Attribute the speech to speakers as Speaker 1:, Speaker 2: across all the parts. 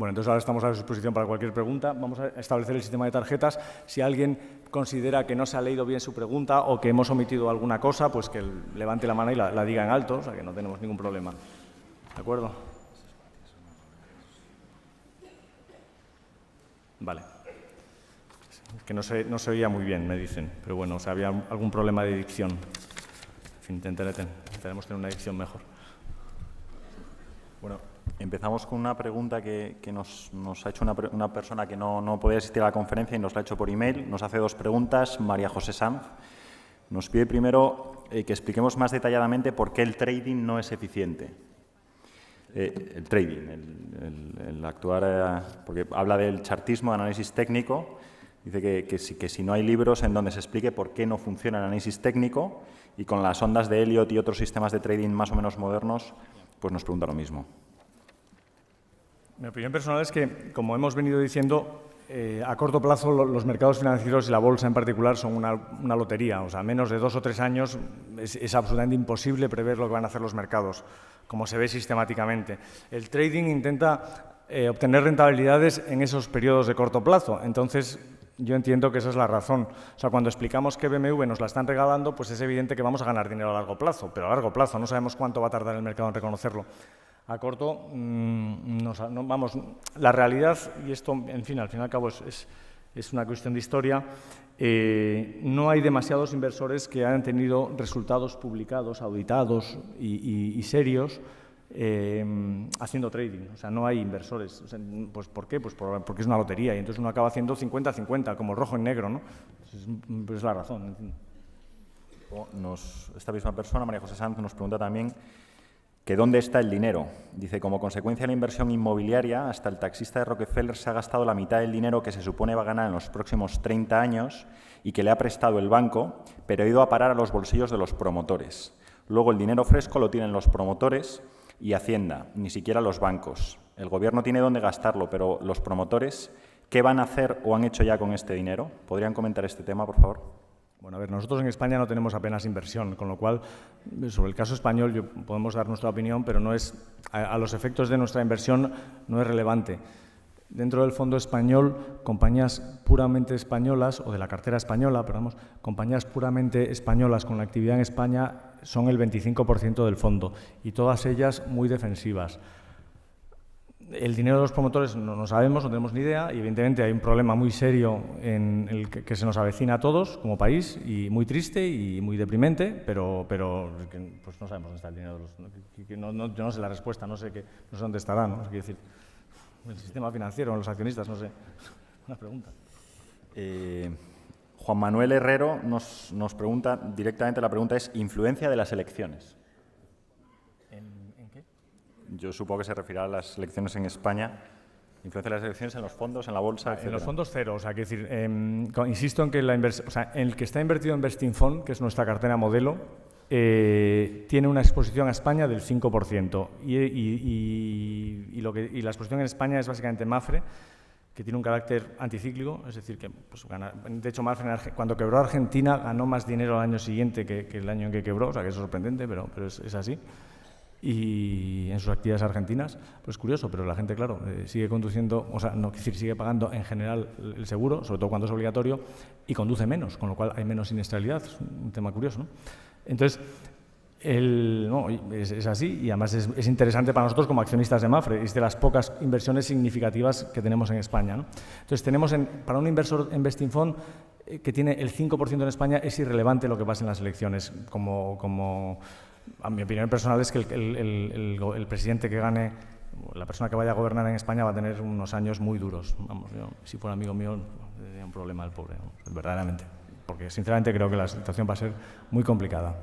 Speaker 1: Bueno, entonces ahora estamos a su disposición para cualquier pregunta. Vamos a establecer el sistema de tarjetas. Si alguien considera que no se ha leído bien su pregunta o que hemos omitido alguna cosa, pues que levante la mano y la diga en alto, o sea que no tenemos ningún problema. ¿De acuerdo? Vale. Es que no se oía muy bien, me dicen, pero bueno, o sea, había algún problema de dicción. En fin, intentaremos tener una dicción mejor.
Speaker 2: Bueno, empezamos con una pregunta que nos ha hecho una persona que no podía asistir a la conferencia y nos la ha hecho por email. Nos hace dos preguntas, María José Sanz. Nos pide primero que expliquemos más detalladamente por qué el trading no es eficiente. El trading, el actuar, porque habla del chartismo, análisis técnico. Dice que si no hay libros en donde se explique por qué no funciona el análisis técnico, y con las ondas de Elliott y otros sistemas de trading más o menos modernos, pues nos pregunta lo mismo.
Speaker 1: Mi opinión personal es que, como hemos venido diciendo, a corto plazo los mercados financieros y la bolsa en particular son una lotería. O sea, menos de 2 o 3 años es absolutamente imposible prever lo que van a hacer los mercados, como se ve sistemáticamente. El trading intenta obtener rentabilidades en esos periodos de corto plazo. Entonces, yo entiendo que esa es la razón. O sea, cuando explicamos que BMW nos la están regalando, pues es evidente que vamos a ganar dinero a largo plazo, pero a largo plazo no sabemos cuánto va a tardar el mercado en reconocerlo. A corto, vamos, la realidad, y esto, en fin, al fin y al cabo es una cuestión de historia, no hay demasiados inversores que hayan tenido resultados publicados, auditados y serios haciendo trading. O sea, no hay inversores. O sea, pues, ¿por qué? Pues porque es una lotería y entonces uno acaba haciendo 50-50, como rojo en negro, ¿no? Es la razón.
Speaker 2: Esta misma persona, María José Sanz, nos pregunta también que ¿dónde está el dinero? Dice, como consecuencia de la inversión inmobiliaria, hasta el taxista de Rockefeller se ha gastado la mitad del dinero que se supone va a ganar en los próximos 30 años y que le ha prestado el banco, pero ha ido a parar a los bolsillos de los promotores. Luego el dinero fresco lo tienen los promotores y Hacienda, ni siquiera los bancos. El gobierno tiene dónde gastarlo, pero los promotores, ¿qué van a hacer o han hecho ya con este dinero? ¿Podrían comentar este tema, por favor?
Speaker 1: Bueno, a ver, nosotros en España no tenemos apenas inversión, con lo cual, sobre el caso español, podemos dar nuestra opinión, pero no es, a los efectos de nuestra inversión no es relevante. Dentro del fondo español, compañías puramente españolas, o de la cartera española, pero vamos, compañías puramente españolas con la actividad en España son el 25% del fondo, y todas ellas muy defensivas. El dinero de los promotores no sabemos, no tenemos ni idea, y evidentemente hay un problema muy serio en el que se nos avecina a todos como país, y muy triste y muy deprimente, pero pues no sabemos dónde está el dinero de los... Yo no sé la respuesta, no sé dónde estará, ¿no? Quiero decir, el sistema financiero, los accionistas, no sé. Una pregunta.
Speaker 2: Juan Manuel Herrero nos pregunta directamente, la pregunta es ¿influencia de las elecciones? Yo supongo que se referirá a las elecciones en España. ¿Influencia de las elecciones en los fondos, en la bolsa, etcétera?
Speaker 1: En los fondos cero. O sea, quiero decir, insisto en que el que está invertido en Bestinfond, que es nuestra cartera modelo, tiene una exposición a España del 5%. Y la exposición en España es básicamente Mafre, que tiene un carácter anticíclico, es decir, que pues, de hecho Mafre cuando quebró Argentina ganó más dinero al año siguiente que el año en que quebró, o sea, que es sorprendente, pero es así. Y en sus actividades argentinas, pues curioso, pero la gente, claro, sigue conduciendo, o sea, no quiero decir, sigue pagando en general el seguro, sobre todo cuando es obligatorio, y conduce menos, con lo cual hay menos siniestralidad, es un tema curioso, ¿no? Entonces, es así, y además es interesante para nosotros como accionistas de Mafre, es de las pocas inversiones significativas que tenemos en España, ¿no? Entonces, tenemos para un inversor en Bestinfond que tiene el 5% en España, es irrelevante lo que pase en las elecciones, a mi opinión personal es que el presidente que gane, la persona que vaya a gobernar en España va a tener unos años muy duros. Vamos, yo, si fuera amigo mío, tendría un problema el pobre, ¿no? Verdaderamente. Porque sinceramente creo que la situación va a ser muy complicada.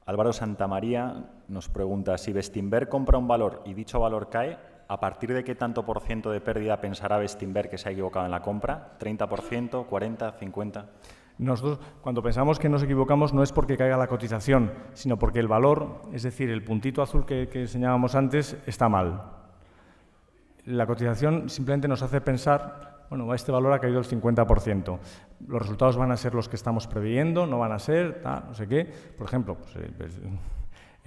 Speaker 2: Álvaro Santamaría nos pregunta, si Bestinver compra un valor y dicho valor cae, ¿a partir de qué tanto por ciento de pérdida pensará Bestinver que se ha equivocado en la compra? ¿30%, 40%, 50%?
Speaker 1: Nosotros, cuando pensamos que nos equivocamos, no es porque caiga la cotización, sino porque el valor, es decir, el puntito azul que enseñábamos antes, está mal. La cotización simplemente nos hace pensar, bueno, este valor ha caído el 50%. Los resultados van a ser los que estamos preveyendo, no van a ser, no sé qué. Por ejemplo, pues,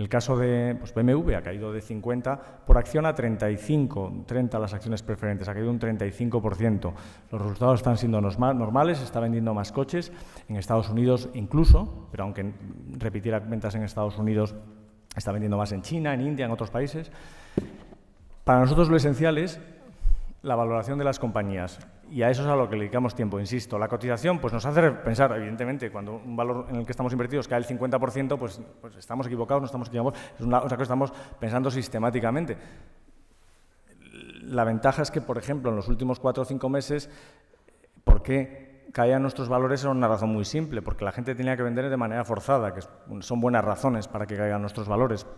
Speaker 1: El caso de BMW ha caído de 50 por acción a 35, 30 las acciones preferentes, ha caído un 35%. Los resultados están siendo normales, se está vendiendo más coches en Estados Unidos incluso, pero aunque repitiera ventas en Estados Unidos, está vendiendo más en China, en India, en otros países. Para nosotros lo esencial es la valoración de las compañías. Y a eso es a lo que le dedicamos tiempo, insisto. La cotización pues nos hace pensar, evidentemente, cuando un valor en el que estamos invertidos cae el 50%, pues estamos equivocados, no estamos equivocados, es una cosa que estamos pensando sistemáticamente. La ventaja es que, por ejemplo, en los últimos 4 o 5 meses, ¿por qué caían nuestros valores? Era una razón muy simple, porque la gente tenía que vender de manera forzada, que son buenas razones para que caigan nuestros valores.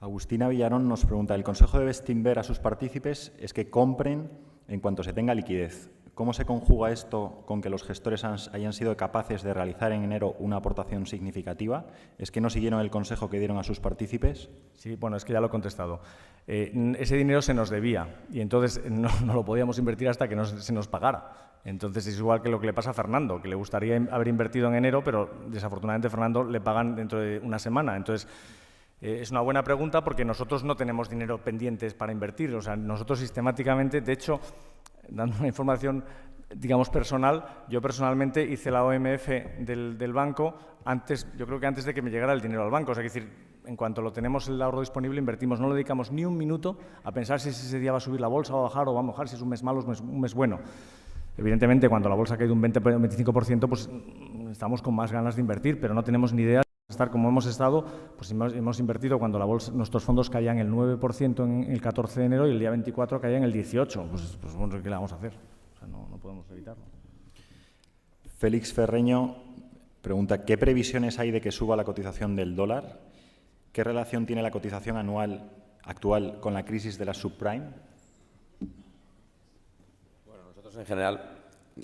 Speaker 2: Agustina Villarón nos pregunta, el consejo de Bestinver a sus partícipes es que compren en cuanto se tenga liquidez. ¿Cómo se conjuga esto con que los gestores hayan sido capaces de realizar en enero una aportación significativa? ¿Es que no siguieron el consejo que dieron a sus partícipes?
Speaker 1: Sí, bueno, es que ya lo he contestado. Ese dinero se nos debía y entonces no lo podíamos invertir hasta que se nos pagara. Entonces es igual que lo que le pasa a Fernando, que le gustaría haber invertido en enero, pero desafortunadamente a Fernando le pagan dentro de una semana. Entonces, es una buena pregunta porque nosotros no tenemos dinero pendientes para invertir. O sea, nosotros sistemáticamente, de hecho, dando una información, digamos, personal, yo personalmente hice la OMF del banco yo creo que antes de que me llegara el dinero al banco. O sea, es decir, en cuanto lo tenemos el ahorro disponible, invertimos. No le dedicamos ni un minuto a pensar si ese día va a subir la bolsa, va a bajar o va a bajar, si es un mes malo o un mes bueno. Evidentemente, cuando la bolsa ha caído un 20-25%, pues estamos con más ganas de invertir, pero no tenemos ni idea. Estar como hemos estado, pues hemos invertido cuando nuestros fondos caían el 9% en el 14 de enero y el día 24 caían el 18%. Pues bueno, ¿qué le vamos a hacer? O sea, no podemos evitarlo.
Speaker 2: Félix Ferreño pregunta, ¿qué previsiones hay de que suba la cotización del dólar? ¿Qué relación tiene la cotización actual con la crisis de la subprime?
Speaker 3: Bueno, nosotros en general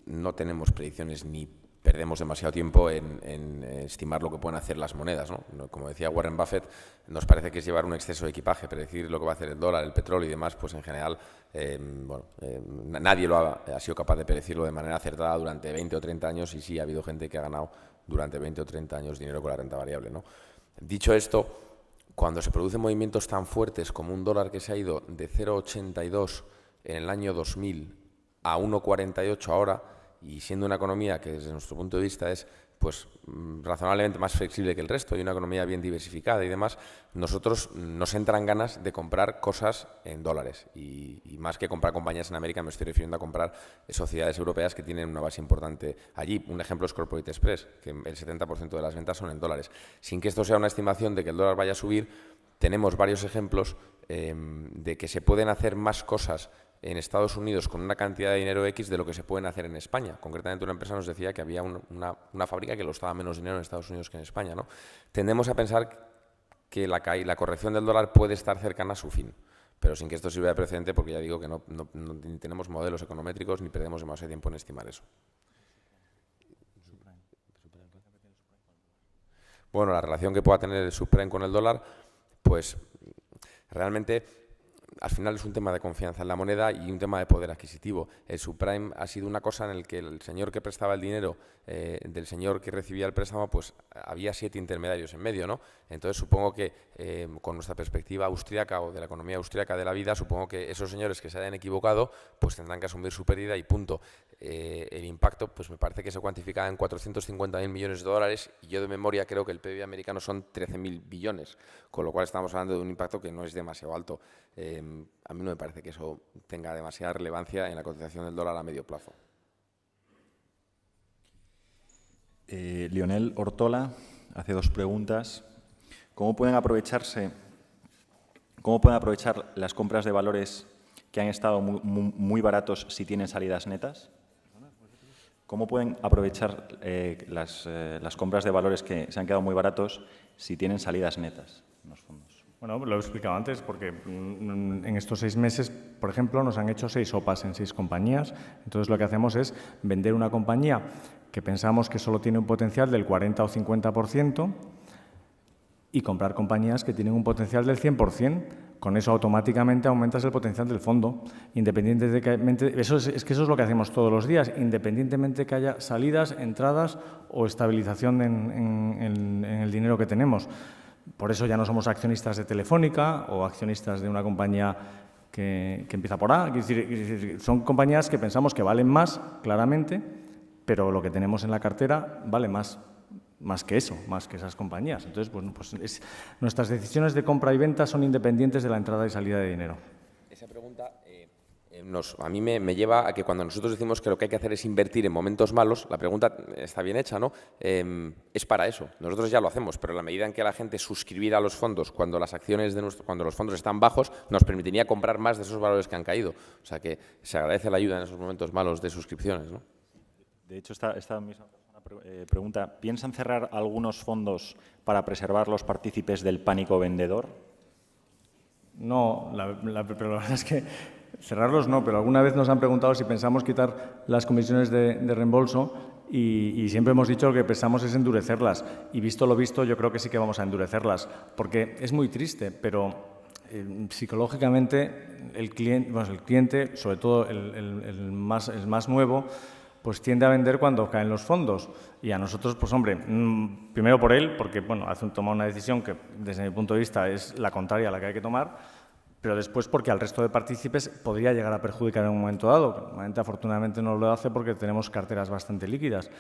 Speaker 3: no tenemos predicciones ni perdemos demasiado tiempo en estimar lo que pueden hacer las monedas, ¿no? Como decía Warren Buffett, nos parece que es llevar un exceso de equipaje, predecir lo que va a hacer el dólar, el petróleo y demás, pues en general, nadie ha sido capaz de predecirlo de manera acertada durante 20 o 30 años y sí ha habido gente que ha ganado durante 20 o 30 años dinero con la renta variable, ¿no? Dicho esto, cuando se producen movimientos tan fuertes como un dólar que se ha ido de 0,82 en el año 2000 a 1,48 ahora, y siendo una economía que desde nuestro punto de vista es pues razonablemente más flexible que el resto y una economía bien diversificada y demás, nosotros nos entran ganas de comprar cosas en dólares y más que comprar compañías en América me estoy refiriendo a comprar sociedades europeas que tienen una base importante allí. Un ejemplo es Corporate Express, que el 70% de las ventas son en dólares. Sin que esto sea una estimación de que el dólar vaya a subir, tenemos varios ejemplos de que se pueden hacer más cosas en Estados Unidos con una cantidad de dinero X de lo que se pueden hacer en España. Concretamente, una empresa nos decía que había una fábrica que lo costaba menos dinero en Estados Unidos que en España, ¿no? Tendemos a pensar que la corrección del dólar puede estar cercana a su fin, pero sin que esto sirva de precedente, porque ya digo que no ni tenemos modelos econométricos ni perdemos demasiado tiempo en estimar eso. Bueno, la relación que pueda tener el subprime con el dólar, pues realmente al final es un tema de confianza en la moneda y un tema de poder adquisitivo. El subprime ha sido una cosa en la que el señor que prestaba el dinero del señor que recibía el préstamo, pues había 7 intermediarios en medio, ¿no? Entonces supongo que con nuestra perspectiva austríaca o de la economía austríaca de la vida, supongo que esos señores que se hayan equivocado, pues tendrán que asumir su pérdida y punto. El impacto, pues me parece que se cuantifica en 450.000 millones de dólares y yo de memoria creo que el PIB americano son 13.000 billones, con lo cual estamos hablando de un impacto que no es demasiado alto. A mí no me parece que eso tenga demasiada relevancia en la cotización del dólar a medio plazo.
Speaker 2: Lionel Ortola hace 2 preguntas. ¿Cómo pueden aprovechar las compras de valores que han estado muy baratos si tienen salidas netas? ¿Cómo pueden aprovechar las compras de valores que se han quedado muy baratos si tienen salidas netas en los fondos?
Speaker 1: Bueno, lo he explicado antes, porque en estos 6 meses, por ejemplo, nos han hecho 6 OPAs en 6 compañías. Entonces, lo que hacemos es vender una compañía que pensamos que solo tiene un potencial del 40 o 50% y comprar compañías que tienen un potencial del 100%. Con eso automáticamente aumentas el potencial del fondo, independientemente de eso es que eso es lo que hacemos todos los días, independientemente de que haya salidas, entradas o estabilización en el dinero que tenemos. Por eso ya no somos accionistas de Telefónica o accionistas de una compañía que empieza por A. Es decir, son compañías que pensamos que valen más, claramente, pero lo que tenemos en la cartera vale más que eso, más que esas compañías. Entonces, bueno, pues nuestras decisiones de compra y venta son independientes de la entrada y salida de dinero.
Speaker 3: Esa pregunta a mí me lleva a que cuando nosotros decimos que lo que hay que hacer es invertir en momentos malos, la pregunta está bien hecha, ¿no? Es para eso. Nosotros ya lo hacemos, pero en la medida en que la gente suscribiera a los fondos cuando las acciones cuando los fondos están bajos, nos permitiría comprar más de esos valores que han caído. O sea que se agradece la ayuda en esos momentos malos de suscripciones, ¿no?
Speaker 2: De hecho, esta misma pregunta, ¿piensan cerrar algunos fondos para preservar los partícipes del pánico vendedor?
Speaker 1: No, pero la verdad es que cerrarlos no, pero alguna vez nos han preguntado si pensamos quitar las comisiones de reembolso y siempre hemos dicho que pensamos es endurecerlas. Y visto lo visto, yo creo que sí que vamos a endurecerlas, porque es muy triste, pero psicológicamente el cliente, sobre todo el más nuevo, pues tiende a vender cuando caen los fondos. Y a nosotros, pues hombre, primero por él, porque bueno, toma una decisión que desde mi punto de vista es la contraria a la que hay que tomar, pero después porque al resto de partícipes podría llegar a perjudicar en un momento dado. Normalmente, afortunadamente, no lo hace porque tenemos carteras bastante líquidas.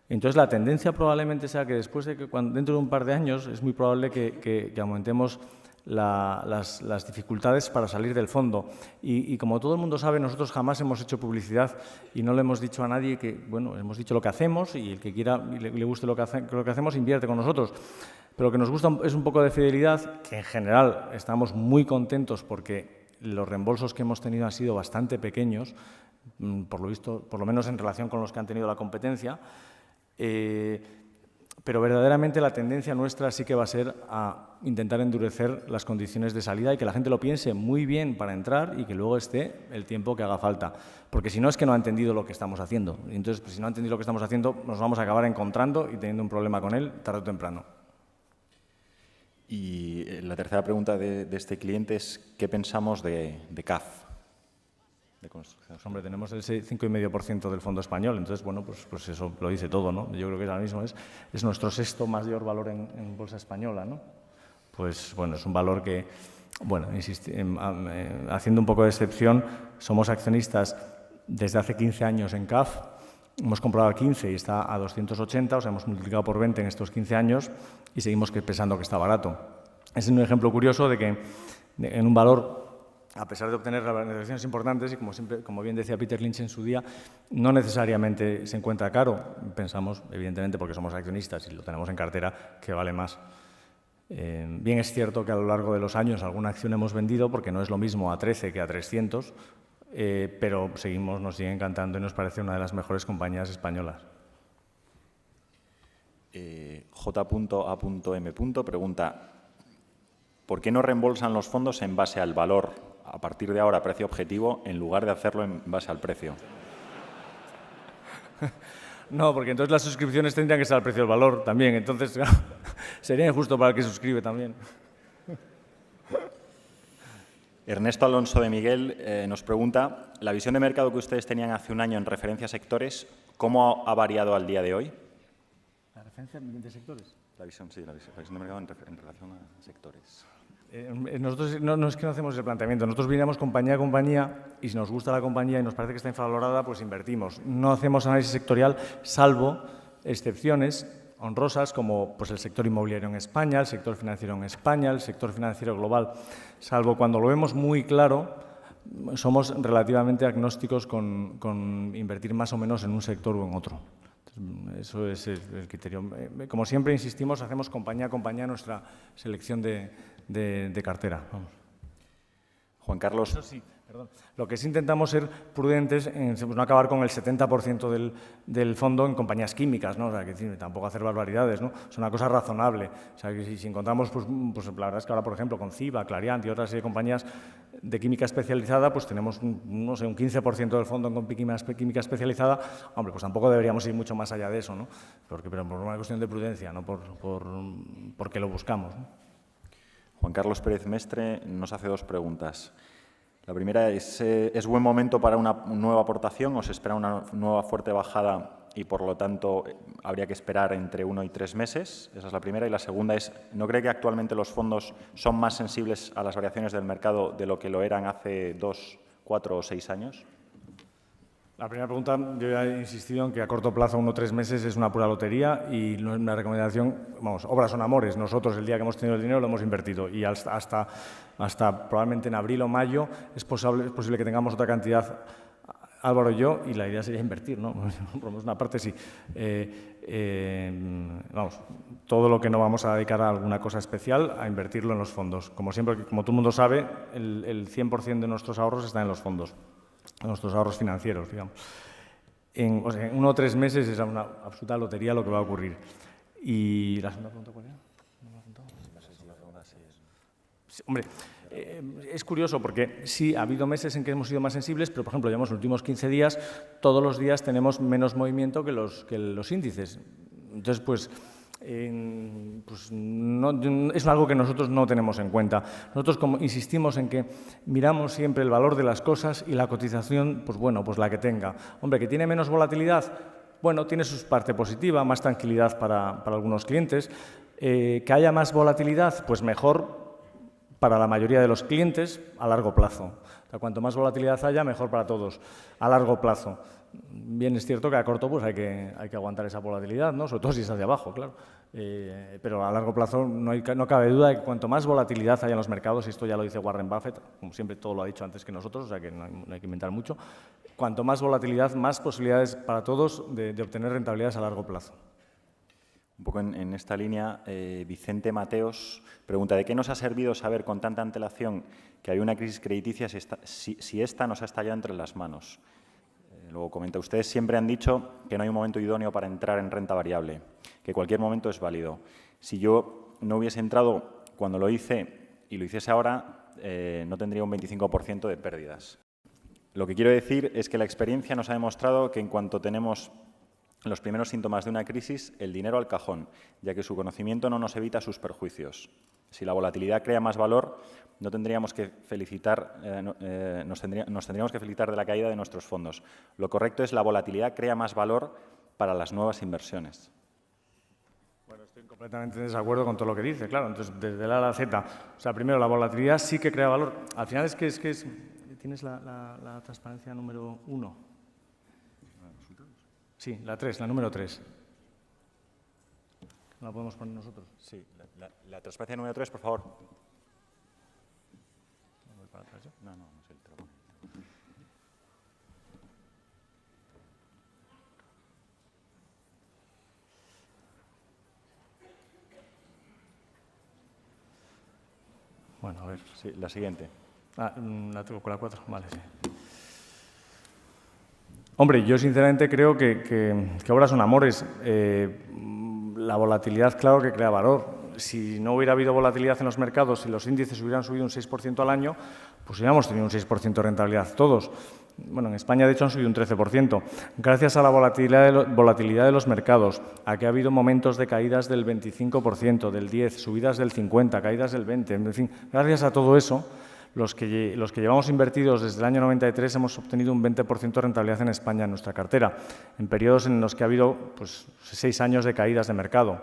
Speaker 1: Entonces, la tendencia probablemente sea que después de que dentro de un par de años es muy probable que aumentemos las dificultades para salir del fondo. Y como todo el mundo sabe, nosotros jamás hemos hecho publicidad y no le hemos dicho a nadie que, bueno, hemos dicho lo que hacemos y el que quiera y le guste lo que hacemos invierte con nosotros. Pero lo que nos gusta es un poco de fidelidad, que en general estamos muy contentos porque los reembolsos que hemos tenido han sido bastante pequeños, por lo visto, por lo menos en relación con los que han tenido la competencia. Pero verdaderamente la tendencia nuestra sí que va a ser a intentar endurecer las condiciones de salida y que la gente lo piense muy bien para entrar y que luego esté el tiempo que haga falta. Porque si no es que no ha entendido lo que estamos haciendo. Y entonces, pues, si no ha entendido lo que estamos haciendo, nos vamos a acabar encontrando y teniendo un problema con él tarde o temprano.
Speaker 2: Y la tercera pregunta de este cliente es ¿qué pensamos de CAF? De construcción.
Speaker 1: Pues, hombre, tenemos el 5,5% del fondo español, entonces, bueno, pues eso lo dice todo, ¿no? Yo creo que ahora mismo es nuestro sexto mayor valor en bolsa española, ¿no? Pues, bueno, es un valor que, bueno, haciendo un poco de excepción, somos accionistas desde hace 15 años en CAF, hemos comprado a 15 y está a 280, o sea, hemos multiplicado por 20 en estos 15 años y seguimos pensando que está barato. Es un ejemplo curioso de que en un valor, a pesar de obtener negociaciones importantes, y como bien decía Peter Lynch en su día, no necesariamente se encuentra caro. Pensamos, evidentemente, porque somos accionistas y lo tenemos en cartera, que vale más. Bien es cierto que a lo largo de los años alguna acción hemos vendido, porque no es lo mismo a 13 que a 300, pero nos sigue encantando y nos parece una de las mejores compañías españolas.
Speaker 2: J.A.M. pregunta, ¿por qué no reembolsan los fondos en base al valor, a partir de ahora precio objetivo, en lugar de hacerlo en base al precio?
Speaker 1: No, porque entonces las suscripciones tendrían que ser al precio del valor también, entonces claro, sería injusto para el que suscribe también.
Speaker 2: Ernesto Alonso de Miguel nos pregunta, la visión de mercado que ustedes tenían hace un año en referencia a sectores, ¿cómo ha variado al día de hoy?
Speaker 1: ¿La referencia de sectores?
Speaker 2: La visión de mercado en relación a sectores.
Speaker 1: Nosotros no es que no hacemos ese planteamiento, nosotros miramos compañía a compañía y si nos gusta la compañía y nos parece que está infravalorada, pues invertimos. No hacemos análisis sectorial, salvo excepciones honrosas como pues, el sector inmobiliario en España, el sector financiero en España, el sector financiero global. Salvo cuando lo vemos muy claro, somos relativamente agnósticos con invertir más o menos en un sector o en otro. Eso es el criterio. Como siempre insistimos, hacemos compañía a compañía nuestra selección de cartera. Vamos.
Speaker 2: Juan Carlos.
Speaker 1: Lo que sí intentamos ser prudentes en no acabar con el 70% del fondo en compañías químicas, ¿no? O sea, que tampoco hacer barbaridades, ¿no? Es una cosa razonable. O sea, que si encontramos, pues la verdad es que ahora, por ejemplo, con Ciba, Clariant y otras compañías de química especializada, pues tenemos, no sé, un 15% del fondo en química especializada. Hombre, pues tampoco deberíamos ir mucho más allá de eso, ¿no? Pero por una cuestión de prudencia, no porque lo buscamos, ¿no?
Speaker 2: Juan Carlos Pérez Mestre nos hace dos preguntas. La primera es buen momento para una nueva aportación o se espera una nueva fuerte bajada y, por lo tanto, habría que esperar entre 1 y 3 meses? Esa es la primera. Y la segunda es, ¿no cree que actualmente los fondos son más sensibles a las variaciones del mercado de lo que lo eran hace 2, 4 o 6 años?
Speaker 1: La primera pregunta, yo ya he insistido en que a corto plazo, 1 o 3 meses, es una pura lotería y una recomendación, vamos, obras son amores. Nosotros, el día que hemos tenido el dinero, lo hemos invertido y hasta probablemente en abril o mayo es posible que tengamos otra cantidad, Álvaro y yo, y la idea sería invertir, ¿no? Por lo menos una parte sí. Vamos, todo lo que no vamos a dedicar a alguna cosa especial, a invertirlo en los fondos. Como siempre, como todo el mundo sabe, el 100% de nuestros ahorros está en los fondos. Nuestros ahorros financieros, digamos. En 1 o 3 meses es una absoluta lotería lo que va a ocurrir. ¿Y la segunda pregunta cuál era? ¿No me ha apuntado? Sí, hombre, es curioso porque sí, ha habido meses en que hemos sido más sensibles, pero, por ejemplo, llevamos los últimos 15 días, todos los días tenemos menos movimiento que los índices. Entonces, pues no, es algo que nosotros no tenemos en cuenta. Nosotros insistimos en que miramos siempre el valor de las cosas y la cotización, pues bueno, pues la que tenga. Hombre, que tiene menos volatilidad, bueno, tiene su parte positiva, más tranquilidad para algunos clientes. Que haya más volatilidad, pues mejor para la mayoría de los clientes a largo plazo. O sea, cuanto más volatilidad haya, mejor para todos a largo plazo. Bien, es cierto que a corto pues hay que aguantar esa volatilidad, ¿no? Sobre todo si es hacia abajo, claro. Pero a largo plazo no cabe duda de que cuanto más volatilidad haya en los mercados, y esto ya lo dice Warren Buffett, como siempre todo lo ha dicho antes que nosotros, o sea que no hay que inventar mucho, cuanto más volatilidad, más posibilidades para todos de obtener rentabilidades a largo plazo.
Speaker 2: Un poco en esta línea, Vicente Mateos pregunta, ¿de qué nos ha servido saber con tanta antelación que hay una crisis crediticia si esta nos ha estallado entre las manos? Luego comenta, ustedes siempre han dicho que no hay un momento idóneo para entrar en renta variable, que cualquier momento es válido. Si yo no hubiese entrado cuando lo hice y lo hiciese ahora, no tendría un 25% de pérdidas. Lo que quiero decir es que la experiencia nos ha demostrado que en cuanto tenemos los primeros síntomas de una crisis, el dinero al cajón, ya que su conocimiento no nos evita sus perjuicios. Si la volatilidad crea más valor, no tendríamos que nos tendríamos que felicitar de la caída de nuestros fondos. Lo correcto es la volatilidad crea más valor para las nuevas inversiones.
Speaker 1: Bueno, estoy completamente en desacuerdo con todo lo que dice, claro. Entonces, desde la A a la Z, o sea, primero, la volatilidad sí que crea valor. Al final es que ¿tienes la transparencia número 1? Sí, la 3, la número 3. ¿La podemos poner nosotros?
Speaker 2: Sí, la transparencia número 3, por favor.
Speaker 1: ¿No voy para atrás yo?
Speaker 2: No sé el trabajo.
Speaker 1: Bueno, a ver.
Speaker 2: Sí, la siguiente.
Speaker 1: La tengo con la 4, vale, sí. Hombre, yo sinceramente creo que obras son amores. La volatilidad, claro que crea valor. Si no hubiera habido volatilidad en los mercados, si los índices hubieran subido un 6% al año, pues hubiéramos tenido un 6% de rentabilidad todos. Bueno, en España, de hecho, han subido un 13%. Gracias a la volatilidad de los mercados, a que ha habido momentos de caídas del 25%, del 10%, subidas del 50%, caídas del 20%, en fin, gracias a todo eso, los que llevamos invertidos desde el año 93 hemos obtenido un 20% de rentabilidad en España en nuestra cartera, en periodos en los que ha habido pues, 6 años de caídas de mercado.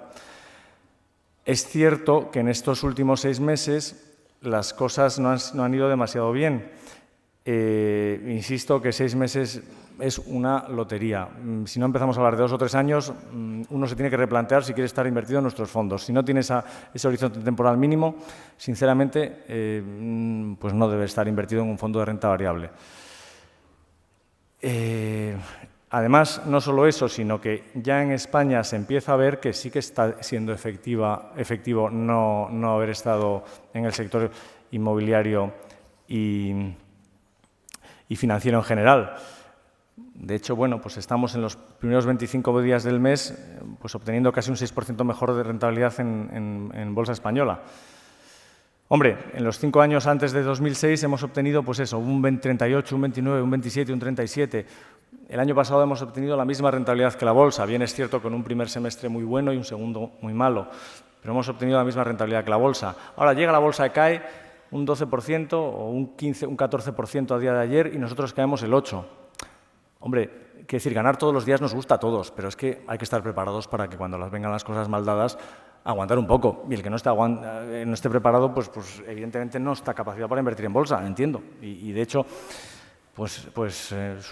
Speaker 1: Es cierto que en estos últimos 6 meses las cosas no han ido demasiado bien. Insisto que 6 meses es una lotería. Si no empezamos a hablar de 2 o 3 años, uno se tiene que replantear si quiere estar invertido en nuestros fondos. Si no tiene ese horizonte temporal mínimo, sinceramente, pues no debe estar invertido en un fondo de renta variable. Además, no solo eso, sino que ya en España se empieza a ver que sí que está siendo efectivo no haber estado en el sector inmobiliario y y financiero en general. De hecho, bueno, pues estamos en los primeros 25 días del mes pues obteniendo casi un 6% mejor de rentabilidad en bolsa española. Hombre, en los 5 años antes de 2006 hemos obtenido, pues eso, un 38, un 29, un 27, un 37. El año pasado hemos obtenido la misma rentabilidad que la bolsa. Bien es cierto con un primer semestre muy bueno y un segundo muy malo, pero hemos obtenido la misma rentabilidad que la bolsa. Ahora llega la bolsa y cae un 12% o un 15, un 14% a día de ayer y nosotros caemos el 8%. Hombre, quiero decir, ganar todos los días nos gusta a todos, pero es que hay que estar preparados para que cuando vengan las cosas mal dadas, aguantar un poco. Y el que no esté preparado, pues evidentemente no está capacitado para invertir en bolsa, entiendo. Y de hecho,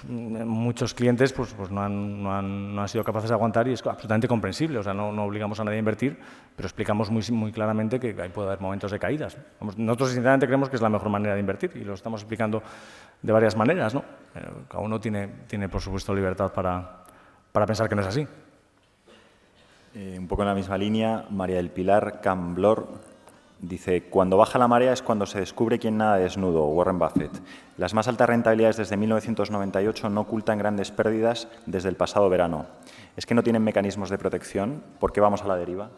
Speaker 1: muchos clientes no han sido capaces de aguantar y es absolutamente comprensible. O sea, no obligamos a nadie a invertir, pero explicamos muy claramente que ahí puede haber momentos de caídas. Nosotros, sinceramente, creemos que es la mejor manera de invertir y lo estamos explicando de varias maneras, ¿no? Cada uno tiene, por supuesto, libertad para pensar que no es así.
Speaker 2: Un poco en la misma línea, María del Pilar Camblor dice, cuando baja la marea es cuando se descubre quién nada desnudo, Warren Buffett. Las más altas rentabilidades desde 1998 no ocultan grandes pérdidas desde el pasado verano. ¿Es que no tienen mecanismos de protección? ¿Por qué vamos a la deriva?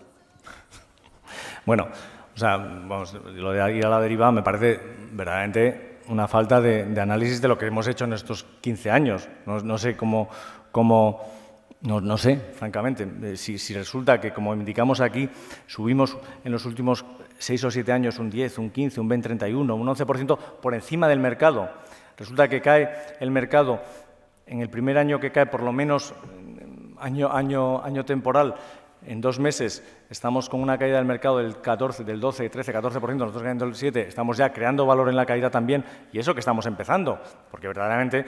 Speaker 1: Bueno, o sea, lo de ir a la deriva me parece verdaderamente una falta de análisis de lo que hemos hecho en estos 15 años. No sé cómo no sé, francamente. Si resulta que, como indicamos aquí, subimos en los últimos 6 o 7 años un 10, un 15, un 20, 31, un 11% por encima del mercado. Resulta que cae el mercado en el primer año que cae, por lo menos año temporal, en 2 meses estamos con una caída del mercado del 14, del 12, 13, 14%, nosotros cayendo el 7%, estamos ya creando valor en la caída también, y eso que estamos empezando, porque verdaderamente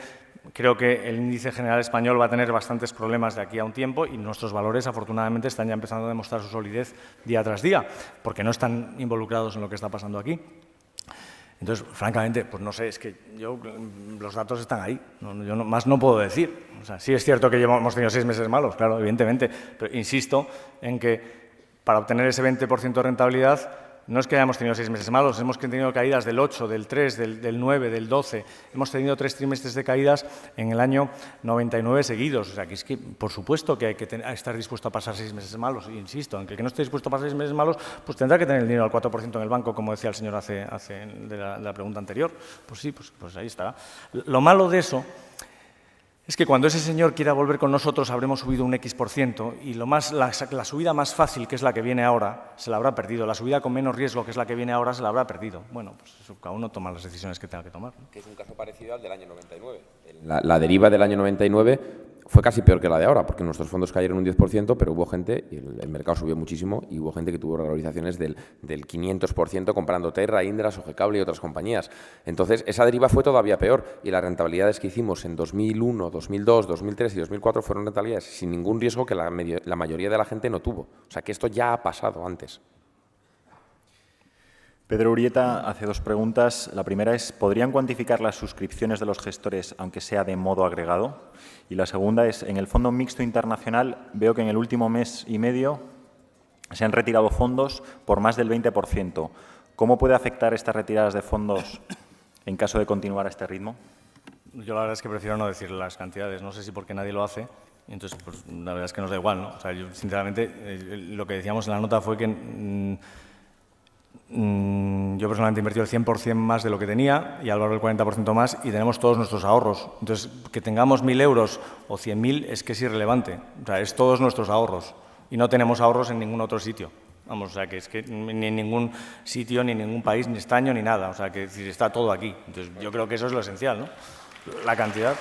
Speaker 1: creo que el índice general español va a tener bastantes problemas de aquí a un tiempo y nuestros valores, afortunadamente, están ya empezando a demostrar su solidez día tras día, porque no están involucrados en lo que está pasando aquí. Entonces, francamente, pues no sé, es que los datos están ahí, yo más no puedo decir. O sea, sí es cierto que hemos tenido 6 meses malos, claro, evidentemente, pero insisto en que para obtener ese 20% de rentabilidad no es que hayamos tenido 6 meses malos, hemos tenido caídas del 8, del 3, del 9, del 12, hemos tenido 3 trimestres de caídas en el año 99 seguidos, o sea, que es que por supuesto que hay que estar dispuesto a pasar 6 meses malos, insisto, aunque el que no esté dispuesto a pasar 6 meses malos, pues tendrá que tener el dinero al 4% en el banco, como decía el señor hace de la pregunta anterior, pues sí, pues ahí estará. Lo malo de eso es que cuando ese señor quiera volver con nosotros habremos subido un X% y la subida más fácil, que es la que viene ahora, se la habrá perdido. La subida con menos riesgo, que es la que viene ahora, se la habrá perdido. Bueno, pues eso, cada uno toma las decisiones que tenga que tomar, ¿no?
Speaker 3: Que es un caso parecido al del año 99. La deriva del año 99 fue casi peor que la de ahora, porque nuestros fondos cayeron un 10%, pero hubo gente, y el mercado subió muchísimo, y hubo gente que tuvo revalorizaciones del 500% comprando Terra, Indra, Sogecable y otras compañías. Entonces, esa deriva fue todavía peor, y las rentabilidades que hicimos en 2001, 2002, 2003 y 2004 fueron rentabilidades sin ningún riesgo que la mayoría de la gente no tuvo. O sea, que esto ya ha pasado antes.
Speaker 2: Pedro Urieta hace 2 preguntas. La primera es, ¿podrían cuantificar las suscripciones de los gestores, aunque sea de modo agregado? Y la segunda es, en el Fondo Mixto Internacional veo que en el último mes y medio se han retirado fondos por más del 20%. ¿Cómo puede afectar estas retiradas de fondos en caso de continuar a este ritmo?
Speaker 1: Yo la verdad es que prefiero no decir las cantidades. No sé si porque nadie lo hace. Entonces, pues la verdad es que nos da igual, ¿no? O sea, yo, sinceramente, lo que decíamos en la nota fue que yo personalmente he invertido el 100% más de lo que tenía y Álvaro el 40% más y tenemos todos nuestros ahorros. Entonces, que tengamos 1.000 euros o 100.000 es que es irrelevante. O sea, es todos nuestros ahorros y no tenemos ahorros en ningún otro sitio. Vamos, o sea, que es que ni en ningún sitio, ni en ningún país, ni estaño, ni nada. O sea, que está todo aquí. Entonces, yo creo que eso es lo esencial, ¿no? La cantidad.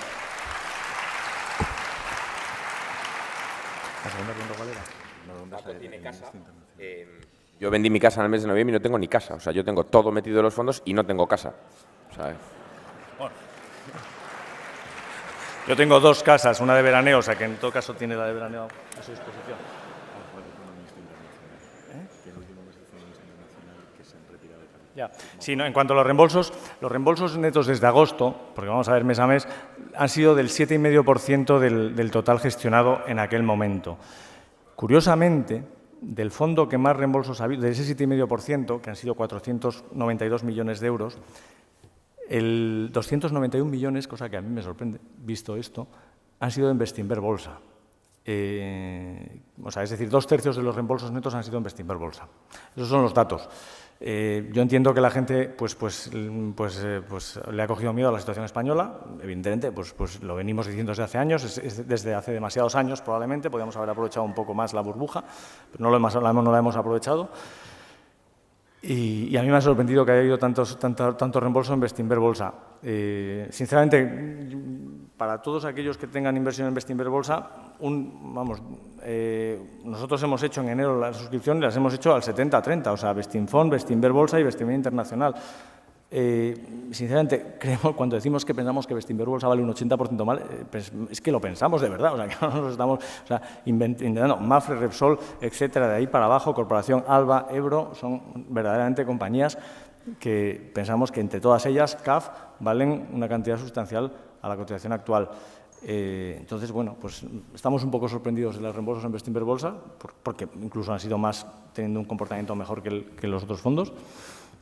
Speaker 1: ¿La segunda pregunta cuál era?
Speaker 3: ¿Tiene casa? Yo vendí mi casa en el mes de noviembre y no tengo ni casa. O sea, yo tengo todo metido en los fondos y no tengo casa. ¿Sabes?
Speaker 1: Bueno, yo tengo 2 casas, una de veraneo, o sea que en todo caso tiene la de veraneo a su disposición. Ya. Sí, no, en cuanto a los reembolsos netos desde agosto, porque vamos a ver mes a mes, han sido del 7,5% del total gestionado en aquel momento. Curiosamente, del fondo que más reembolsos ha habido, de ese 7,5%, que han sido 492 millones de euros, El 291 millones, cosa que a mí me sorprende, visto esto, han sido en Bestinver Bolsa. O sea, es decir, 2/3 de los reembolsos netos han sido en Bestinver Bolsa. Esos son los datos. Yo entiendo que la gente le ha cogido miedo a la situación española. Evidentemente, pues lo venimos diciendo desde hace años, desde hace demasiados años probablemente. Podríamos haber aprovechado un poco más la burbuja, pero no la hemos aprovechado. Y a mí me ha sorprendido que haya habido tanto reembolso en Bestinver Bolsa. Sinceramente, para todos aquellos que tengan inversión en Bestinver Bolsa, nosotros hemos hecho en enero la suscripción y las hemos hecho al 70-30, o sea, Bestinfond, Bestinver Bolsa y Bestinver Internacional. Sinceramente, creo, cuando decimos que pensamos que Bestinver Bolsa vale un 80% mal, es que lo pensamos de verdad, o sea, que no nos estamos inventando. Mafre, Repsol, etcétera, de ahí para abajo, Corporación Alba, Ebro, son verdaderamente compañías que pensamos que entre todas ellas, CAF, valen una cantidad sustancial a la cotización actual. Entonces, bueno, pues estamos un poco sorprendidos de los reembolsos en Bestinver Bolsa, porque incluso han sido más, teniendo un comportamiento mejor que los otros fondos.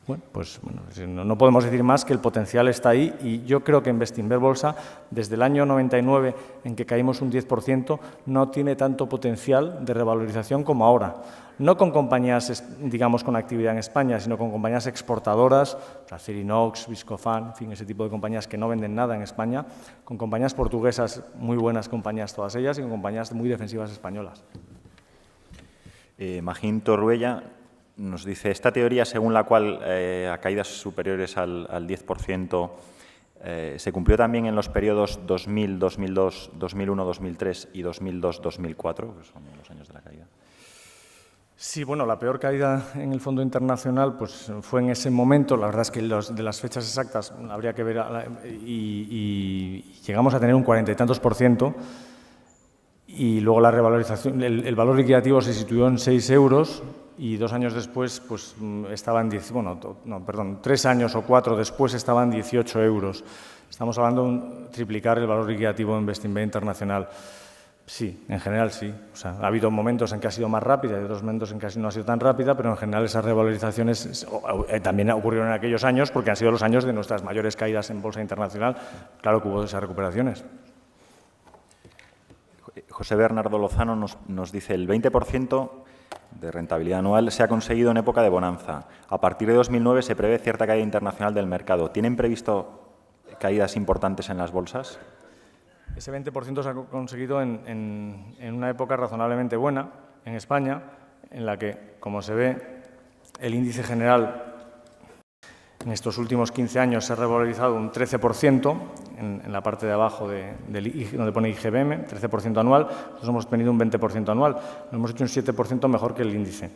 Speaker 1: Bueno, pues no podemos decir más que el potencial está ahí y yo creo que en Bestinver Bolsa, desde el año 99, en que caímos un 10%, no tiene tanto potencial de revalorización como ahora. No con compañías, digamos, con actividad en España, sino con compañías exportadoras, Acerinox, Viscofan, en fin, ese tipo de compañías que no venden nada en España, con compañías portuguesas, muy buenas compañías todas ellas, y con compañías muy defensivas españolas.
Speaker 2: Magín Torruella nos dice, esta teoría según la cual a caídas superiores al 10% se cumplió también en los periodos 2000, 2002, 2001, 2003 y 2002, 2004, que son los años de la caída.
Speaker 1: Sí, bueno, la peor caída en el Fondo Internacional pues, fue en ese momento. La verdad es que de las fechas exactas habría que ver y llegamos a tener un 40 y tantos %. Y luego la revalorización, el valor liquidativo se situó en 6 euros y 2 años después pues, estaba en 3 años o 4 después estaba en 18 euros. Estamos hablando de triplicar el valor liquidativo en Bestinver Internacional. Sí, en general sí. O sea, ha habido momentos en que ha sido más rápida y otros momentos en que no ha sido tan rápida, pero en general esas revalorizaciones también ocurrieron en aquellos años porque han sido los años de nuestras mayores caídas en Bolsa Internacional. Claro que hubo esas recuperaciones.
Speaker 2: José Bernardo Lozano nos dice el 20% de rentabilidad anual se ha conseguido en época de bonanza. A partir de 2009 se prevé cierta caída internacional del mercado. ¿Tienen previsto caídas importantes en las bolsas?
Speaker 1: Ese 20% se ha conseguido en una época razonablemente buena en España, en la que, como se ve, el índice general en estos últimos 15 años se ha revalorizado un 13%, en la parte de abajo donde pone IGBM, 13% anual. Nosotros hemos tenido un 20% anual. Lo hemos hecho un 7% mejor que el índice.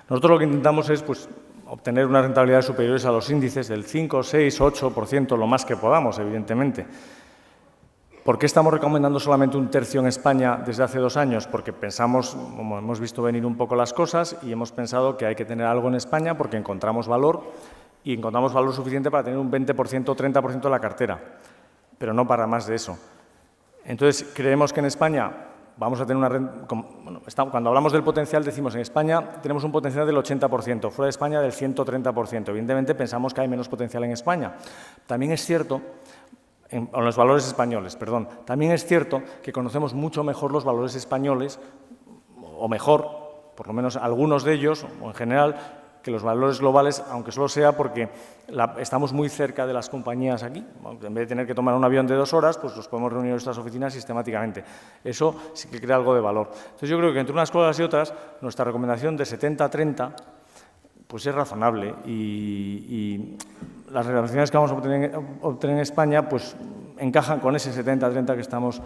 Speaker 1: Nosotros lo que intentamos es pues, obtener unas rentabilidades superiores a los índices del 5, 6, 8%, lo más que podamos, evidentemente. ¿Por qué estamos recomendando solamente un tercio en España desde hace 2 años? Porque pensamos, como hemos visto venir un poco las cosas, y hemos pensado que hay que tener algo en España porque encontramos valor, y encontramos valor suficiente para tener un 20% o 30% de la cartera, pero no para más de eso. Entonces, creemos que en España vamos a tener cuando hablamos del potencial, decimos en España tenemos un potencial del 80%, fuera de España del 130%. Evidentemente, pensamos que hay menos potencial en España. También es cierto, en los valores españoles, perdón, también es cierto que conocemos mucho mejor los valores españoles, o mejor, por lo menos algunos de ellos, o en general, que los valores globales, aunque solo sea porque estamos muy cerca de las compañías aquí. En vez de tener que tomar un avión de 2 horas, pues nos podemos reunir en nuestras oficinas sistemáticamente. Eso sí que crea algo de valor. Entonces, yo creo que entre unas cosas y otras, nuestra recomendación de 70-30 pues es razonable y las relaciones que vamos a obtener en España pues encajan con ese 70-30 que estamos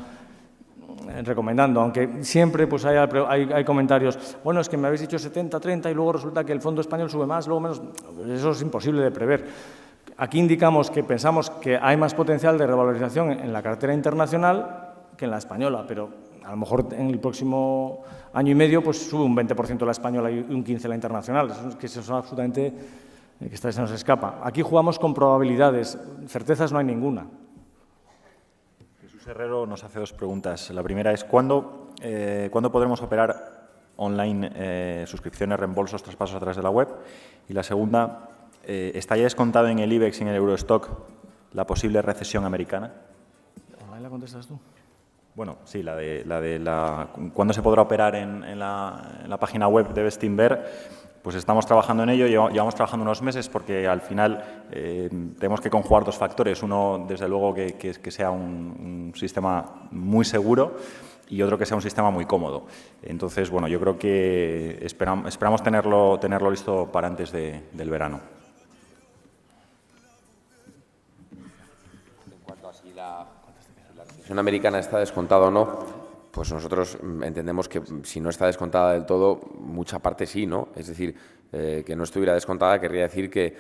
Speaker 1: recomendando, aunque siempre pues hay comentarios, bueno, es que me habéis dicho 70-30 y luego resulta que el fondo español sube más, luego menos. Eso es imposible de prever. Aquí indicamos que pensamos que hay más potencial de revalorización en la cartera internacional que en la española, pero a lo mejor en el próximo año y medio pues sube un 20% la española y un 15% la internacional. Eso es absolutamente que se nos escapa. Aquí jugamos con probabilidades, certezas no hay ninguna.
Speaker 2: Herrero nos hace 2 preguntas. La primera es, ¿cuándo podremos operar online suscripciones, reembolsos, traspasos a través de la web? Y la segunda, ¿está ya descontado en el IBEX y en el Eurostock la posible recesión americana?
Speaker 1: ¿La contestas tú?
Speaker 2: Bueno, sí, ¿cuándo se podrá operar en la página web de Bestinver? Pues estamos trabajando en ello, llevamos trabajando unos meses porque al final tenemos que conjugar dos factores. Uno, desde luego, que sea un sistema muy seguro y otro que sea un sistema muy cómodo. Entonces, bueno, yo creo que esperamos tenerlo listo para antes del verano.
Speaker 3: En cuanto a si la recesión americana está descontada o no, pues nosotros entendemos que si no está descontada del todo, mucha parte sí, ¿no? Es decir, que no estuviera descontada querría decir que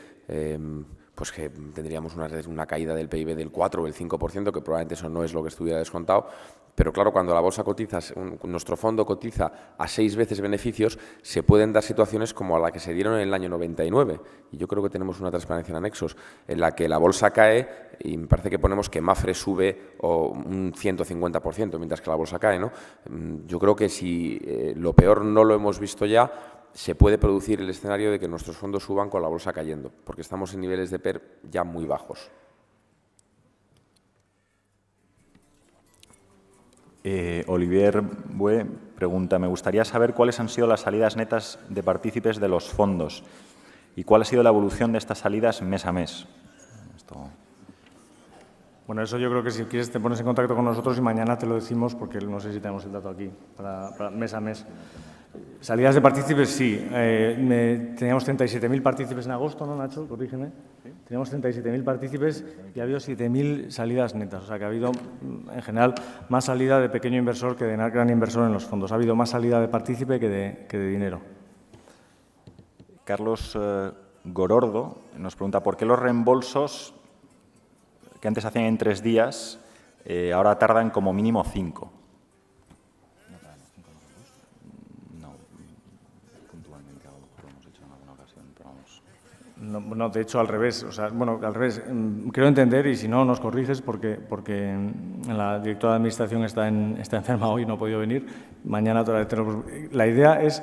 Speaker 3: que tendríamos una caída del PIB del 4 o el 5%, que probablemente eso no es lo que estuviera descontado. Pero claro, cuando la bolsa cotiza, nuestro fondo cotiza a 6 veces beneficios, se pueden dar situaciones como a la que se dieron en el año 99. Y yo creo que tenemos una transparencia en anexos, en la que la bolsa cae y me parece que ponemos que Mafre sube un 150%, mientras que la bolsa cae, ¿no? Yo creo que si lo peor no lo hemos visto ya, se puede producir el escenario de que nuestros fondos suban con la bolsa cayendo, porque estamos en niveles de PER ya muy bajos.
Speaker 2: Olivier Bue pregunta, me gustaría saber cuáles han sido las salidas netas de partícipes de los fondos y cuál ha sido la evolución de estas salidas mes a mes.
Speaker 1: Bueno, eso yo creo que si quieres te pones en contacto con nosotros y mañana te lo decimos porque no sé si tenemos el dato aquí para mes a mes. Salidas de partícipes, sí. Teníamos 37.000 partícipes en agosto, ¿no, Nacho? Corrígeme. Teníamos 37.000 partícipes y ha habido 7.000 salidas netas. O sea, que ha habido, en general, más salida de pequeño inversor que de gran inversor en los fondos. Ha habido más salida de partícipe que de dinero.
Speaker 2: Carlos Gorordo nos pregunta por qué los reembolsos que antes hacían en 3 días ahora tardan como mínimo 5.
Speaker 1: No, de hecho, al revés. O sea, bueno, al revés. Quiero entender, y si no, nos corriges, porque la directora de Administración está enferma hoy y no ha podido venir. Mañana otra vez tenemos. La idea es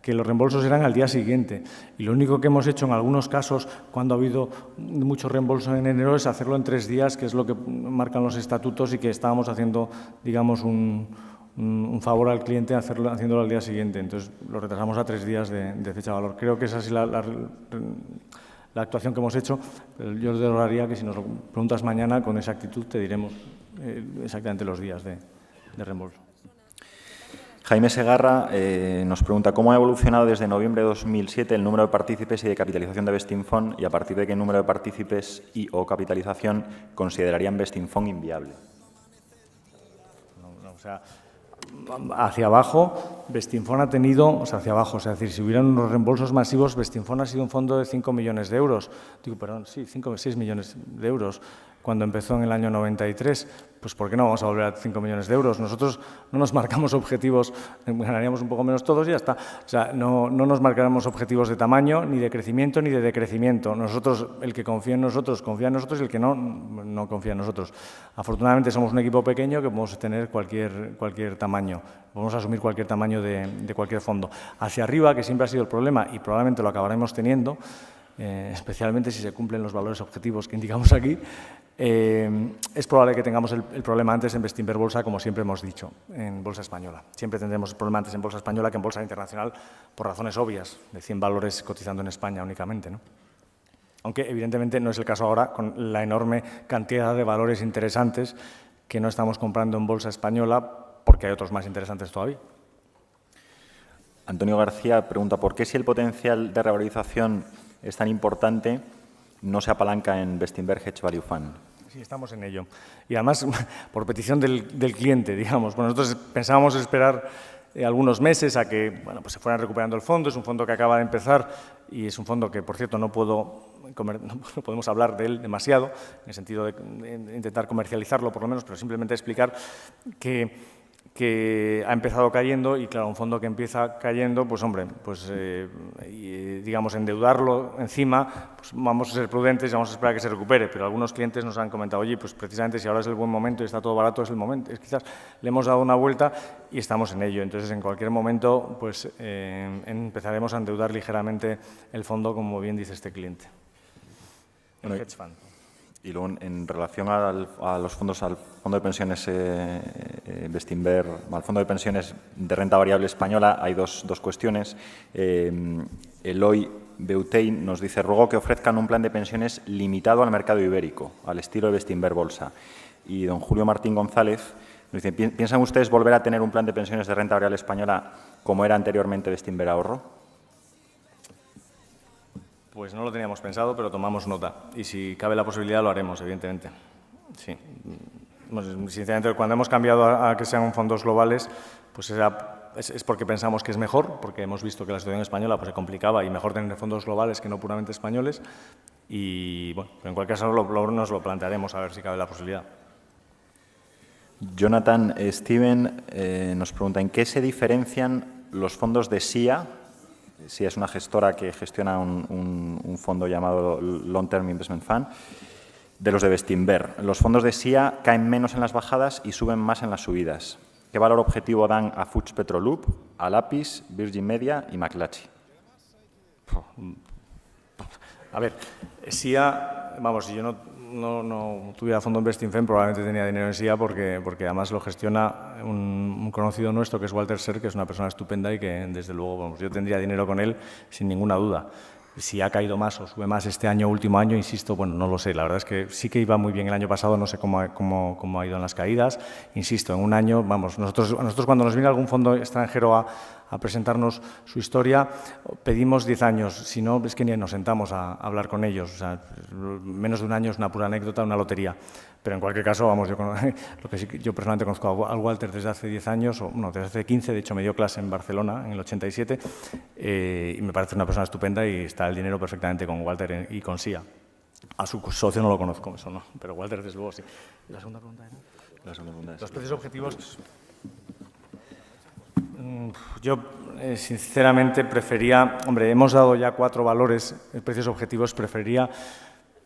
Speaker 1: que los reembolsos eran al día siguiente. Y lo único que hemos hecho en algunos casos, cuando ha habido mucho reembolso en enero, es hacerlo en 3 días, que es lo que marcan los estatutos y que estábamos haciendo, digamos, un favor al cliente haciéndolo al día siguiente. Entonces, lo retrasamos a 3 días de fecha de valor. Creo que esa es la actuación que hemos hecho. Pero yo os derogaría que si nos lo preguntas mañana, con exactitud te diremos exactamente los días de reembolso.
Speaker 2: Jaime Segarra nos pregunta cómo ha evolucionado desde noviembre de 2007 el número de partícipes y de capitalización de Bestinfond y a partir de qué número de partícipes y o capitalización considerarían Bestinfond inviable.
Speaker 1: O sea, hacia abajo, Bestinfond ha tenido, hacia abajo, es decir, si hubieran unos reembolsos masivos, Bestinfond ha sido un fondo de 5 millones de euros. Digo, perdón, sí, 5 o 6 millones de euros cuando empezó en el año 93. Pues ¿por qué no vamos a volver a 5 millones de euros? Nosotros no nos marcamos objetivos, ganaríamos un poco menos todos y ya está. O sea, no nos marcaremos objetivos de tamaño, ni de crecimiento, ni de decrecimiento. Nosotros, el que confía en nosotros, confía en nosotros y el que no confía en nosotros. Afortunadamente somos un equipo pequeño que podemos tener cualquier tamaño, podemos asumir cualquier tamaño de cualquier fondo. Hacia arriba, que siempre ha sido el problema y probablemente lo acabaremos teniendo, especialmente si se cumplen los valores objetivos que indicamos aquí, es probable que tengamos el problema antes en Bestinver Bolsa, como siempre hemos dicho, en Bolsa Española. Siempre tendremos el problema antes en Bolsa Española que en Bolsa Internacional, por razones obvias, de 100 valores cotizando en España únicamente, ¿no? Aunque, evidentemente, no es el caso ahora con la enorme cantidad de valores interesantes que no estamos comprando en Bolsa Española porque hay otros más interesantes todavía.
Speaker 2: Antonio García pregunta por qué si el potencial de revalorización es tan importante no se apalanca en Bestinver Hedge Value Fund.
Speaker 1: Sí, estamos en ello. Y además, por petición del cliente, digamos. Bueno, nosotros pensábamos esperar algunos meses a que pues se fueran recuperando el fondo. Es un fondo que acaba de empezar y es un fondo que, por cierto, no podemos hablar de él demasiado, en el sentido de intentar comercializarlo por lo menos, pero simplemente explicar que ha empezado cayendo y, claro, un fondo que empieza cayendo, pues, hombre, digamos, endeudarlo encima, pues vamos a ser prudentes y vamos a esperar a que se recupere. Pero algunos clientes nos han comentado, oye, pues precisamente si ahora es el buen momento y está todo barato, es el momento. Quizás le hemos dado una vuelta y estamos en ello. Entonces, en cualquier momento, pues empezaremos a endeudar ligeramente el fondo, como bien dice este cliente. el hedge fund.
Speaker 2: Y luego, en relación a los fondos, al fondo de pensiones Bestinver, al fondo de pensiones de renta variable española, hay dos cuestiones. Eloy Beutein nos dice: ruego que ofrezcan un plan de pensiones limitado al mercado ibérico, al estilo de Bestinver Bolsa. Y don Julio Martín González nos dice: ¿piensan ustedes volver a tener un plan de pensiones de renta variable española como era anteriormente Bestinver Ahorro?
Speaker 1: Pues no lo teníamos pensado, pero tomamos nota. Y si cabe la posibilidad, lo haremos, evidentemente. Sí. Sinceramente, cuando hemos cambiado a que sean fondos globales, pues es porque pensamos que es mejor, porque hemos visto que la situación española pues, se complicaba y mejor tener fondos globales que no puramente españoles. Y, bueno, en cualquier caso nos lo plantearemos a ver si cabe la posibilidad.
Speaker 2: Jonathan Steven nos pregunta: ¿en qué se diferencian los fondos de SIA? SIA es una gestora que gestiona un fondo llamado Long Term Investment Fund, de los de Bestinver. Los fondos de SIA caen menos en las bajadas y suben más en las subidas. ¿Qué valor objetivo dan a Fuchs Petrolub, a Lapis, Virgin Media y McClatchy?
Speaker 1: A ver, SIA, vamos, si yo no tuviera fondo en Bestinver, probablemente tenía dinero en SIA porque además lo gestiona un conocido nuestro que es Walter Ser, que es una persona estupenda y que desde luego vamos, yo tendría dinero con él sin ninguna duda. Si ha caído más o sube más este año, último año, insisto, bueno, no lo sé. La verdad es que sí que iba muy bien el año pasado, no sé cómo ha ido en las caídas. Insisto, en un año, vamos, nosotros cuando nos viene algún fondo extranjero a presentarnos su historia, pedimos 10 años, si no, es que ni nos sentamos a hablar con ellos. O sea, menos de un año es una pura anécdota, una lotería. Pero en cualquier caso, vamos, yo personalmente conozco al Walter desde hace 10 años, o no, desde hace 15, de hecho me dio clase en Barcelona en el 87, y me parece una persona estupenda y está el dinero perfectamente con Walter y con SIA. A su socio no lo conozco, eso no, pero Walter desde luego sí. ¿La segunda pregunta era?
Speaker 2: La segunda pregunta es:
Speaker 1: los precios objetivos. Yo, sinceramente, prefería, hombre, hemos dado ya 4 valores, precios objetivos, preferiría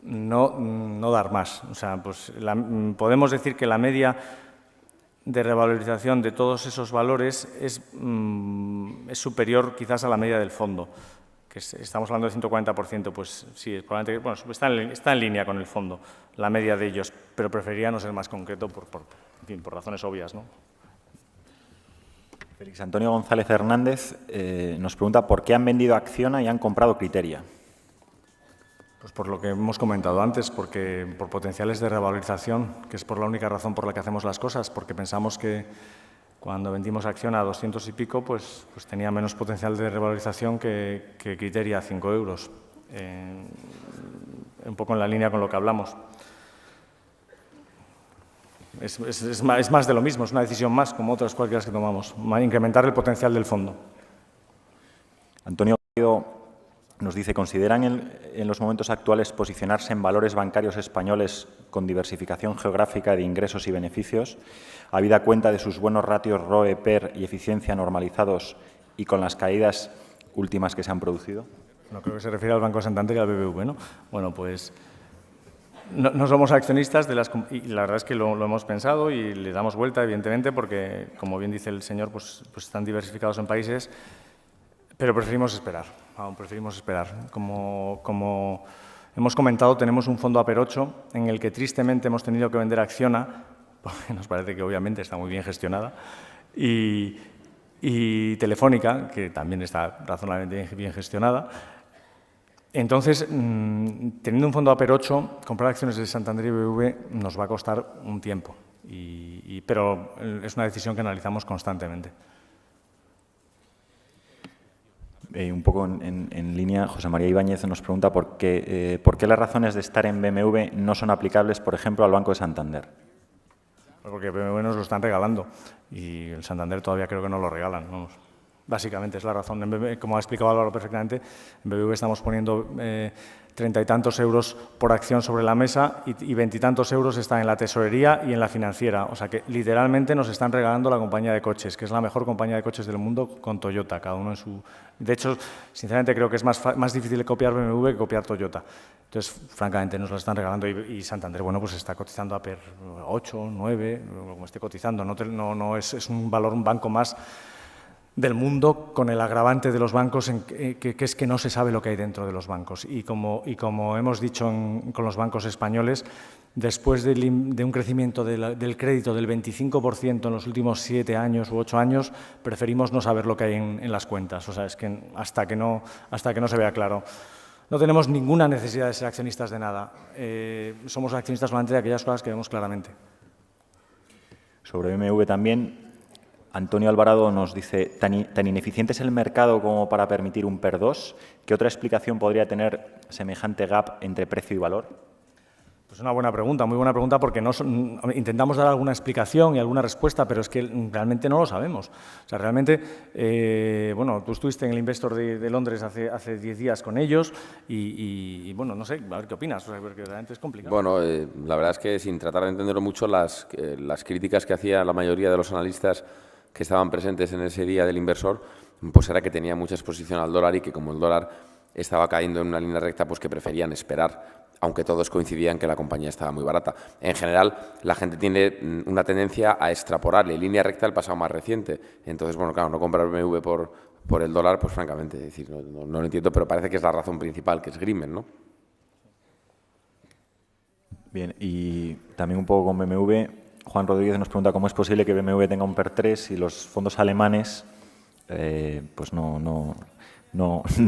Speaker 1: no dar más. O sea, pues podemos decir que la media de revalorización de todos esos valores es superior quizás a la media del fondo, que estamos hablando de 140%, pues sí, probablemente, bueno, está en línea con el fondo, la media de ellos, pero preferiría no ser más concreto en fin, por razones obvias, ¿no?
Speaker 2: Félix Antonio González Hernández nos pregunta: ¿por qué han vendido Acciona y han comprado Criteria?
Speaker 1: Pues por lo que hemos comentado antes, porque por potenciales de revalorización, que es por la única razón por la que hacemos las cosas, porque pensamos que cuando vendimos Acciona a 200 y pico, pues tenía menos potencial de revalorización que Criteria a 5 euros, un poco en la línea con lo que hablamos. Es más de lo mismo, es una decisión más, como otras cualquiera que tomamos, incrementar el potencial del fondo.
Speaker 2: Antonio nos dice: ¿consideran en los momentos actuales posicionarse en valores bancarios españoles con diversificación geográfica de ingresos y beneficios, habida cuenta de sus buenos ratios ROE, PER y eficiencia normalizados y con las caídas últimas que se han producido?
Speaker 1: No creo que se refiere al Banco Santander y al BBV, ¿no? Bueno, pues no somos accionistas y la verdad es que lo hemos pensado y le damos vuelta, evidentemente, porque, como bien dice el señor, pues están diversificados en países, pero preferimos esperar. Preferimos esperar. Como hemos comentado, tenemos un fondo APER 8 en el que tristemente hemos tenido que vender Acciona, porque nos parece que obviamente está muy bien gestionada, y Telefónica, que también está razonablemente bien gestionada. Entonces, teniendo un fondo APER 8, comprar acciones de Santander y BBV nos va a costar un tiempo, pero es una decisión que analizamos constantemente.
Speaker 2: Un poco en línea, José María Ibáñez nos pregunta por qué las razones de estar en BMW no son aplicables, por ejemplo, al Banco de Santander.
Speaker 1: Porque BMW nos lo están regalando y el Santander todavía creo que no lo regalan. Vamos. Básicamente es la razón. Como ha explicado Álvaro perfectamente, en BBV estamos poniendo 30 y tantos euros por acción sobre la mesa y 20 y tantos euros están en la tesorería y en la financiera. O sea que literalmente nos están regalando la compañía de coches, que es la mejor compañía de coches del mundo con Toyota, cada uno en su... De hecho, sinceramente creo que es más difícil copiar BMW que copiar Toyota. Entonces, francamente, nos lo están regalando y Santander, bueno, pues está cotizando a PER 8, 9, como esté cotizando. No es un valor, un banco más del mundo, con el agravante de los bancos, que es que no se sabe lo que hay dentro de los bancos. Y como hemos dicho con los bancos españoles, después de un crecimiento del crédito del 25% en los últimos 7 años u 8 años, preferimos no saber lo que hay en las cuentas. O sea, es que hasta que no se vea claro. No tenemos ninguna necesidad de ser accionistas de nada. Somos accionistas solamente de aquellas cosas que vemos claramente.
Speaker 2: Sobre BMW también, Antonio Alvarado nos dice, ¿tan ineficiente es el mercado como para permitir un PER 2? ¿Qué otra explicación podría tener semejante gap entre precio y valor?
Speaker 1: Pues una buena pregunta, muy buena pregunta, porque intentamos dar alguna explicación y alguna respuesta, pero es que realmente no lo sabemos. O sea, realmente, bueno, tú estuviste en el Investor de Londres hace 10 días con ellos y, bueno, no sé, a ver qué opinas, o sea, porque realmente es complicado.
Speaker 3: Bueno, la verdad es que sin tratar de entenderlo mucho, las críticas que hacía la mayoría de los analistas que estaban presentes en ese día del inversor, pues era que tenía mucha exposición al dólar y que como el dólar estaba cayendo en una línea recta, pues que preferían esperar, aunque todos coincidían que la compañía estaba muy barata. En general, la gente tiene una tendencia a extrapolarle línea recta el pasado más reciente. Entonces, bueno, claro, no comprar BMW por el dólar, pues francamente, es decir, no lo entiendo, pero parece que es la razón principal, que es Grimen, ¿no?
Speaker 2: Bien, y también un poco con BMW, Juan Rodríguez nos pregunta cómo es posible que BMW tenga un PER 3 y los fondos alemanes pues no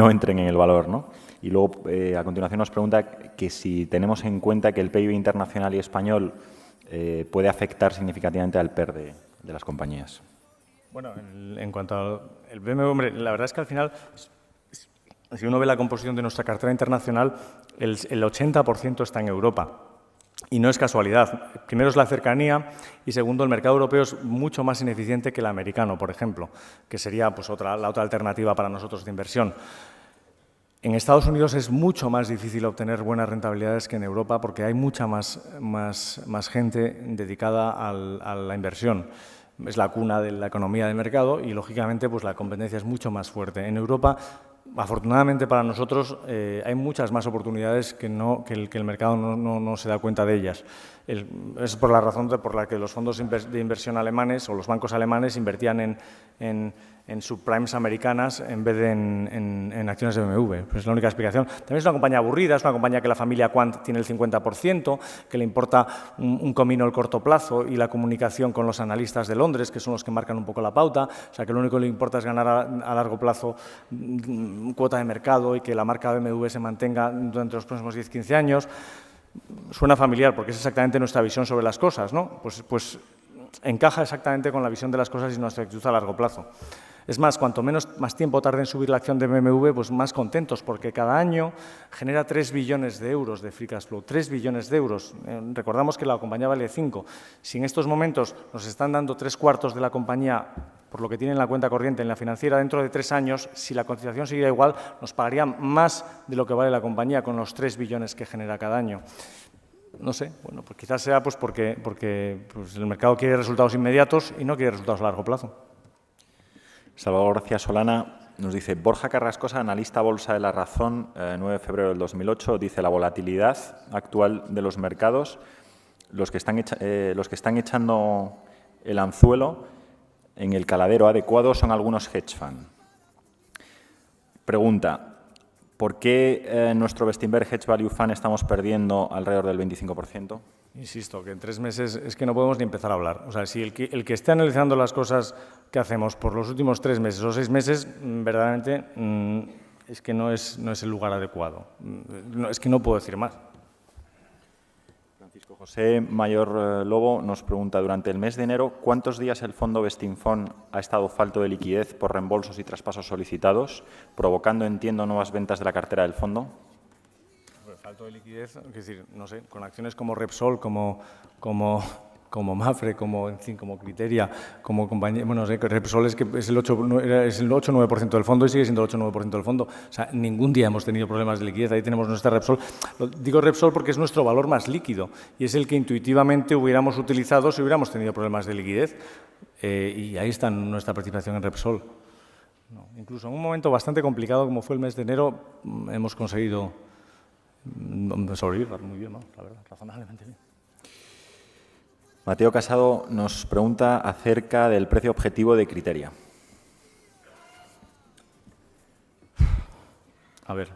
Speaker 2: entren en el valor, ¿no? Y luego, a continuación, nos pregunta que si tenemos en cuenta que el PIB internacional y español puede afectar significativamente al PER de las compañías.
Speaker 1: Bueno, en cuanto al BMW, hombre, la verdad es que al final, si uno ve la composición de nuestra cartera internacional, el 80% está en Europa. Y no es casualidad. Primero es la cercanía y segundo, el mercado europeo es mucho más ineficiente que el americano, por ejemplo, que sería pues, la otra alternativa para nosotros de inversión. En Estados Unidos es mucho más difícil obtener buenas rentabilidades que en Europa porque hay mucha más gente dedicada a la inversión. Es la cuna de la economía del mercado y, lógicamente, pues la competencia es mucho más fuerte. En Europa, afortunadamente para nosotros, hay muchas más oportunidades que el mercado no se da cuenta de ellas. Es por la razón por la que los fondos de inversión alemanes o los bancos alemanes invertían en subprimes americanas en vez de en acciones de BMW. Pues es la única explicación. También es una compañía aburrida, es una compañía que la familia Quant tiene el 50%, que le importa un comino el corto plazo y la comunicación con los analistas de Londres, que son los que marcan un poco la pauta. O sea, que lo único que le importa es ganar a largo plazo cuota de mercado y que la marca BMW se mantenga durante los próximos 10-15 años. Suena familiar porque es exactamente nuestra visión sobre las cosas, ¿no? Pues encaja exactamente con la visión de las cosas y nuestra actitud a largo plazo. Es más, cuanto más tiempo tarde en subir la acción de BMW, pues más contentos, porque cada año genera 3 billones de euros de free cash flow. 3 billones de euros. Recordamos que la compañía vale 5. Si en estos momentos nos están dando 3/4 de la compañía por lo que tiene en la cuenta corriente, en la financiera, dentro de 3 años, si la cotización siguiera igual, nos pagarían más de lo que vale la compañía con los 3 billones que genera cada año. No sé, bueno, pues quizás sea pues porque pues el mercado quiere resultados inmediatos y no quiere resultados a largo plazo.
Speaker 2: Salvador García Solana nos dice, Borja Carrascosa, analista bolsa de La Razón, 9 de febrero del 2008, dice, la volatilidad actual de los mercados, los que están echando el anzuelo en el caladero adecuado son algunos hedge fund. Pregunta, ¿por qué en nuestro Bestinver Hedge Value Fund estamos perdiendo alrededor del 25%?
Speaker 1: Insisto, que en 3 meses es que no podemos ni empezar a hablar. O sea, si el que esté analizando las cosas que hacemos por los últimos 3 meses o 6 meses, verdaderamente es que no es el lugar adecuado. Es que no puedo decir más.
Speaker 2: Francisco José Mayor Lobo nos pregunta, durante el mes de enero, ¿cuántos días el fondo Bestinfond ha estado falto de liquidez por reembolsos y traspasos solicitados, provocando, entiendo, nuevas ventas de la cartera del fondo?
Speaker 1: Falto de liquidez, es decir, no sé, con acciones como Repsol, como Mapfre, como Criteria, como compañía, bueno, no sé, Repsol es el 8-9% del fondo y sigue siendo el 8-9% del fondo. O sea, ningún día hemos tenido problemas de liquidez, ahí tenemos nuestra Repsol. Digo Repsol porque es nuestro valor más líquido y es el que intuitivamente hubiéramos utilizado si hubiéramos tenido problemas de liquidez. Y ahí está nuestra participación en Repsol. No, incluso en un momento bastante complicado como fue el mes de enero, hemos conseguido sobrevivir muy bien, ¿no? La verdad, razonablemente bien.
Speaker 2: Mateo Casado nos pregunta acerca del precio objetivo de Criteria.
Speaker 1: A ver,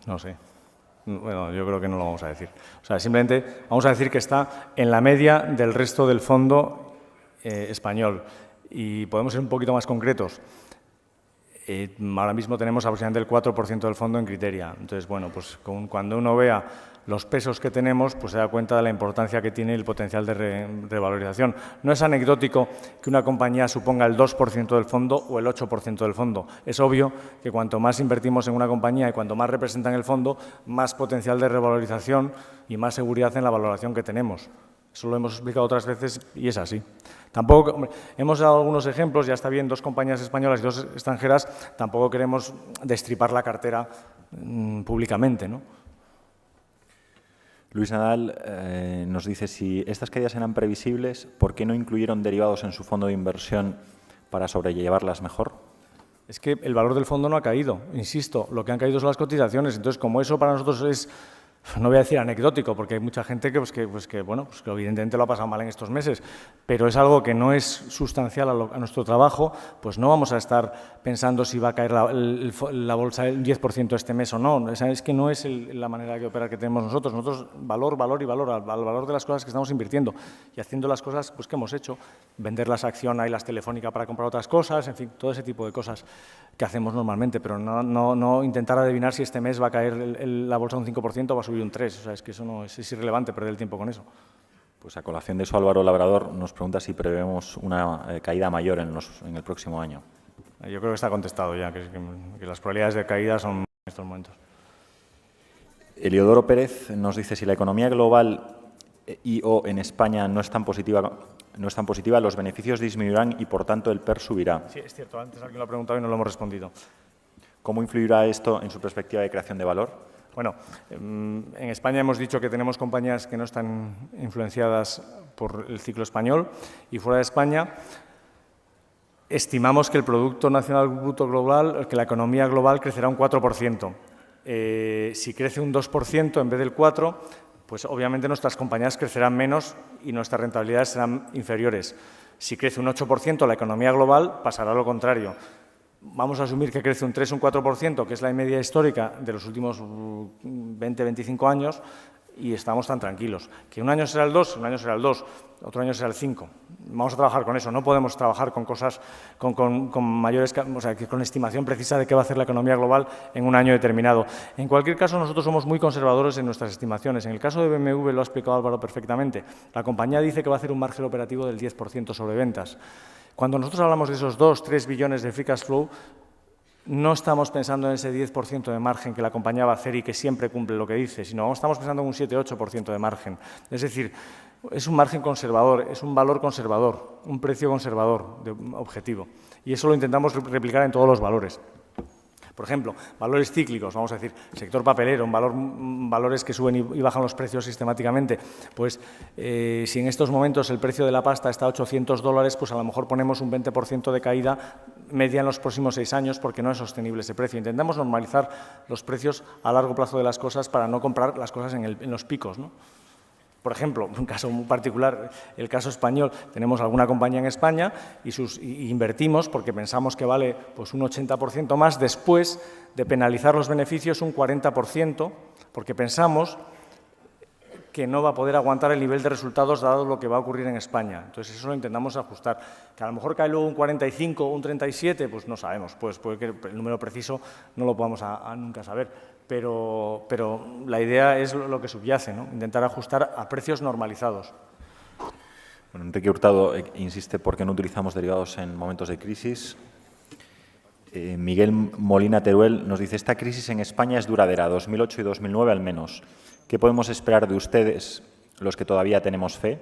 Speaker 1: no sé. Bueno, yo creo que no lo vamos a decir. O sea, simplemente vamos a decir que está en la media del resto del fondo español. Y podemos ser un poquito más concretos. Ahora mismo tenemos aproximadamente el 4% del fondo en Criteria. Entonces, bueno, pues cuando uno vea los pesos que tenemos, pues se da cuenta de la importancia que tiene el potencial de revalorización. No es anecdótico que una compañía suponga el 2% del fondo o el 8% del fondo. Es obvio que cuanto más invertimos en una compañía y cuanto más representa en el fondo, más potencial de revalorización y más seguridad en la valoración que tenemos. Eso lo hemos explicado otras veces y es así. Tampoco, hombre, hemos dado algunos ejemplos, ya está bien, 2 compañías españolas y 2 extranjeras, tampoco queremos destripar la cartera públicamente, ¿no?
Speaker 2: Luis Nadal nos dice, si estas caídas eran previsibles, ¿por qué no incluyeron derivados en su fondo de inversión para sobrellevarlas mejor?
Speaker 1: Es que el valor del fondo no ha caído, insisto, lo que han caído son las cotizaciones. Entonces, como eso para nosotros es, no voy a decir anecdótico, porque hay mucha gente que evidentemente lo ha pasado mal en estos meses, pero es algo que no es sustancial a nuestro trabajo, pues no vamos a estar pensando si va a caer la bolsa el 10% este mes o no. Es que no es la manera de operar que tenemos nosotros. Nosotros valor y valor, al valor de las cosas que estamos invirtiendo y haciendo las cosas pues, que hemos hecho, vender las acciones y las Telefónica para comprar otras cosas, en fin, todo ese tipo de cosas que hacemos normalmente, pero no intentar adivinar si este mes va a caer la bolsa un 5% o va a subir un 3%. O sea, es que eso no es irrelevante perder el tiempo con eso.
Speaker 2: Pues a colación de eso, Álvaro Labrador nos pregunta si prevemos una caída mayor en el próximo año.
Speaker 1: Yo creo que está contestado ya, que las probabilidades de caída son en estos momentos.
Speaker 2: Eliodoro Pérez nos dice, si la economía global y/o en España no es tan positiva, los beneficios disminuirán y, por tanto, el PER subirá.
Speaker 1: Sí, es cierto. Antes alguien lo ha preguntado y no lo hemos respondido.
Speaker 2: ¿Cómo influirá esto en su perspectiva de creación de valor?
Speaker 1: Bueno, en España hemos dicho que tenemos compañías que no están influenciadas por el ciclo español y fuera de España estimamos que el Producto Nacional Bruto Global, que la economía global crecerá un 4%. Si crece un 2% en vez del 4%, pues obviamente nuestras compañías crecerán menos y nuestras rentabilidades serán inferiores. Si crece un 8%, la economía global pasará a lo contrario. Vamos a asumir que crece un 3 o un 4%, que es la media histórica de los últimos 20, 25 años, y estamos tan tranquilos. Que un año será el 2, un año será el 2, otro año será el 5. Vamos a trabajar con eso. No podemos trabajar con cosas con mayores, o sea, con estimación precisa de qué va a hacer la economía global en un año determinado. En cualquier caso, nosotros somos muy conservadores en nuestras estimaciones. En el caso de BMW, lo ha explicado Álvaro perfectamente, la compañía dice que va a hacer un margen operativo del 10% sobre ventas. Cuando nosotros hablamos de esos 2-3 billones de free cash flow, no estamos pensando en ese 10% de margen que la compañía va a hacer y que siempre cumple lo que dice, sino estamos pensando en un 7-8% de margen. Es decir, es un margen conservador, es un valor conservador, un precio conservador de objetivo. Y eso lo intentamos replicar en todos los valores. Por ejemplo, valores cíclicos, vamos a decir, sector papelero, valores que suben y bajan los precios sistemáticamente. Pues si en estos momentos el precio de la pasta está a $800, pues a lo mejor ponemos un 20% de caída media en los próximos 6 años porque no es sostenible ese precio. Intentamos normalizar los precios a largo plazo de las cosas para no comprar las cosas en los picos, ¿no? Por ejemplo, un caso muy particular, el caso español, tenemos alguna compañía en España y invertimos porque pensamos que vale pues, un 80% más después de penalizar los beneficios un 40%, porque pensamos que no va a poder aguantar el nivel de resultados dado lo que va a ocurrir en España. Entonces, eso lo intentamos ajustar. Que a lo mejor cae luego un 45 o un 37, pues no sabemos, pues puede que el número preciso no lo podamos nunca saber. Pero la idea es lo que subyace, ¿no? Intentar ajustar a precios normalizados.
Speaker 2: Bueno, Enrique Hurtado insiste por qué no utilizamos derivados en momentos de crisis. Miguel Molina Teruel nos dice, esta crisis en España es duradera, 2008 y 2009 al menos. ¿Qué podemos esperar de ustedes, los que todavía tenemos fe?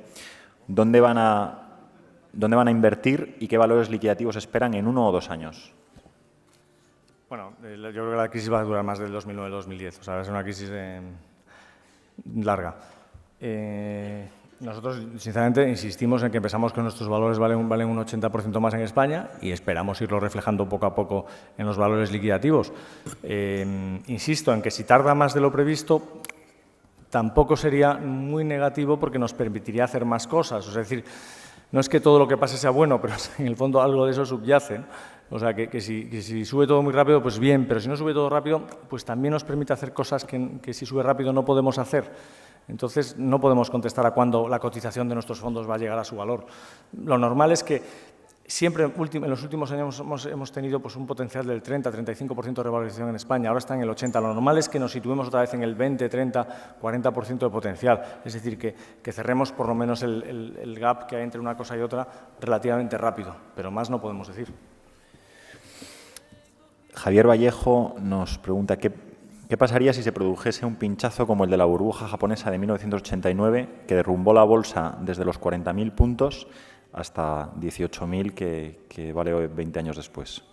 Speaker 2: ¿Dónde van a invertir y qué valores liquidativos esperan en 1 o 2 años?
Speaker 1: Bueno, yo creo que la crisis va a durar más del 2009-2010, o sea, va a ser una crisis larga. Nosotros, sinceramente, insistimos en que pensamos que nuestros valores valen un 80% más en España y esperamos irlo reflejando poco a poco en los valores liquidativos. Insisto en que si tarda más de lo previsto, tampoco sería muy negativo porque nos permitiría hacer más cosas. Es decir, No es que todo lo que pase sea bueno, pero en el fondo algo de eso subyace, ¿no? O sea, que si sube todo muy rápido, pues bien, pero si no sube todo rápido, pues también nos permite hacer cosas que si sube rápido no podemos hacer. Entonces, no podemos contestar a cuándo la cotización de nuestros fondos va a llegar a su valor. Lo normal es que siempre, en los últimos años, hemos tenido pues, un potencial del 30-35% de revalorización en España, ahora está en el 80%. Lo normal es que nos situemos otra vez en el 20, 30, 40% de potencial. Es decir, que cerremos por lo menos el gap que hay entre una cosa y otra relativamente rápido, pero más no podemos decir.
Speaker 2: Javier Vallejo nos pregunta ¿qué pasaría si se produjese un pinchazo como el de la burbuja japonesa de 1989 que derrumbó la bolsa desde los 40.000 puntos hasta 18.000 que vale hoy 20 años después?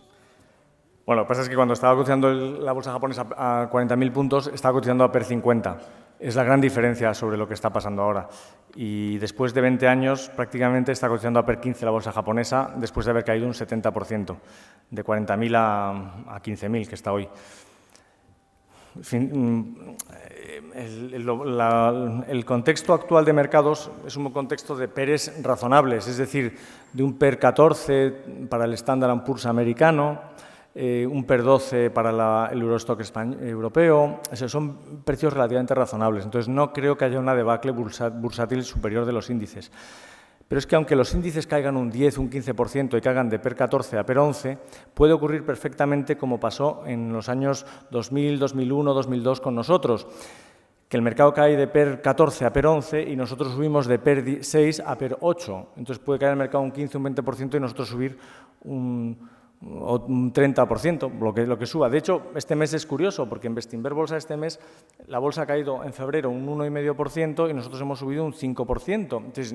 Speaker 1: Bueno, lo que pasa es que cuando estaba cotizando la bolsa japonesa a 40.000 puntos, estaba cotizando a PER 50. Es la gran diferencia sobre lo que está pasando ahora. Y después de 20 años, prácticamente está cotizando a PER 15 la bolsa japonesa, después de haber caído un 70%, de 40.000 a 15.000, que está hoy. En fin, el contexto actual de mercados es un contexto de PERes razonables, es decir, de un PER 14 para el Standard & Poor's americano, un PER 12 para el Eurostock europeo. Esos son precios relativamente razonables. Entonces, no creo que haya una debacle bursátil superior de los índices. Pero es que aunque los índices caigan un 10, un 15% y caigan de PER 14 a PER 11, puede ocurrir perfectamente como pasó en los años 2000, 2001, 2002 con nosotros, que el mercado cae de PER 14 a PER 11 y nosotros subimos de PER 6 a PER 8. Entonces puede caer el mercado un 15, un 20% y nosotros subir un 30%, lo que suba. De hecho, este mes es curioso, porque en Bestinver Bolsa este mes la bolsa ha caído en febrero un 1,5% y nosotros hemos subido un 5%. Entonces,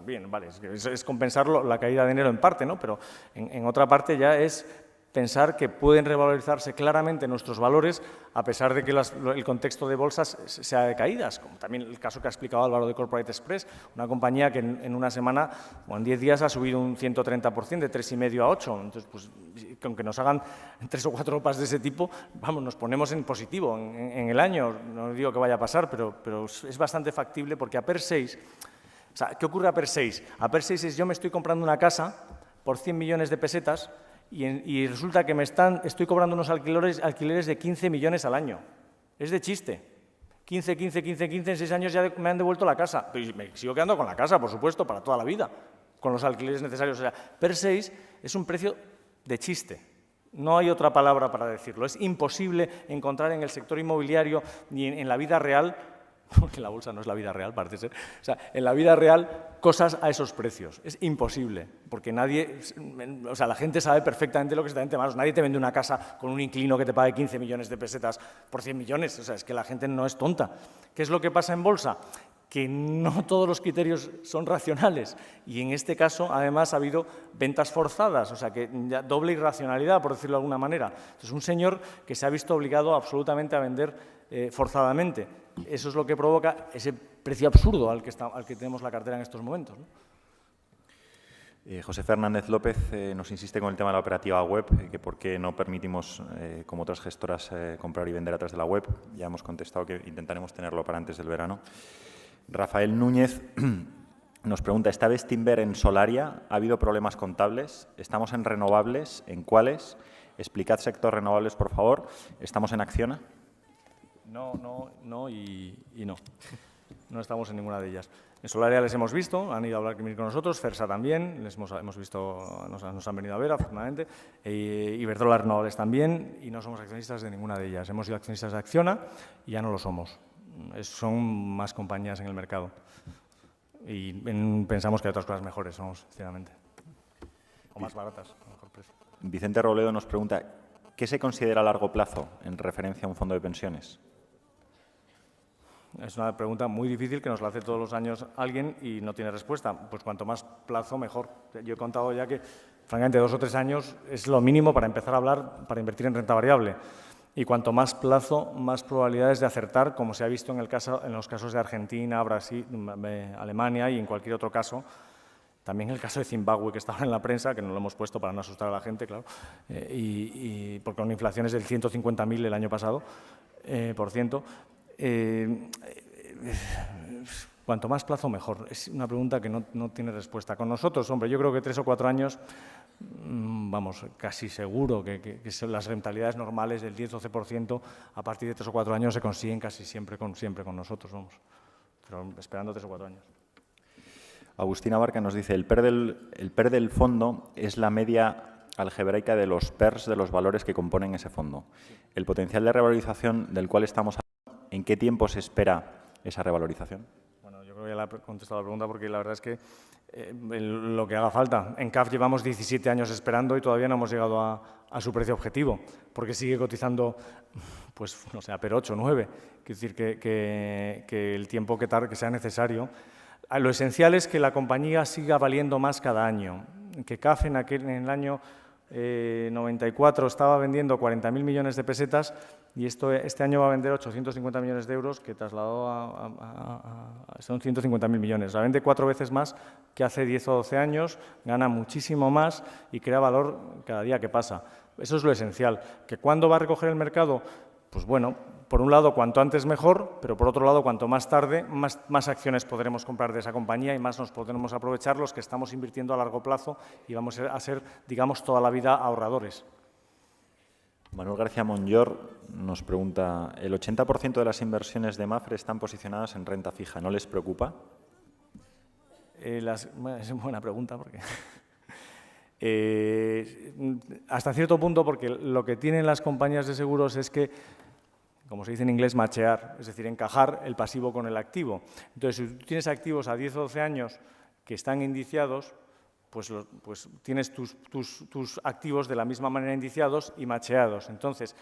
Speaker 1: bien, vale, es compensar la caída de enero en parte, ¿no? Pero en otra parte ya es pensar que pueden revalorizarse claramente nuestros valores a pesar de que el contexto de bolsas sea de caídas, como también el caso que ha explicado Álvaro de Corporate Express, una compañía que en una semana o en 10 días ha subido un 130%, de 3,5 a 8. Entonces, pues, aunque nos hagan 3 o 4 OPAs de ese tipo, vamos, nos ponemos en positivo en el año. No digo que vaya a pasar, pero es bastante factible porque a PER 6, o sea, ¿qué ocurre a PER 6? A PER 6 es yo me estoy comprando una casa por 100 millones de pesetas y resulta que estoy cobrando unos alquileres de 15 millones al año. Es de chiste. 15, en 6 años ya me han devuelto la casa. Pero me sigo quedando con la casa, por supuesto, para toda la vida, con los alquileres necesarios. O sea, PER 6 es un precio de chiste. No hay otra palabra para decirlo. Es imposible encontrar en el sector inmobiliario ni en la vida real, porque la bolsa no es la vida real, parece ser, o sea, en la vida real cosas a esos precios. Es imposible, porque la gente sabe perfectamente lo que se está en manos. Nadie te vende una casa con un inquilino que te pague 15 millones de pesetas por 100 millones. O sea, es que la gente no es tonta. ¿Qué es lo que pasa en bolsa? Que no todos los criterios son racionales y en este caso, además, ha habido ventas forzadas, o sea, que ya doble irracionalidad, por decirlo de alguna manera. Entonces, un señor que se ha visto obligado absolutamente a vender forzadamente. Eso es lo que provoca ese precio absurdo al que tenemos la cartera en estos momentos, ¿no?
Speaker 2: José Fernández López nos insiste con el tema de la operativa web, que por qué no permitimos, como otras gestoras, comprar y vender a través de la web. Ya hemos contestado que intentaremos tenerlo para antes del verano. Rafael Núñez nos pregunta, ¿está Bestinver en Solaria? ¿Ha habido problemas contables? ¿Estamos en renovables? ¿En cuáles? Explicad sector renovables, por favor. ¿Estamos en Acciona?
Speaker 1: No y no. No estamos en ninguna de ellas. En Solaria les hemos visto, han ido a hablar con nosotros, Fersa también, hemos visto, nos han venido a ver, afortunadamente, Iberdrola Renovables también, y no somos accionistas de ninguna de ellas. Hemos sido accionistas de Acciona y ya no lo somos. Son más compañías en el mercado. Y pensamos que hay otras cosas mejores, sinceramente. O más baratas, a mejor precio.
Speaker 2: Vicente Robledo nos pregunta, ¿qué se considera a largo plazo en referencia a un fondo de pensiones?
Speaker 1: Es una pregunta muy difícil que nos la hace todos los años alguien y no tiene respuesta. Pues cuanto más plazo, mejor. Yo he contado ya que, francamente, 2 o 3 años es lo mínimo para empezar a hablar, para invertir en renta variable. Y cuanto más plazo, más probabilidades de acertar, como se ha visto en los casos de Argentina, Brasil, Alemania y en cualquier otro caso. También el caso de Zimbabue, que está ahora en la prensa, que no lo hemos puesto para no asustar a la gente, claro, porque con inflaciones del 150.000 el año pasado, por ciento. Cuanto más plazo, mejor. Es una pregunta que no tiene respuesta. Con nosotros, hombre, yo creo que 3 o 4 años, vamos, casi seguro que son las rentabilidades normales del 10-12%, a partir de 3 o 4 años se consiguen casi siempre con nosotros, vamos. Pero esperando 3 o 4 años.
Speaker 2: Agustín Abarca nos dice, el PER del fondo es la media algebraica de los PERs de los valores que componen ese fondo. El potencial de revalorización del cual estamos hablando, ¿en qué tiempo se espera esa revalorización?
Speaker 1: Yo creo que ya le he contestado la pregunta porque la verdad es que lo que haga falta. En CAF llevamos 17 años esperando y todavía no hemos llegado a su precio objetivo, porque sigue cotizando, pues, no sé, a PER 8, 9. Quiero decir que el tiempo que sea necesario. Lo esencial es que la compañía siga valiendo más cada año. Que CAF en el año 94 estaba vendiendo 40.000 millones de pesetas y este año va a vender 850 millones de euros, que trasladó son 150.000 millones. La vende 4 veces más que hace 10 o 12 años, gana muchísimo más y crea valor cada día que pasa. Eso es lo esencial. ¿Que cuándo va a recoger el mercado? Pues bueno, por un lado, cuanto antes mejor, pero por otro lado, cuanto más tarde, más acciones podremos comprar de esa compañía y más nos podremos aprovechar los que estamos invirtiendo a largo plazo y vamos a ser, digamos, toda la vida ahorradores.
Speaker 2: Manuel García Monllor nos pregunta, ¿el 80% de las inversiones de Mapfre están posicionadas en renta fija? ¿No les preocupa?
Speaker 1: Es una buena pregunta porque... hasta cierto punto, porque lo que tienen las compañías de seguros es que, como se dice en inglés, machear, es decir, encajar el pasivo con el activo. Entonces, si tú tienes activos a 10 o 12 años que están indiciados, pues tienes tus activos de la misma manera indiciados y macheados. Entonces,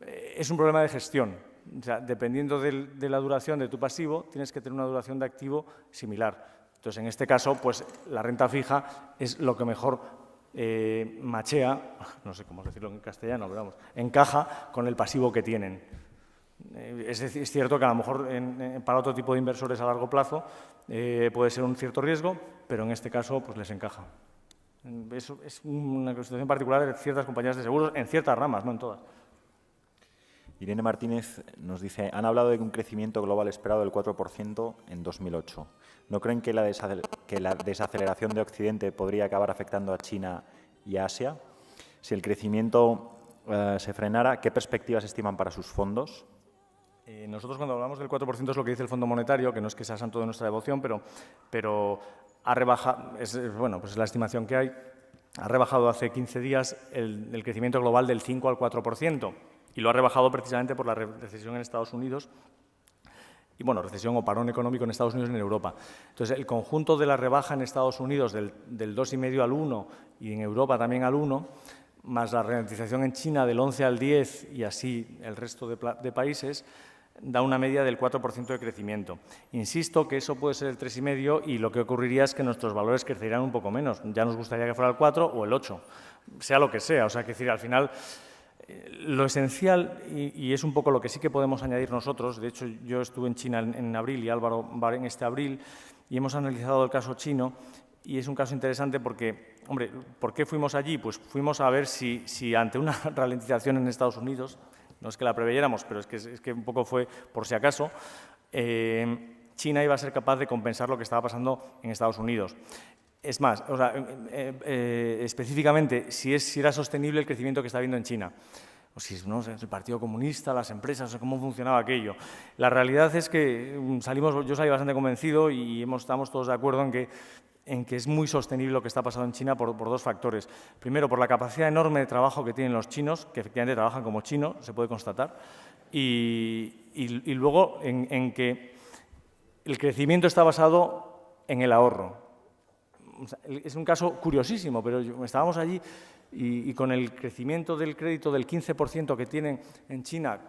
Speaker 1: es un problema de gestión. O sea, dependiendo de la duración de tu pasivo, tienes que tener una duración de activo similar. Entonces, en este caso, pues la renta fija es lo que mejor machea, no sé cómo decirlo en castellano, pero vamos, encaja con el pasivo que tienen. Es cierto que a lo mejor para otro tipo de inversores a largo plazo puede ser un cierto riesgo, pero en este caso pues les encaja. Eso es una situación particular de ciertas compañías de seguros, en ciertas ramas, no en todas.
Speaker 2: Irene Martínez nos dice, han hablado de un crecimiento global esperado del 4% en 2008. ¿No creen que la desaceleración de Occidente podría acabar afectando a China y a Asia? Si el crecimiento se frenara, ¿qué perspectivas estiman para sus fondos?
Speaker 1: Nosotros cuando hablamos del 4% es lo que dice el Fondo Monetario, que no es que sea santo de nuestra devoción, pero ha rebajado, bueno, pues es la estimación que hay, ha rebajado hace 15 días el crecimiento global del 5 al 4%, y lo ha rebajado precisamente por la recesión en Estados Unidos, y bueno, recesión o parón económico en Estados Unidos y en Europa. Entonces, el conjunto de la rebaja en Estados Unidos del 2,5 al 1 y en Europa también al 1, más la ralentización en China del 11 al 10 y así el resto de países, da una media del 4% de crecimiento. Insisto que eso puede ser el 3,5 y lo que ocurriría es que nuestros valores crecerían un poco menos. Ya nos gustaría que fuera el 4 o el 8, sea lo que sea. O sea, que decir, al final, lo esencial, y es un poco lo que sí que podemos añadir nosotros, de hecho yo estuve en China en abril y Álvaro va en este abril, y hemos analizado el caso chino, y es un caso interesante porque, hombre, ¿por qué fuimos allí? Pues fuimos a ver si ante una ralentización en Estados Unidos, no es que la preveyéramos, pero es que un poco fue por si acaso, China iba a ser capaz de compensar lo que estaba pasando en Estados Unidos. Es más, o sea, específicamente, si era sostenible el crecimiento que está habiendo en China, o si no, el Partido Comunista, las empresas, o sea, cómo funcionaba aquello. La realidad es que yo salí bastante convencido y estamos todos de acuerdo en que es muy sostenible lo que está pasando en China por dos factores. Primero, por la capacidad enorme de trabajo que tienen los chinos, que efectivamente trabajan como chinos, se puede constatar, y luego en que el crecimiento está basado en el ahorro. O sea, es un caso curiosísimo, pero estábamos allí y con el crecimiento del crédito del 15% que tienen en China,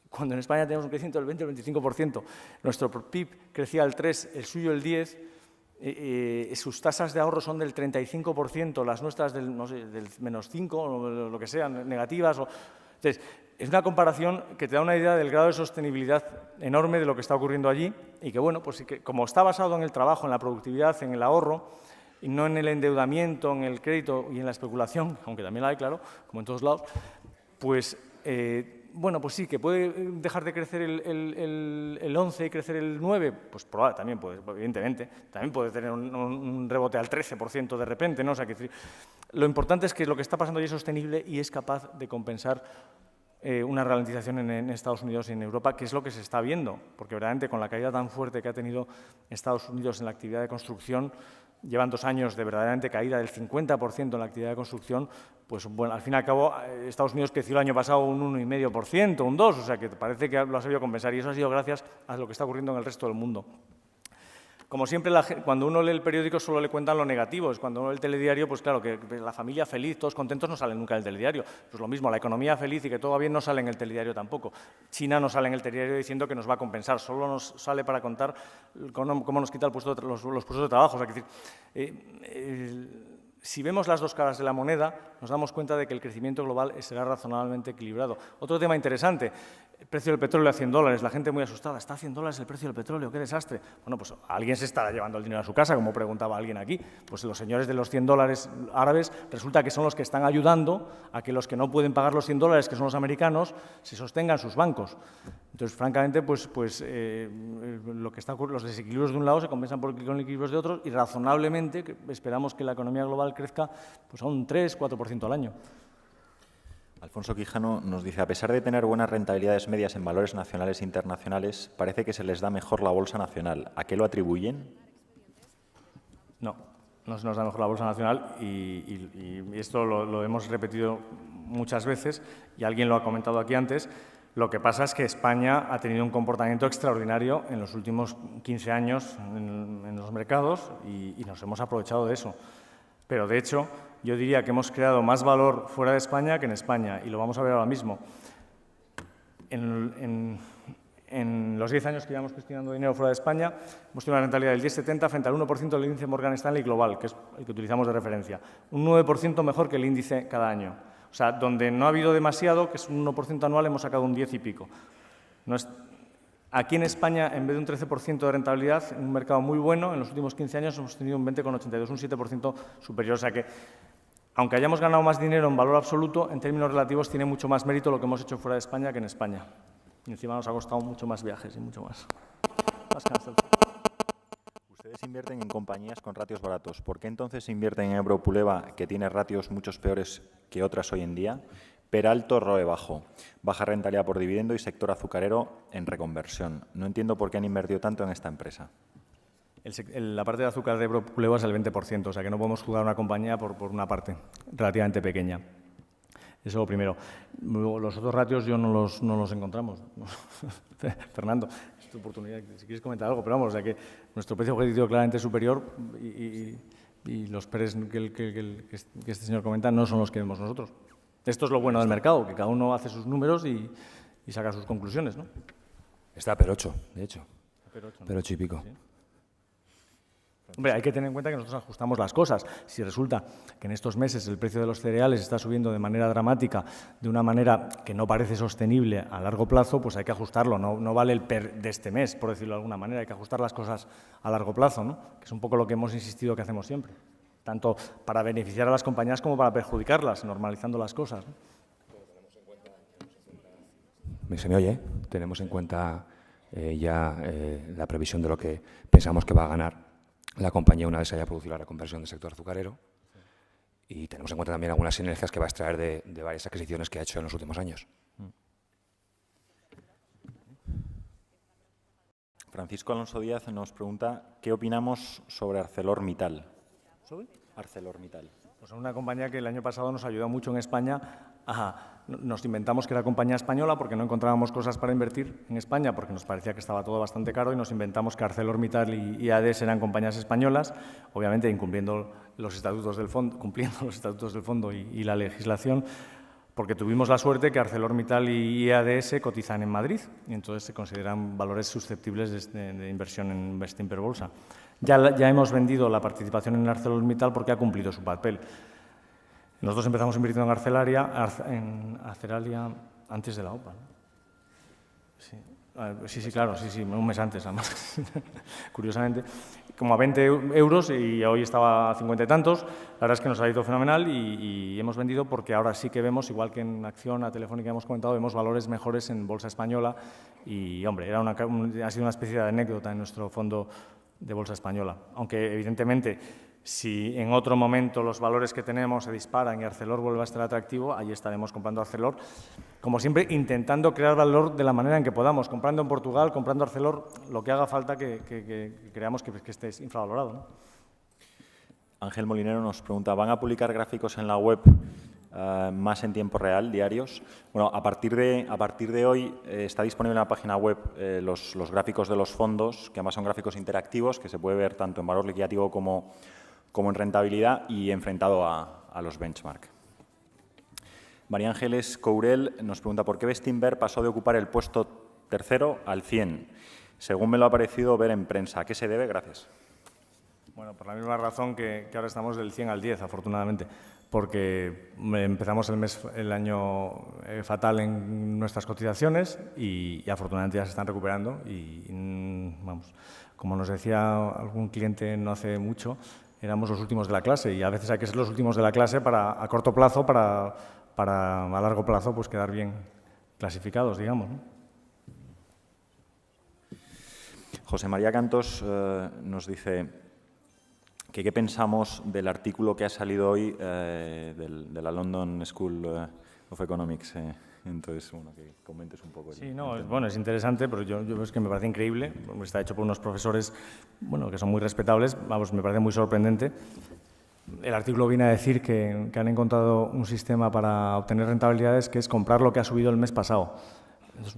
Speaker 1: cuando en España tenemos un crecimiento del 20 o 25%, nuestro PIB crecía al 3%, el suyo el 10%, sus tasas de ahorro son del 35%, las nuestras del, no sé, del -5%, o lo que sean, negativas. Entonces, es una comparación que te da una idea del grado de sostenibilidad enorme de lo que está ocurriendo allí y que, bueno, pues que como está basado en el trabajo, en la productividad, en el ahorro, y no en el endeudamiento, en el crédito y en la especulación, aunque también la hay, claro, como en todos lados, pues bueno, pues sí, que puede dejar de crecer el 11 y crecer el 9, pues probable, también puede, evidentemente. También puede tener un rebote al 13% de repente, ¿no? O sea, que lo importante es que lo que está pasando ahí es sostenible y es capaz de compensar una ralentización en Estados Unidos y en Europa, que es lo que se está viendo, porque verdaderamente con la caída tan fuerte que ha tenido Estados Unidos en la actividad de construcción, llevan 2 años de verdaderamente caída del 50% en la actividad de construcción, pues bueno, al fin y al cabo Estados Unidos creció el año pasado un 1,5%, un 2%, o sea que parece que lo ha sabido compensar y eso ha sido gracias a lo que está ocurriendo en el resto del mundo. Como siempre, cuando uno lee el periódico solo le cuentan lo negativo. Cuando uno lee el telediario, pues claro, que la familia feliz, todos contentos, no sale nunca en el telediario. Pues lo mismo, la economía feliz y que todo va bien no sale en el telediario tampoco. China no sale en el telediario diciendo que nos va a compensar, solo nos sale para contar cómo nos quita los puestos de trabajo. O sea, si vemos las dos caras de la moneda, nos damos cuenta de que el crecimiento global será razonablemente equilibrado. Otro tema interesante, el precio del petróleo a $100. La gente muy asustada. ¿Está a $100 el precio del petróleo? ¡Qué desastre! Bueno, pues alguien se estará llevando el dinero a su casa, como preguntaba alguien aquí. Pues los señores de los $100 árabes resulta que son los que están ayudando a que los que no pueden pagar los $100, que son los americanos, se sostengan sus bancos. Entonces, francamente, lo que está ocurriendo, los desequilibrios de un lado se compensan con equilibrios de otros y razonablemente esperamos que la economía global crezca pues, a un 3-4% al año.
Speaker 2: Alfonso Quijano nos dice, a pesar de tener buenas rentabilidades medias en valores nacionales e internacionales, parece que se les da mejor la bolsa nacional. ¿A qué lo atribuyen?
Speaker 1: No se nos da mejor la bolsa nacional y esto lo hemos repetido muchas veces y alguien lo ha comentado aquí antes. Lo que pasa es que España ha tenido un comportamiento extraordinario en los últimos 15 años en los mercados y nos hemos aprovechado de eso. Pero, de hecho, yo diría que hemos creado más valor fuera de España que en España, y lo vamos a ver ahora mismo. En los 10 años que llevamos gestionando dinero fuera de España, hemos tenido una rentabilidad del 10,70 frente al 1% del índice Morgan Stanley global, que es el que utilizamos de referencia. Un 9% mejor que el índice cada año. O sea, donde no ha habido demasiado, que es un 1% anual, hemos sacado un 10 y pico. Aquí en España, en vez de un 13% de rentabilidad, en un mercado muy bueno, en los últimos 15 años hemos tenido un 20,82, un 7% superior. O sea que, aunque hayamos ganado más dinero en valor absoluto, en términos relativos tiene mucho más mérito lo que hemos hecho fuera de España que en España. Y encima nos ha costado mucho más viajes y mucho más.
Speaker 2: Ustedes invierten en compañías con ratios baratos. ¿Por qué entonces invierten en Europuleva, que tiene ratios muchos peores que otras hoy en día? Peralto, ROE bajo, baja rentabilidad por dividendo y sector azucarero en reconversión. No entiendo por qué han invertido tanto en esta empresa.
Speaker 1: La parte de azúcar de Europuleva es el 20%, o sea que no podemos jugar una compañía por una parte relativamente pequeña. Eso es lo primero. Luego, los otros ratios yo no los encontramos. Fernando, es tu oportunidad, si quieres comentar algo, pero vamos, o sea que nuestro precio objetivo claramente superior y los PERs que este señor comenta no son los que vemos nosotros. Esto es lo bueno del mercado, que cada uno hace sus números y saca sus conclusiones, ¿no?
Speaker 4: Está a PER 8, de hecho.
Speaker 1: PER
Speaker 4: 8 y pico.
Speaker 1: ¿Sí? Hombre, hay que tener en cuenta que nosotros ajustamos las cosas. Si resulta que en estos meses el precio de los cereales está subiendo de manera dramática, de una manera que no parece sostenible a largo plazo, pues hay que ajustarlo. No vale el PER de este mes, por decirlo de alguna manera. Hay que ajustar las cosas a largo plazo, ¿no? Que es un poco lo que hemos insistido que hacemos siempre. Tanto para beneficiar a las compañías como para perjudicarlas, normalizando las cosas, ¿no?
Speaker 4: ¿Se me oye? Tenemos en cuenta la previsión de lo que pensamos que va a ganar la compañía una vez se haya producido la reconversión del sector azucarero y tenemos en cuenta también algunas sinergias que va a extraer de varias adquisiciones que ha hecho en los últimos años.
Speaker 2: Francisco Alonso Díaz nos pregunta qué opinamos sobre ArcelorMittal.
Speaker 1: ¿Sobre?
Speaker 2: ArcelorMittal.
Speaker 1: Pues es una compañía que el año pasado nos ayudó mucho en España. Nos inventamos que era compañía española porque no encontrábamos cosas para invertir en España porque nos parecía que estaba todo bastante caro y nos inventamos que ArcelorMittal y ADES eran compañías españolas, obviamente incumpliendo los estatutos del fondo, y la legislación, porque tuvimos la suerte que ArcelorMittal y ADS cotizan en Madrid y entonces se consideran valores susceptibles de inversión en Bestinver Bolsa. Ya hemos vendido la participación en ArcelorMittal porque ha cumplido su papel. Nosotros empezamos invirtiendo en Arcelaria antes de la OPA, ¿no? Sí. Sí, claro, sí, un mes antes, además, curiosamente, como a 20 euros y hoy estaba a 50 y tantos. La verdad es que nos ha ido fenomenal y hemos vendido porque ahora sí que vemos, igual que en Acción, a Telefónica hemos comentado, vemos valores mejores en Bolsa Española y, hombre, ha sido una especie de anécdota en nuestro fondo de Bolsa Española, aunque evidentemente si en otro momento los valores que tenemos se disparan y Arcelor vuelve a estar atractivo, ahí estaremos comprando Arcelor. Como siempre, intentando crear valor de la manera en que podamos, comprando en Portugal, comprando Arcelor, lo que haga falta que creamos que esté infravalorado, ¿no?
Speaker 2: Ángel Molinero nos pregunta, ¿van a publicar gráficos en la web más en tiempo real, diarios? Bueno, a partir de hoy está disponible en la página web los gráficos de los fondos, que además son gráficos interactivos, que se puede ver tanto en valor liquidativo como en rentabilidad y enfrentado a los benchmark. María Ángeles Courel nos pregunta ¿por qué Bestinver pasó de ocupar el puesto tercero al 100? Según me lo ha parecido ver en prensa. ¿A qué se debe? Gracias.
Speaker 1: Bueno, por la misma razón que ahora estamos del 100 al 10, afortunadamente, porque empezamos el año fatal en nuestras cotizaciones y afortunadamente ya se están recuperando y vamos, como nos decía algún cliente no hace mucho, éramos los últimos de la clase y a veces hay que ser los últimos de la clase a corto plazo para a largo plazo pues quedar bien clasificados, digamos, ¿no?
Speaker 2: José María Cantos nos dice que qué pensamos del artículo que ha salido hoy de la London School of Economics. Entonces, bueno, que comentes un poco.
Speaker 1: Sí, no, es interesante, pero yo es que me parece increíble. Está hecho por unos profesores, bueno, que son muy respetables. Vamos, me parece muy sorprendente. El artículo viene a decir que han encontrado un sistema para obtener rentabilidades que es comprar lo que ha subido el mes pasado. Entonces,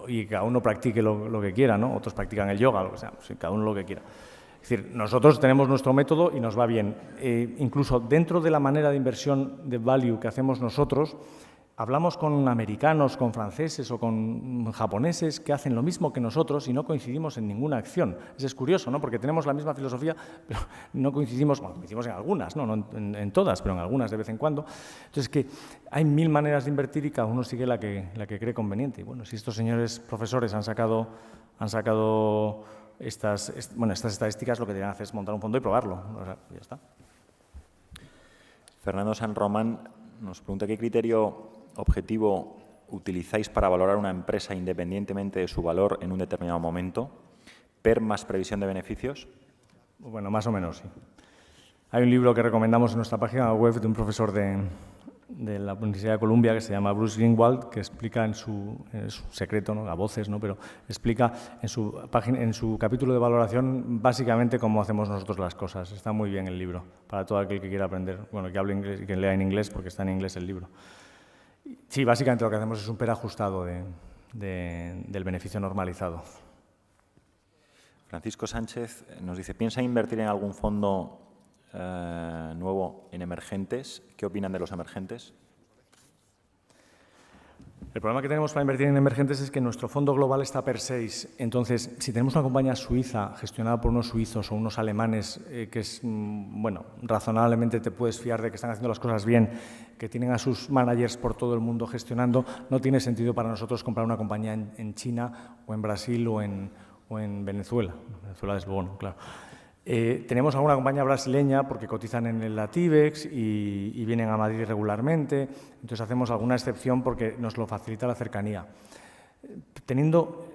Speaker 1: y cada uno practique lo que quiera, ¿no? Otros practican el yoga, lo que sea, pues, cada uno lo que quiera. Es decir, nosotros tenemos nuestro método y nos va bien. Incluso dentro de la manera de inversión de value que hacemos nosotros, hablamos con americanos, con franceses o con japoneses que hacen lo mismo que nosotros y no coincidimos en ninguna acción. Eso es curioso, ¿no? Porque tenemos la misma filosofía, pero no coincidimos, bueno, coincidimos en algunas, no en todas, pero en algunas de vez en cuando. Entonces, que hay 1000 maneras de invertir y cada uno sigue la que cree conveniente. Y bueno, si estos señores profesores han sacado estas estadísticas, lo que deberían hacer es montar un fondo y probarlo. O sea, ya está.
Speaker 2: Fernando San Román nos pregunta qué criterio objetivo utilizáis para valorar una empresa independientemente de su valor en un determinado momento. ¿PER más previsión de beneficios?
Speaker 1: Bueno, más o menos, sí. Hay un libro que recomendamos en nuestra página web de un profesor de la Universidad de Columbia que se llama Bruce Greenwald, que explica en su secreto, ¿no? A voces, ¿no? Pero explica en su capítulo de valoración básicamente cómo hacemos nosotros las cosas. Está muy bien el libro para todo aquel que quiera aprender, bueno, que hable inglés y que lea en inglés porque está en inglés el libro. Sí, básicamente lo que hacemos es un PER ajustado del beneficio normalizado.
Speaker 2: Francisco Sánchez nos dice, ¿piensa invertir en algún fondo nuevo en emergentes? ¿Qué opinan de los emergentes?
Speaker 1: El problema que tenemos para invertir en emergentes es que nuestro fondo global está PER 6. Entonces, si tenemos una compañía suiza gestionada por unos suizos o unos alemanes que es, bueno, razonablemente te puedes fiar de que están haciendo las cosas bien, que tienen a sus managers por todo el mundo gestionando, no tiene sentido para nosotros comprar una compañía en China o en Brasil o en Venezuela. Venezuela es bueno, claro. Tenemos alguna compañía brasileña porque cotizan en el Ativex y vienen a Madrid regularmente, entonces hacemos alguna excepción porque nos lo facilita la cercanía. Teniendo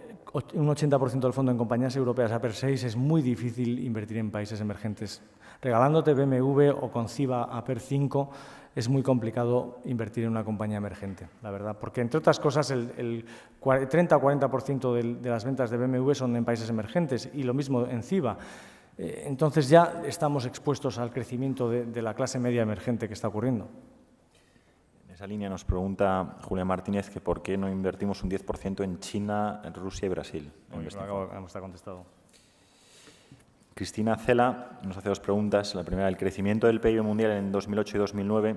Speaker 1: un 80% del fondo en compañías europeas a PER 6 es muy difícil invertir en países emergentes. Regalándote BMW o Conciba a PER 5 es muy complicado invertir en una compañía emergente, la verdad, porque entre otras cosas el 30 o 40% de las ventas de BMW son en países emergentes y lo mismo en CIBA. Entonces ya estamos expuestos al crecimiento de la clase media emergente que está ocurriendo.
Speaker 2: En esa línea nos pregunta Julián Martínez que por qué no invertimos un 10% en China, Rusia y Brasil.
Speaker 1: Está contestado.
Speaker 2: Cristina Cela nos hace dos preguntas. La primera, el crecimiento del PIB mundial en 2008 y 2009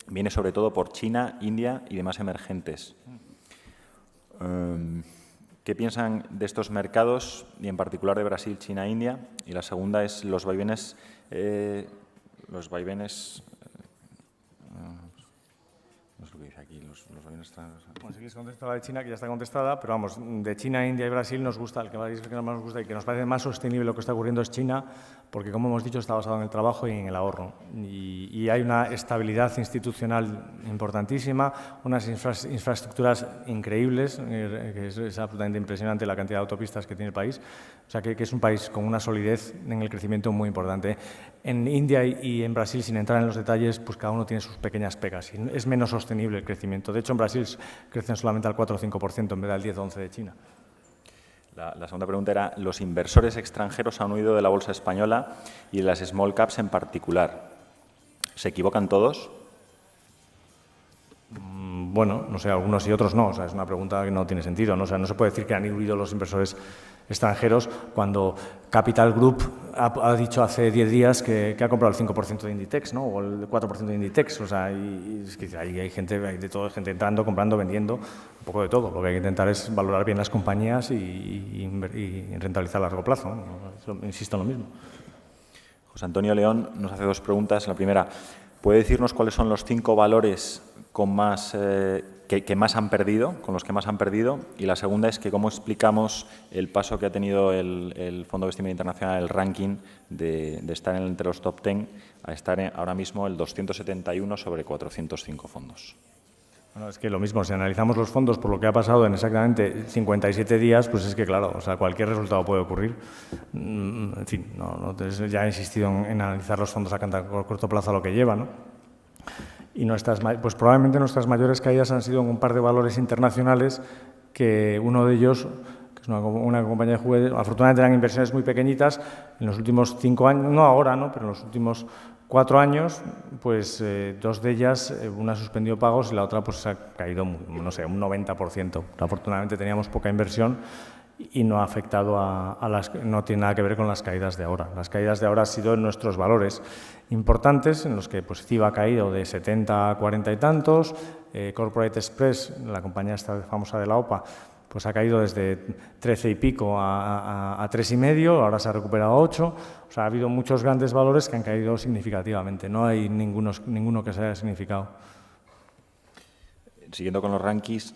Speaker 2: viene sobre todo por China, India y demás emergentes. ¿Qué piensan de estos mercados y en particular de Brasil, China e India? Y la segunda es los vaivenes, no sé lo que dice aquí. Y los aviones extranjeros.
Speaker 1: Bueno, si quieres contestar la de China, que ya está contestada, pero vamos, de China, India y Brasil nos gusta, el que más nos gusta y que nos parece más sostenible lo que está ocurriendo es China, porque como hemos dicho está basado en el trabajo y en el ahorro. Y hay una estabilidad institucional importantísima, unas infraestructuras increíbles, que es absolutamente impresionante la cantidad de autopistas que tiene el país, o sea que es un país con una solidez en el crecimiento muy importante. En India y en Brasil, sin entrar en los detalles, pues cada uno tiene sus pequeñas pegas y es menos sostenible el crecimiento. De hecho, en Brasil crecen solamente al 4 o 5% en vez del 10 o 11% de China.
Speaker 2: La segunda pregunta era, los inversores extranjeros han huido de la bolsa española y de las small caps en particular. ¿Se equivocan todos?
Speaker 1: Bueno, no sé, algunos y otros no. O sea, es una pregunta que no tiene sentido, ¿no? O sea, no se puede decir que han huido los inversores extranjeros cuando Capital Group ha dicho hace 10 días que ha comprado el 5% de Inditex, ¿no? O el 4% de Inditex. O sea, y es que hay gente, hay de todo, gente entrando, comprando, vendiendo, un poco de todo. Lo que hay que intentar es valorar bien las compañías y rentabilizar a largo plazo, ¿no? Insisto en lo mismo.
Speaker 2: José Antonio León nos hace dos preguntas. La primera, ¿puede decirnos cuáles son los 5 valores con más, que más han perdido, con los que más han perdido? Y la segunda es que cómo explicamos el paso que ha tenido el Fondo de Investimento Internacional, el ranking, de estar entre los top 10 a estar ahora mismo el 271 sobre 405 fondos.
Speaker 1: Bueno, es que lo mismo, si analizamos los fondos por lo que ha pasado en exactamente 57 días, pues es que, claro, o sea, cualquier resultado puede ocurrir. En fin, ya he insistido en analizar los fondos a corto plazo a lo que lleva, ¿no? Y pues probablemente nuestras mayores caídas han sido en un par de valores internacionales que uno de ellos, que es una compañía de juguetes, afortunadamente eran inversiones muy pequeñitas, en los últimos 5 años, no ahora, ¿no? Pero en los últimos 4 años, pues 2 de ellas, una suspendió pagos y la otra pues ha caído, no sé, un 90%. Afortunadamente teníamos poca inversión y no ha afectado no tiene nada que ver con las caídas de ahora. Las caídas de ahora han sido en nuestros valores importantes, en los que pues CIBA ha caído de 70 a 40 y tantos, Corporate Express, la compañía esta famosa de la OPA, pues ha caído desde 13 y pico a 3,5, ahora se ha recuperado a 8. O sea, ha habido muchos grandes valores que han caído significativamente. No hay ninguno que se haya significado.
Speaker 2: Siguiendo con los rankings,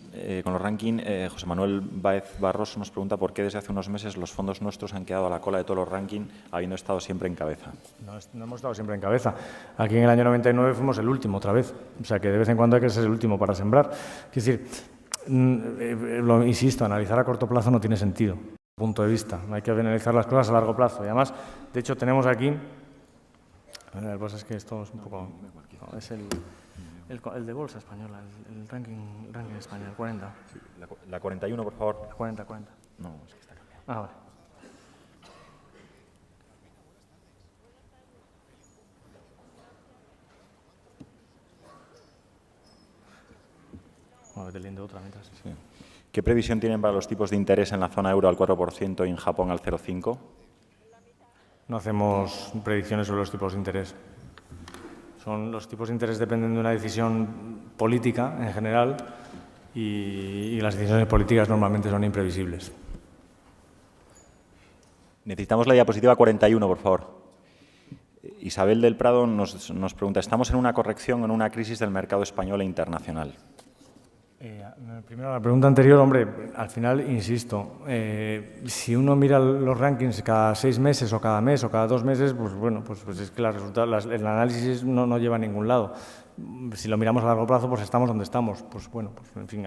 Speaker 2: José Manuel Báez Barroso nos pregunta por qué desde hace unos meses los fondos nuestros han quedado a la cola de todos los rankings, habiendo estado siempre en cabeza. No
Speaker 1: hemos estado siempre en cabeza. Aquí en el año 99 fuimos el último otra vez. O sea, que de vez en cuando hay que ser el último para sembrar. Es decir, insisto, analizar a corto plazo no tiene sentido. Punto de vista. Hay que analizar las cosas a largo plazo. Y además, de hecho, tenemos aquí... Lo que pasa es que esto es un poco... No, es el de bolsa española, el ranking español, 40.
Speaker 2: Sí, la 41, por favor.
Speaker 1: La 40.
Speaker 2: No, es que está cambiado.
Speaker 1: Ah, vale. Bueno, vete leyendo otra mientras.
Speaker 2: Sí. ¿Qué previsión tienen para los tipos de interés en la zona euro al 4% y en Japón al 0,5%?
Speaker 1: No hacemos predicciones sobre los tipos de interés. Los tipos de interés dependen de una decisión política en general y las decisiones políticas normalmente son imprevisibles.
Speaker 2: Necesitamos la diapositiva 41, por favor. Isabel del Prado nos pregunta, ¿estamos en una corrección o en una crisis del mercado español e internacional?
Speaker 1: Primero, la pregunta anterior, hombre, al final, insisto, si uno mira los rankings cada 6 meses o cada mes o cada 2 meses, pues bueno, pues es que el análisis no lleva a ningún lado. Si lo miramos a largo plazo, pues estamos donde estamos. Pues bueno, pues en fin,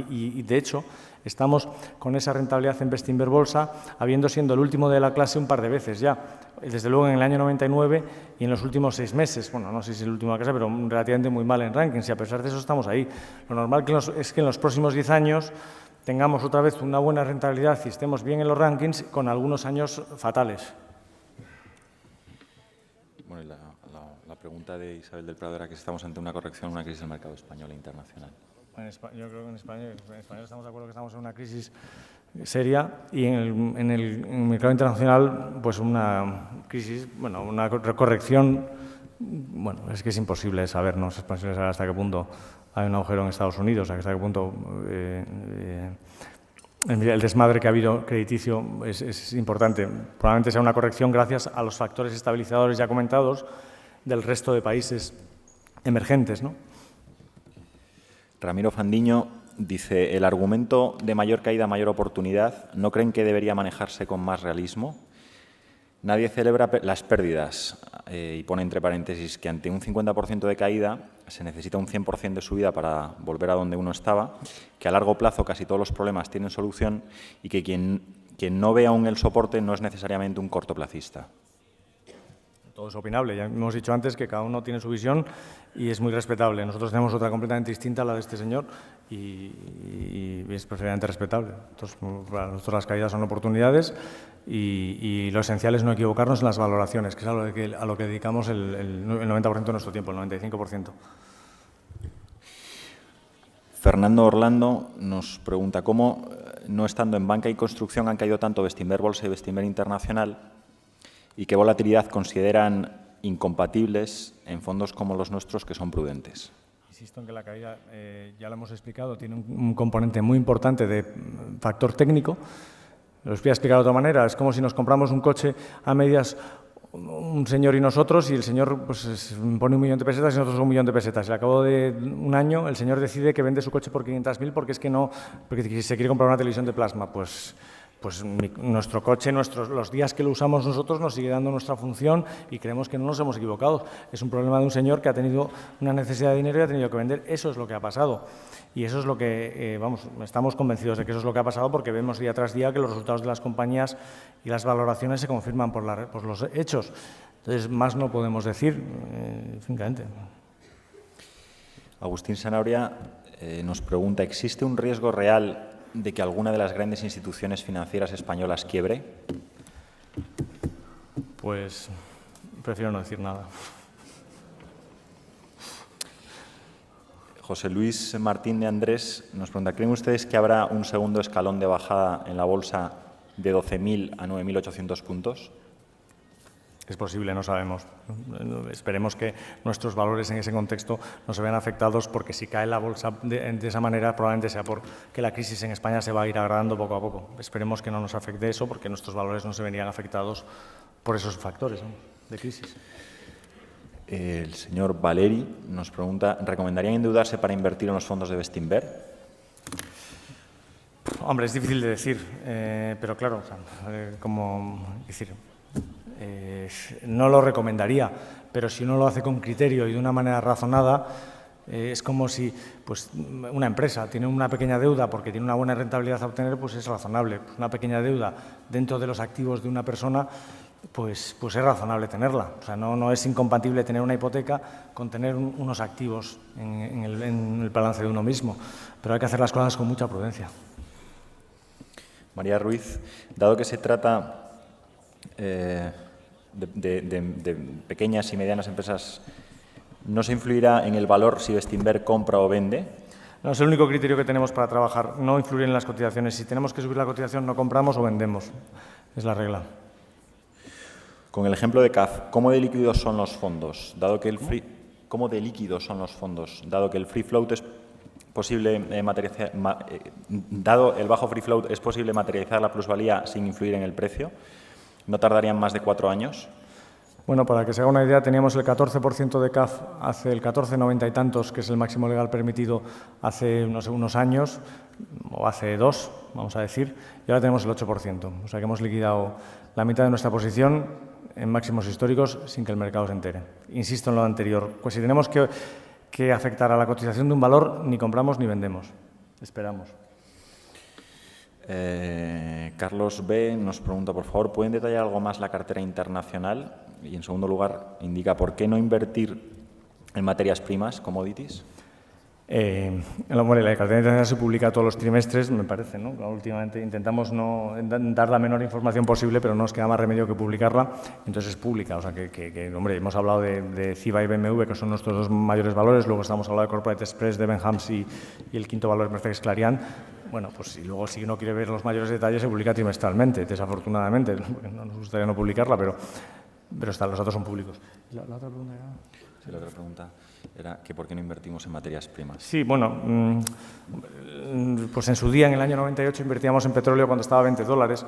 Speaker 1: y de hecho, estamos con esa rentabilidad en Bestinver Bolsa, habiendo sido el último de la clase un par de veces ya. Desde luego en el año 99 y en los últimos 6 meses, bueno, no sé si es el último de la clase, pero relativamente muy mal en rankings y a pesar de eso estamos ahí. Lo normal es que en los próximos 10 años tengamos otra vez una buena rentabilidad y estemos bien en los rankings con algunos años fatales.
Speaker 2: Bueno, la pregunta de Isabel del Prado era que si estamos ante una corrección o una crisis del mercado español e internacional.
Speaker 1: Yo creo que en español estamos de acuerdo que estamos en una crisis seria y en el mercado internacional pues una crisis, bueno, una corrección, bueno, es que es imposible saber, no es posible saber hasta qué punto hay un agujero en Estados Unidos, hasta qué punto el desmadre que ha habido crediticio es importante. Probablemente sea una corrección gracias a los factores estabilizadores ya comentados del resto de países emergentes, ¿no?
Speaker 2: Ramiro Fandiño dice, el argumento de mayor caída, mayor oportunidad, ¿no creen que debería manejarse con más realismo? Nadie celebra las pérdidas y pone entre paréntesis que ante un 50% de caída se necesita un 100% de subida para volver a donde uno estaba, que a largo plazo casi todos los problemas tienen solución y que quien no ve aún el soporte no es necesariamente un cortoplacista.
Speaker 1: Todo es opinable. Ya hemos dicho antes que cada uno tiene su visión y es muy respetable. Nosotros tenemos otra completamente distinta a la de este señor y es perfectamente respetable. Entonces, para nosotros las caídas son oportunidades y lo esencial es no equivocarnos en las valoraciones, que es a lo que dedicamos el 90% de nuestro tiempo, el 95%.
Speaker 2: Fernando Orlando nos pregunta cómo, no estando en banca y construcción, han caído tanto Bestinver Bolsa y Bestinver Internacional y qué volatilidad consideran incompatibles en fondos como los nuestros que son prudentes.
Speaker 1: Insisto en que la caída, ya lo hemos explicado, tiene un componente muy importante de factor técnico. Lo voy a explicar de otra manera. Es como si nos compramos un coche a medias, un señor y nosotros, y el señor pues, pone 1 millón de pesetas y nosotros 1 millón de pesetas. Y al cabo de un año el señor decide que vende su coche por 500.000 porque es que no, porque se quiere comprar una televisión de plasma. Pues nuestro coche, los días que lo usamos nosotros nos sigue dando nuestra función y creemos que no nos hemos equivocado. Es un problema de un señor que ha tenido una necesidad de dinero y ha tenido que vender. Eso es lo que ha pasado. Y eso es lo que, estamos convencidos de que eso es lo que ha pasado porque vemos día tras día que los resultados de las compañías y las valoraciones se confirman por los hechos. Entonces, más no podemos decir, francamente.
Speaker 2: Agustín Sanabria nos pregunta, ¿existe un riesgo real de que alguna de las grandes instituciones financieras españolas quiebre?
Speaker 1: Pues prefiero no decir nada.
Speaker 2: José Luis Martín de Andrés nos pregunta, ¿creen ustedes que habrá un segundo escalón de bajada en la bolsa de 12.000 a 9.800 puntos?
Speaker 1: Es posible, no sabemos. Esperemos que nuestros valores en ese contexto no se vean afectados porque si cae la bolsa de esa manera probablemente sea porque la crisis en España se va a ir agravando poco a poco. Esperemos que no nos afecte eso porque nuestros valores no se verían afectados por esos factores, ¿no?, de crisis.
Speaker 2: El señor Valeri nos pregunta, ¿recomendarían endeudarse para invertir en los fondos de Bestinver?
Speaker 1: Hombre, es difícil de decir, pero claro, no lo recomendaría, pero si uno lo hace con criterio y de una manera razonada, es como si pues, una empresa tiene una pequeña deuda porque tiene una buena rentabilidad a obtener, pues es razonable. Una pequeña deuda dentro de los activos de una persona, pues es razonable tenerla. O sea, no es incompatible tener una hipoteca con tener unos activos en el balance de uno mismo, pero hay que hacer las cosas con mucha prudencia.
Speaker 2: María Ruiz, dado que se trata de pequeñas y medianas empresas, ¿no se influirá en el valor si Bestinver compra o vende?
Speaker 1: No, es el único criterio que tenemos para trabajar, no influir en las cotizaciones. Si tenemos que subir la cotización, no compramos o vendemos. Es la regla.
Speaker 2: Con el ejemplo de CAF, ¿cómo de líquidos son los fondos? Dado que el free float es posible dado el bajo free float, ¿es posible materializar la plusvalía sin influir en el precio? ¿No tardarían más de 4 años?
Speaker 1: Bueno, para que se haga una idea, teníamos el 14% de CAF hace el 14,90 y tantos, que es el máximo legal permitido hace unos años, o hace 2, vamos a decir, y ahora tenemos el 8%. O sea que hemos liquidado la mitad de nuestra posición en máximos históricos sin que el mercado se entere. Insisto en lo anterior, pues si tenemos que afectar a la cotización de un valor, ni compramos ni vendemos. Esperamos.
Speaker 2: Carlos B. nos pregunta, por favor, ¿pueden detallar algo más la cartera internacional? Y, en segundo lugar, indica por qué no invertir en materias primas, commodities.
Speaker 1: La cartera internacional se publica todos los trimestres, me parece, ¿no? Últimamente intentamos no dar la menor información posible, pero no nos queda más remedio que publicarla, entonces es pública. O sea hombre, hemos hablado de CIBA y BMW, que son nuestros 2 mayores valores, luego estamos hablando de Corporate Express, de Benhams y el quinto valor Mercedes Clariant. Bueno, pues y luego si uno quiere ver los mayores detalles se publica trimestralmente, desafortunadamente, no nos gustaría no publicarla, pero los datos son públicos. ¿La otra pregunta era?
Speaker 2: Sí, la otra pregunta era que por qué no invertimos en materias primas.
Speaker 1: Sí, bueno, pues en su día, en el año 98, invertíamos en petróleo cuando estaba a $20,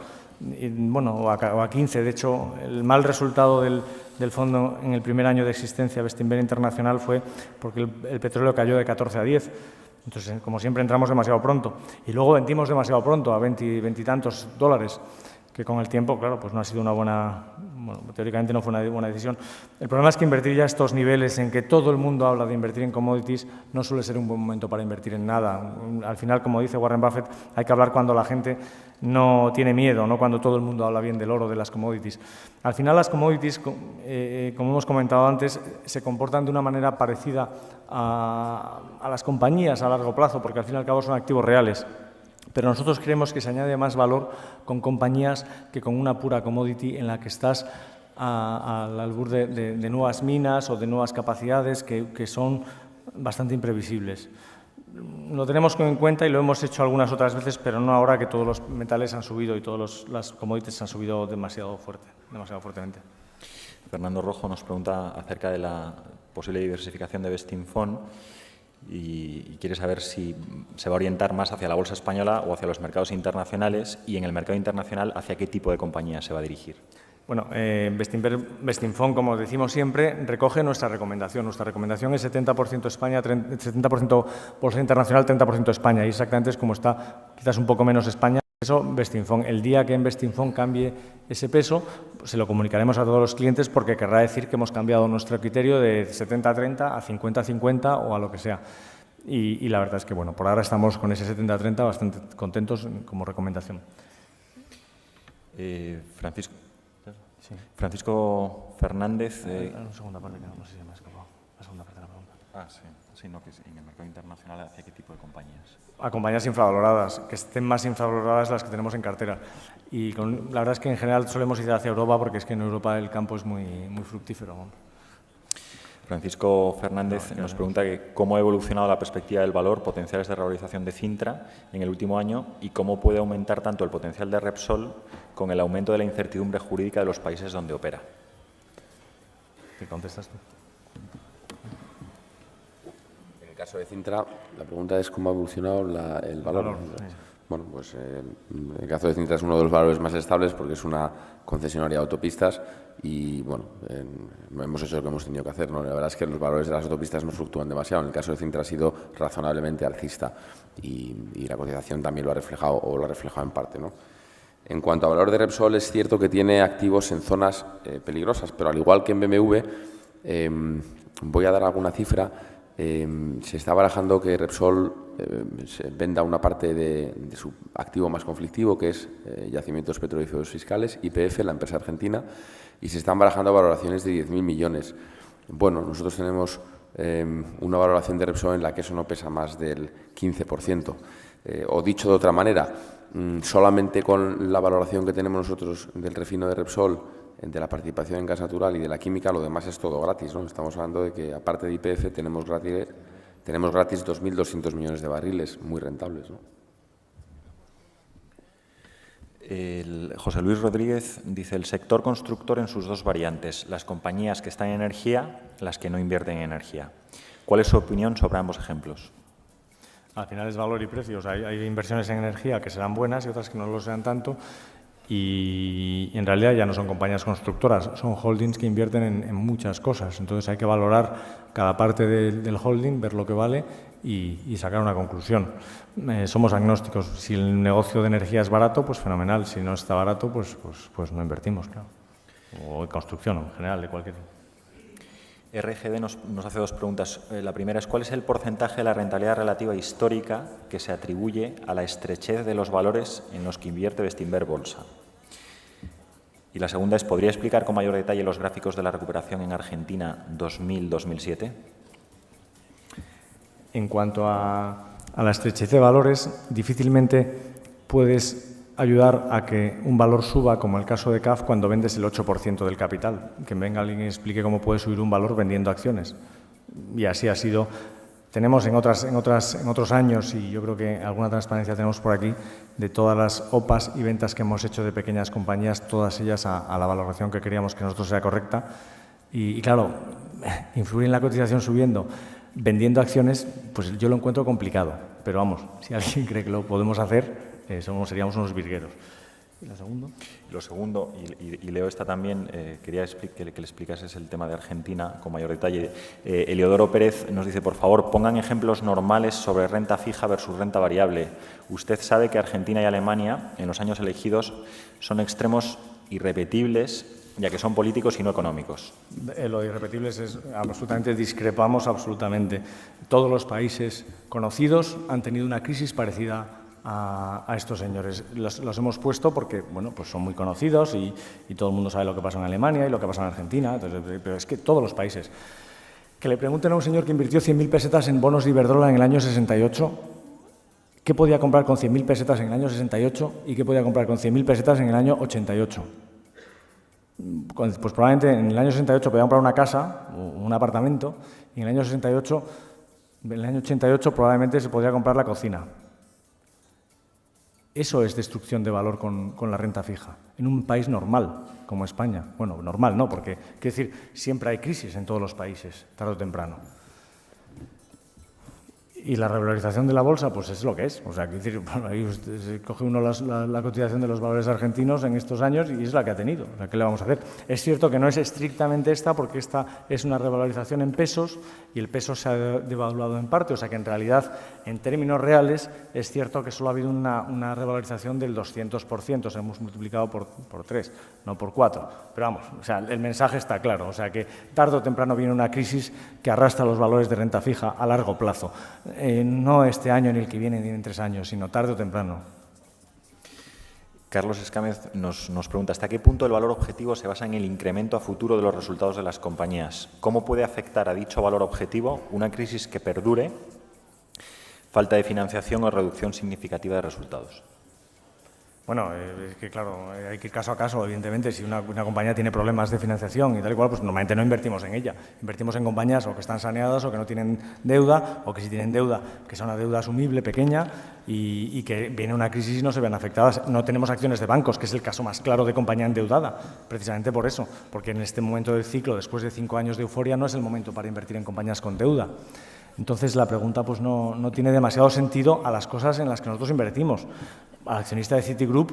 Speaker 1: y, bueno, o a 15. De hecho, el mal resultado del fondo en el primer año de existencia Bestinver Internacional fue porque el petróleo cayó de 14 a 10. Entonces, como siempre, entramos demasiado pronto. Y luego vendimos demasiado pronto, a 20 y tantos dólares, que con el tiempo, claro, pues no ha sido una buena, bueno, teóricamente no fue una buena decisión. El problema es que invertir ya estos niveles en que todo el mundo habla de invertir en commodities no suele ser un buen momento para invertir en nada. Al final, como dice Warren Buffett, hay que hablar cuando la gente no tiene miedo, no cuando todo el mundo habla bien del oro, de las commodities. Al final, las commodities, como hemos comentado antes, se comportan de una manera parecida a las compañías a largo plazo, porque al fin y al cabo son activos reales. Pero nosotros creemos que se añade más valor con compañías que con una pura commodity en la que estás al albur de nuevas minas o de nuevas capacidades que son bastante imprevisibles. Lo tenemos en cuenta y lo hemos hecho algunas otras veces, pero no ahora que todos los metales han subido y todas las commodities han subido demasiado fuertemente.
Speaker 2: Fernando Rojo nos pregunta acerca de la posible diversificación de Bestinfond y quiere saber si se va a orientar más hacia la bolsa española o hacia los mercados internacionales y en el mercado internacional hacia qué tipo de compañía se va a dirigir.
Speaker 1: Bueno, Bestinfond, como decimos siempre, recoge nuestra recomendación. Nuestra recomendación es 70% España, 70% bolsa internacional, 30% España. Y exactamente es como está, quizás un poco menos España. Eso, Bestinfond. El día que en Bestinfond cambie ese peso, pues se lo comunicaremos a todos los clientes porque querrá decir que hemos cambiado nuestro criterio de 70-30 a 50-50 o a lo que sea. Y la verdad es que, bueno, por ahora estamos con ese 70-30 bastante contentos como recomendación.
Speaker 2: Francisco Fernández.
Speaker 1: La segunda parte, no sé si me ha escapado. La segunda parte de la pregunta.
Speaker 2: Sí, no, que en el mercado internacional, ¿hacia qué tipo de compañías?
Speaker 1: A compañías infravaloradas, que estén más infravaloradas las que tenemos en cartera. Y la verdad es que en general solemos ir hacia Europa porque es que en Europa el campo es muy fructífero.
Speaker 2: Francisco Fernández nos pregunta que cómo ha evolucionado la perspectiva del valor, potenciales de revalorización de Cintra en el último año y cómo puede aumentar tanto el potencial de Repsol con el aumento de la incertidumbre jurídica de los países donde opera.
Speaker 1: ¿Qué contestas tú?
Speaker 3: En el caso de Cintra, la pregunta es cómo ha evolucionado el valor.
Speaker 1: Sí.
Speaker 3: Bueno, pues el caso de Cintra es uno de los valores más estables porque es una concesionaria de autopistas y, bueno, hemos hecho lo que hemos tenido que hacer, ¿no? La verdad es que los valores de las autopistas no fluctúan demasiado. En el caso de Cintra ha sido razonablemente alcista y la cotización también lo ha reflejado o lo ha reflejado en parte, ¿no? En cuanto a valor de Repsol, es cierto que tiene activos en zonas peligrosas, pero al igual que en BMW, voy a dar alguna cifra. Se está barajando que Repsol se venda una parte de su activo más conflictivo, que es Yacimientos Petrolíferos Fiscales, YPF, la empresa argentina, y se están barajando valoraciones de 10.000 millones. Bueno, nosotros tenemos una valoración de Repsol en la que eso no pesa más del 15%. O dicho de otra manera, solamente con la valoración que tenemos nosotros del refino de Repsol, de la participación en gas natural y de la química, lo demás es todo gratis, ¿no? Estamos hablando de que, aparte de YPF, tenemos gratis 2.200 millones de barriles, muy rentables, ¿no?
Speaker 2: José Luis Rodríguez dice, el sector constructor en sus dos variantes, las compañías que están en energía, las que no invierten en energía. ¿Cuál es su opinión sobre ambos ejemplos?
Speaker 1: Al final es valor y precios. Hay inversiones en energía que serán buenas y otras que no lo sean tanto. Y en realidad ya no son compañías constructoras, son holdings que invierten en muchas cosas. Entonces hay que valorar cada parte del holding, ver lo que vale y sacar una conclusión. Somos agnósticos. Si el negocio de energía es barato, pues fenomenal. Si no está barato, pues no invertimos, claro. O en construcción en general, de cualquier.
Speaker 2: RGD nos hace dos preguntas. La primera es, ¿cuál es el porcentaje de la rentabilidad relativa histórica que se atribuye a la estrechez de los valores en los que invierte Bestinver Bolsa? Y la segunda es, ¿podría explicar con mayor detalle los gráficos de la recuperación en Argentina 2000-2007?
Speaker 1: En cuanto a la estrechez de valores, difícilmente puedes ayudar a que un valor suba, como el caso de CAF, cuando vendes el 8% del capital. Que venga alguien y explique cómo puede subir un valor vendiendo acciones. Y así ha sido. Tenemos en otros años, y yo creo que alguna transparencia tenemos por aquí, de todas las OPAs y ventas que hemos hecho de pequeñas compañías, todas ellas a la valoración que queríamos que nosotros sea correcta. Y claro, influir en la cotización subiendo, vendiendo acciones, pues yo lo encuentro complicado. Pero vamos, si alguien cree que lo podemos hacer, seríamos unos virgueros. ¿Y la segunda?
Speaker 2: Lo segundo, y leo esta también, quería que le explicases el tema de Argentina con mayor detalle. Eliodoro Pérez nos dice, por favor, pongan ejemplos normales sobre renta fija versus renta variable. Usted sabe que Argentina y Alemania, en los años elegidos, son extremos irrepetibles, ya que son políticos y no económicos.
Speaker 1: Lo de irrepetibles es absolutamente, discrepamos absolutamente. Todos los países conocidos han tenido una crisis parecida a estos señores. Los hemos puesto porque, bueno, pues son muy conocidos y todo el mundo sabe lo que pasó en Alemania y lo que pasó en Argentina, entonces, pero es que todos los países. Que le pregunten a un señor que invirtió 100.000 pesetas en bonos de Iberdrola en el año 68, ¿qué podía comprar con 100.000 pesetas en el año 68 y qué podía comprar con 100.000 pesetas en el año 88? Pues probablemente en el año 68 podía comprar una casa o un apartamento y en el año 88 probablemente se podía comprar la cocina. Eso es destrucción de valor con la renta fija, en un país normal como España. Bueno, normal no, porque, quiero decir, siempre hay crisis en todos los países, tarde o temprano. Y la revalorización de la bolsa, pues es lo que es. O sea, quiero decir, bueno, ahí se coge uno la cotización de los valores argentinos en estos años y es la que ha tenido. O sea, ¿qué le vamos a hacer? Es cierto que no es estrictamente esta, porque esta es una revalorización en pesos y el peso se ha devaluado en parte. O sea, que en realidad, en términos reales, es cierto que solo ha habido una revalorización del 200%. Se hemos multiplicado por 3, no por 4. Pero vamos, o sea, el mensaje está claro. O sea, que tarde o temprano viene una crisis que arrastra los valores de renta fija a largo plazo. No este año, ni el que viene, ni en 3 años, sino tarde o temprano.
Speaker 2: Carlos Escámez nos pregunta, ¿hasta qué punto el valor objetivo se basa en el incremento a futuro de los resultados de las compañías? ¿Cómo puede afectar a dicho valor objetivo una crisis que perdure, falta de financiación o reducción significativa de resultados?
Speaker 1: Bueno, es que claro, hay que ir caso a caso, evidentemente. Si una compañía tiene problemas de financiación y tal y cual, pues normalmente no invertimos en ella. Invertimos en compañías o que están saneadas o que no tienen deuda, o que si tienen deuda, que sea una deuda asumible, pequeña, y que viene una crisis y no se vean afectadas. No tenemos acciones de bancos, que es el caso más claro de compañía endeudada, precisamente por eso, porque en este momento del ciclo, después de 5 años de euforia, no es el momento para invertir en compañías con deuda. Entonces, la pregunta pues no tiene demasiado sentido a las cosas en las que nosotros invertimos. Al accionista de Citigroup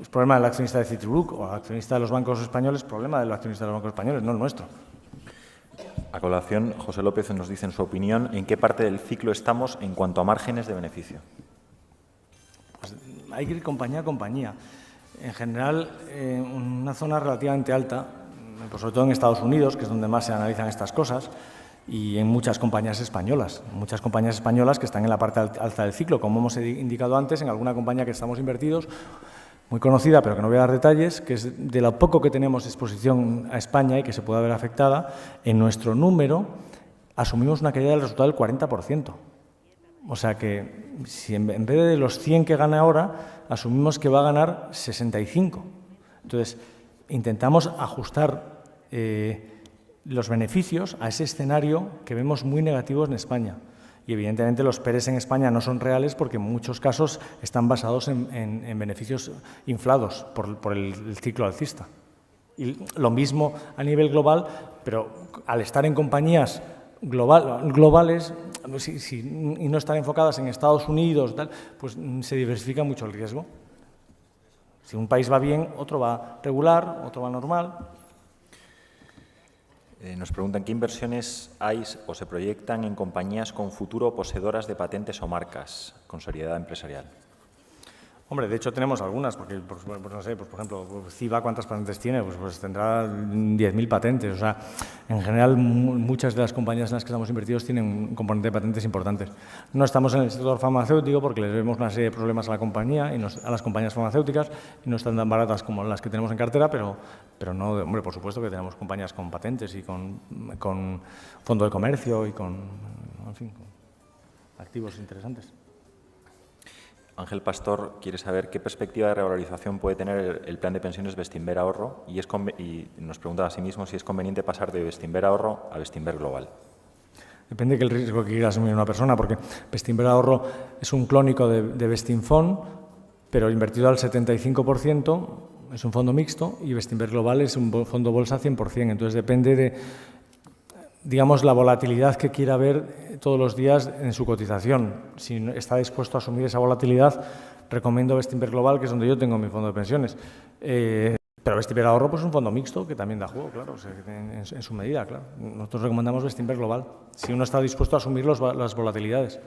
Speaker 1: es problema del accionista de Citigroup, o al accionista de los bancos españoles, problema del accionista de los bancos españoles, no el nuestro.
Speaker 2: A colación, José López nos dice en su opinión, ¿en qué parte del ciclo estamos en cuanto a márgenes de beneficio?
Speaker 1: Pues hay que ir compañía a compañía. En general, una zona relativamente alta, pues sobre todo en Estados Unidos, que es donde más se analizan estas cosas, y en muchas compañías españolas que están en la parte alta del ciclo, como hemos indicado antes, en alguna compañía que estamos invertidos, muy conocida, pero que no voy a dar detalles, que es de lo poco que tenemos exposición a España y que se puede ver afectada. En nuestro número asumimos una caída del resultado del 40%. O sea que si en vez de los 100 que gana ahora, asumimos que va a ganar 65. Entonces, intentamos ajustar los beneficios a ese escenario que vemos muy negativos en España. Y evidentemente los PERES en España no son reales porque en muchos casos están basados en beneficios inflados por el ciclo alcista. Y lo mismo a nivel global, pero al estar en compañías globales y no estar enfocadas en Estados Unidos, pues se diversifica mucho el riesgo. Si un país va bien, otro va regular, otro va normal.
Speaker 2: Nos preguntan qué inversiones hay o se proyectan en compañías con futuro poseedoras de patentes o marcas con seriedad empresarial.
Speaker 1: Hombre, de hecho tenemos algunas, porque, no sé, por ejemplo, CIBA, ¿cuántas patentes tiene? Pues tendrá 10.000 patentes. O sea, en general, muchas de las compañías en las que estamos invertidos tienen un componente de patentes importantes. No estamos en el sector farmacéutico porque les vemos una serie de problemas a la compañía, a las compañías farmacéuticas, y no están tan baratas como las que tenemos en cartera, pero no, hombre, por supuesto que tenemos compañías con patentes y con fondo de comercio y en fin, con activos interesantes.
Speaker 2: Ángel Pastor quiere saber qué perspectiva de revalorización puede tener el plan de pensiones Bestinver Ahorro y nos pregunta a sí mismo si es conveniente pasar de Bestinver Ahorro a Bestinver Global.
Speaker 1: Depende del riesgo que quiera asumir una persona, porque Bestinver Ahorro es un clónico de Bestinfond, pero invertido al 75%, es un fondo mixto, y Bestinver Global es un fondo bolsa 100%. Entonces depende digamos, la volatilidad que quiera ver todos los días en su cotización. Si está dispuesto a asumir esa volatilidad, recomiendo Bestinver Global, que es donde yo tengo mi fondo de pensiones. Pero Bestinver Ahorro pues, es un fondo mixto que también da juego, claro, o sea, en su medida, claro. Nosotros recomendamos Bestinver Global, si uno está dispuesto a asumir las volatilidades.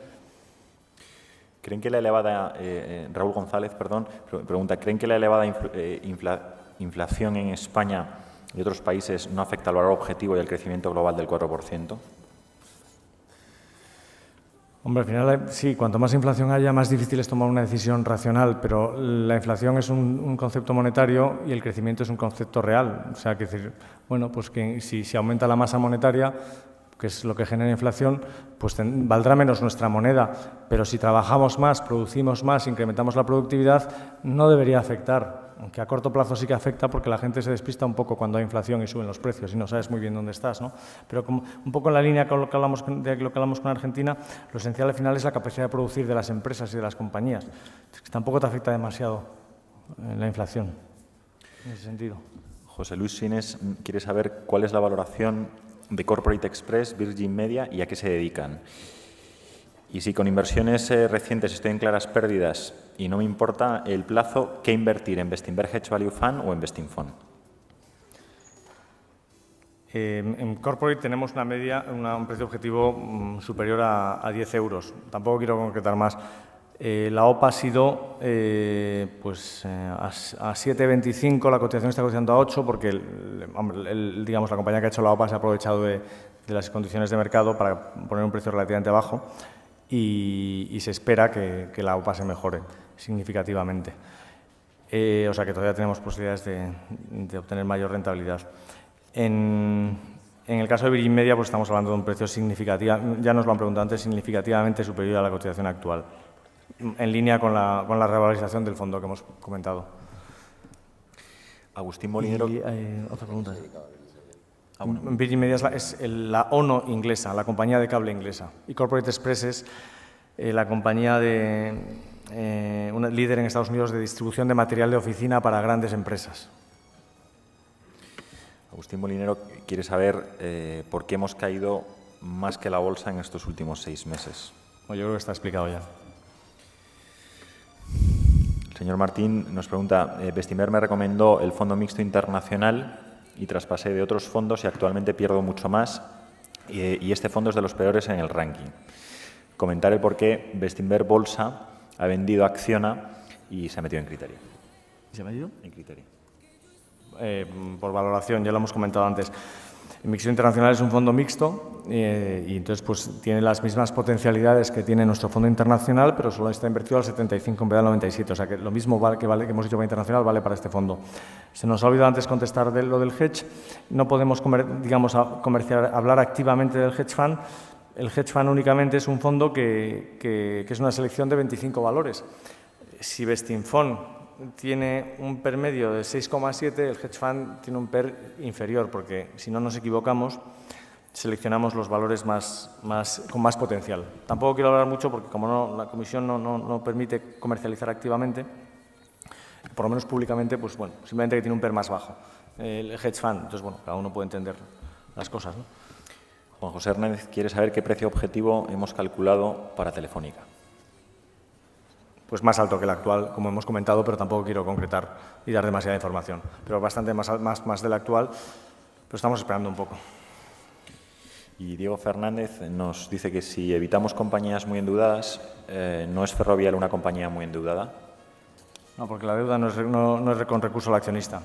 Speaker 2: ¿Creen que la elevada, Raúl González, perdón, pregunta, ¿creen que la elevada inflación en España y otros países no afecta al valor objetivo y al crecimiento global del 4%?
Speaker 1: Hombre, al final, sí, cuanto más inflación haya, más difícil es tomar una decisión racional, pero la inflación es un concepto monetario y el crecimiento es un concepto real. O sea, que decir, bueno, pues que si aumenta la masa monetaria, que es lo que genera inflación, pues valdrá menos nuestra moneda. Pero si trabajamos más, producimos más, incrementamos la productividad, no debería afectar. Aunque a corto plazo sí que afecta porque la gente se despista un poco cuando hay inflación y suben los precios y no sabes muy bien dónde estás, ¿no? Pero como un poco en la línea con lo que hablamos con Argentina, lo esencial al final es la capacidad de producir de las empresas y de las compañías. Es que tampoco te afecta demasiado la inflación en ese sentido.
Speaker 2: José Luis Sines quiere saber cuál es la valoración de Corporate Express, Virgin Media y a qué se dedican. Y si con inversiones recientes estoy en claras pérdidas y no me importa el plazo, ¿qué invertir? ¿En Bestinver Hedge Value Fund o en Bestinfund?
Speaker 1: En Corporate tenemos una media, un precio objetivo superior a 10 euros. Tampoco quiero concretar más. La OPA ha sido a 7,25, la cotización está cotizando a 8 porque digamos, la compañía que ha hecho la OPA se ha aprovechado de las condiciones de mercado para poner un precio relativamente bajo. Y se espera que la OPA se mejore significativamente. O sea que todavía tenemos posibilidades de obtener mayor rentabilidad. En el caso de Virgin Media, pues estamos hablando de un precio significativo, ya nos lo han preguntado antes, significativamente superior a la cotización actual, en línea con la revalorización del fondo que hemos comentado.
Speaker 2: Agustín Molinero.
Speaker 1: Otra pregunta. Virgin Media es la ONO inglesa, la compañía de cable inglesa. Y Corporate Express es la compañía una líder en Estados Unidos de distribución de material de oficina para grandes empresas.
Speaker 2: Agustín Molinero quiere saber por qué hemos caído más que la bolsa en estos últimos 6 meses.
Speaker 1: Bueno, yo creo que está explicado ya.
Speaker 2: El señor Martín nos pregunta, Bestinver me recomendó el fondo mixto internacional y traspasé de otros fondos y actualmente pierdo mucho más y este fondo es de los peores en el ranking. Comentar el por qué Bestinver Bolsa ha vendido Acciona y se ha metido en Criteria.
Speaker 1: ¿Se ha metido?
Speaker 2: En Criteria.
Speaker 1: Por valoración, ya lo hemos comentado antes. El Mixto Internacional es un fondo mixto y entonces pues tiene las mismas potencialidades que tiene nuestro fondo internacional, pero solo está invertido al 75 en vez del 97. O sea que lo mismo que hemos dicho para internacional vale para este fondo. Se nos ha olvidado antes contestar de lo del hedge. No podemos hablar activamente del hedge fund. El hedge fund únicamente es un fondo que es una selección de 25 valores. Si Bestinfund tiene un PER medio de 6,7, el hedge fund tiene un PER inferior, porque si no nos equivocamos, seleccionamos los valores con más potencial. Tampoco quiero hablar mucho porque como la comisión no permite comercializar activamente, por lo menos públicamente, pues bueno, simplemente que tiene un PER más bajo, el hedge fund. Entonces, bueno, cada uno puede entender las cosas, ¿no?
Speaker 2: Juan José Hernández quiere saber qué precio objetivo hemos calculado para Telefónica.
Speaker 1: Pues más alto que el actual, como hemos comentado, pero tampoco quiero concretar y dar demasiada información. Pero bastante más del actual, pero estamos esperando un poco.
Speaker 2: Y Diego Fernández nos dice que si evitamos compañías muy endeudadas, ¿no es Ferrovial una compañía muy endeudada?
Speaker 1: No, porque la deuda no es con recurso al accionista.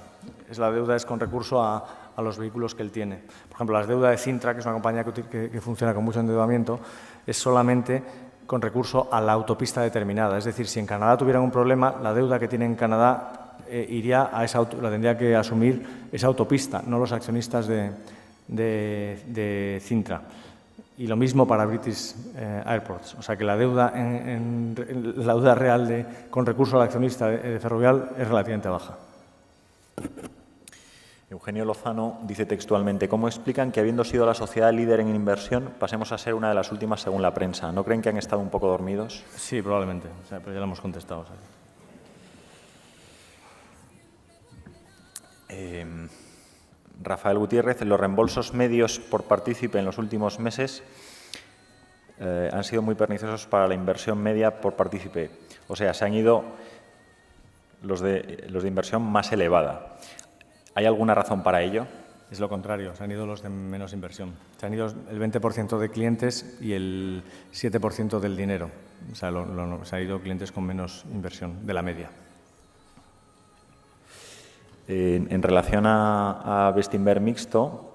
Speaker 1: La deuda es con recurso a los vehículos que él tiene. Por ejemplo, la deuda de Cintra, que es una compañía que funciona con mucho endeudamiento, es solamente con recurso a la autopista determinada. Es decir, si en Canadá tuvieran un problema, la deuda que tiene en Canadá la tendría que asumir esa autopista, no los accionistas de Cintra. Y lo mismo para British Airports. O sea que la deuda, la deuda real con recurso al accionista de Ferrovial es relativamente baja.
Speaker 2: Eugenio Lozano dice textualmente, ¿cómo explican que habiendo sido la sociedad líder en inversión pasemos a ser una de las últimas según la prensa? ¿No creen que han estado un poco dormidos?
Speaker 1: Sí, probablemente, pero ya lo hemos contestado. O sea.
Speaker 2: Rafael Gutiérrez, los reembolsos medios por partícipe en los últimos meses han sido muy perniciosos para la inversión media por partícipe. O sea, se han ido los de inversión más elevada. ¿Hay alguna razón para ello?
Speaker 1: Es lo contrario, se han ido los de menos inversión. Se han ido el 20% de clientes y el 7% del dinero. O sea, se han ido clientes con menos inversión de la media.
Speaker 2: En relación a Bestinver mixto,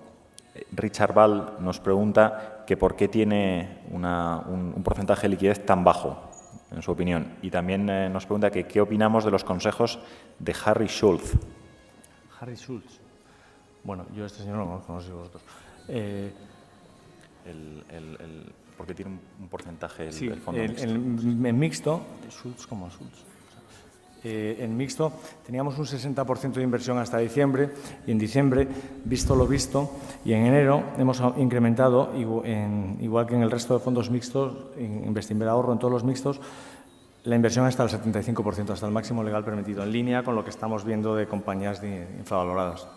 Speaker 2: Richard Ball nos pregunta que por qué tiene un porcentaje de liquidez tan bajo, en su opinión. Y también nos pregunta que qué opinamos de los consejos de Harry Schultz.
Speaker 1: Harry Schultz. Bueno, yo a este señor no lo conozco, no sé vosotros.
Speaker 2: ¿Por qué tiene un porcentaje el fondo mixto?
Speaker 1: En mixto, Schultz como Schultz. En mixto teníamos un 60% de inversión hasta diciembre y en diciembre, visto lo visto, y en enero hemos incrementado, igual que en el resto de fondos mixtos, en Bestinver Ahorro, en todos los mixtos, la inversión hasta el 75%, hasta el máximo legal permitido, en línea con lo que estamos viendo de compañías infravaloradas.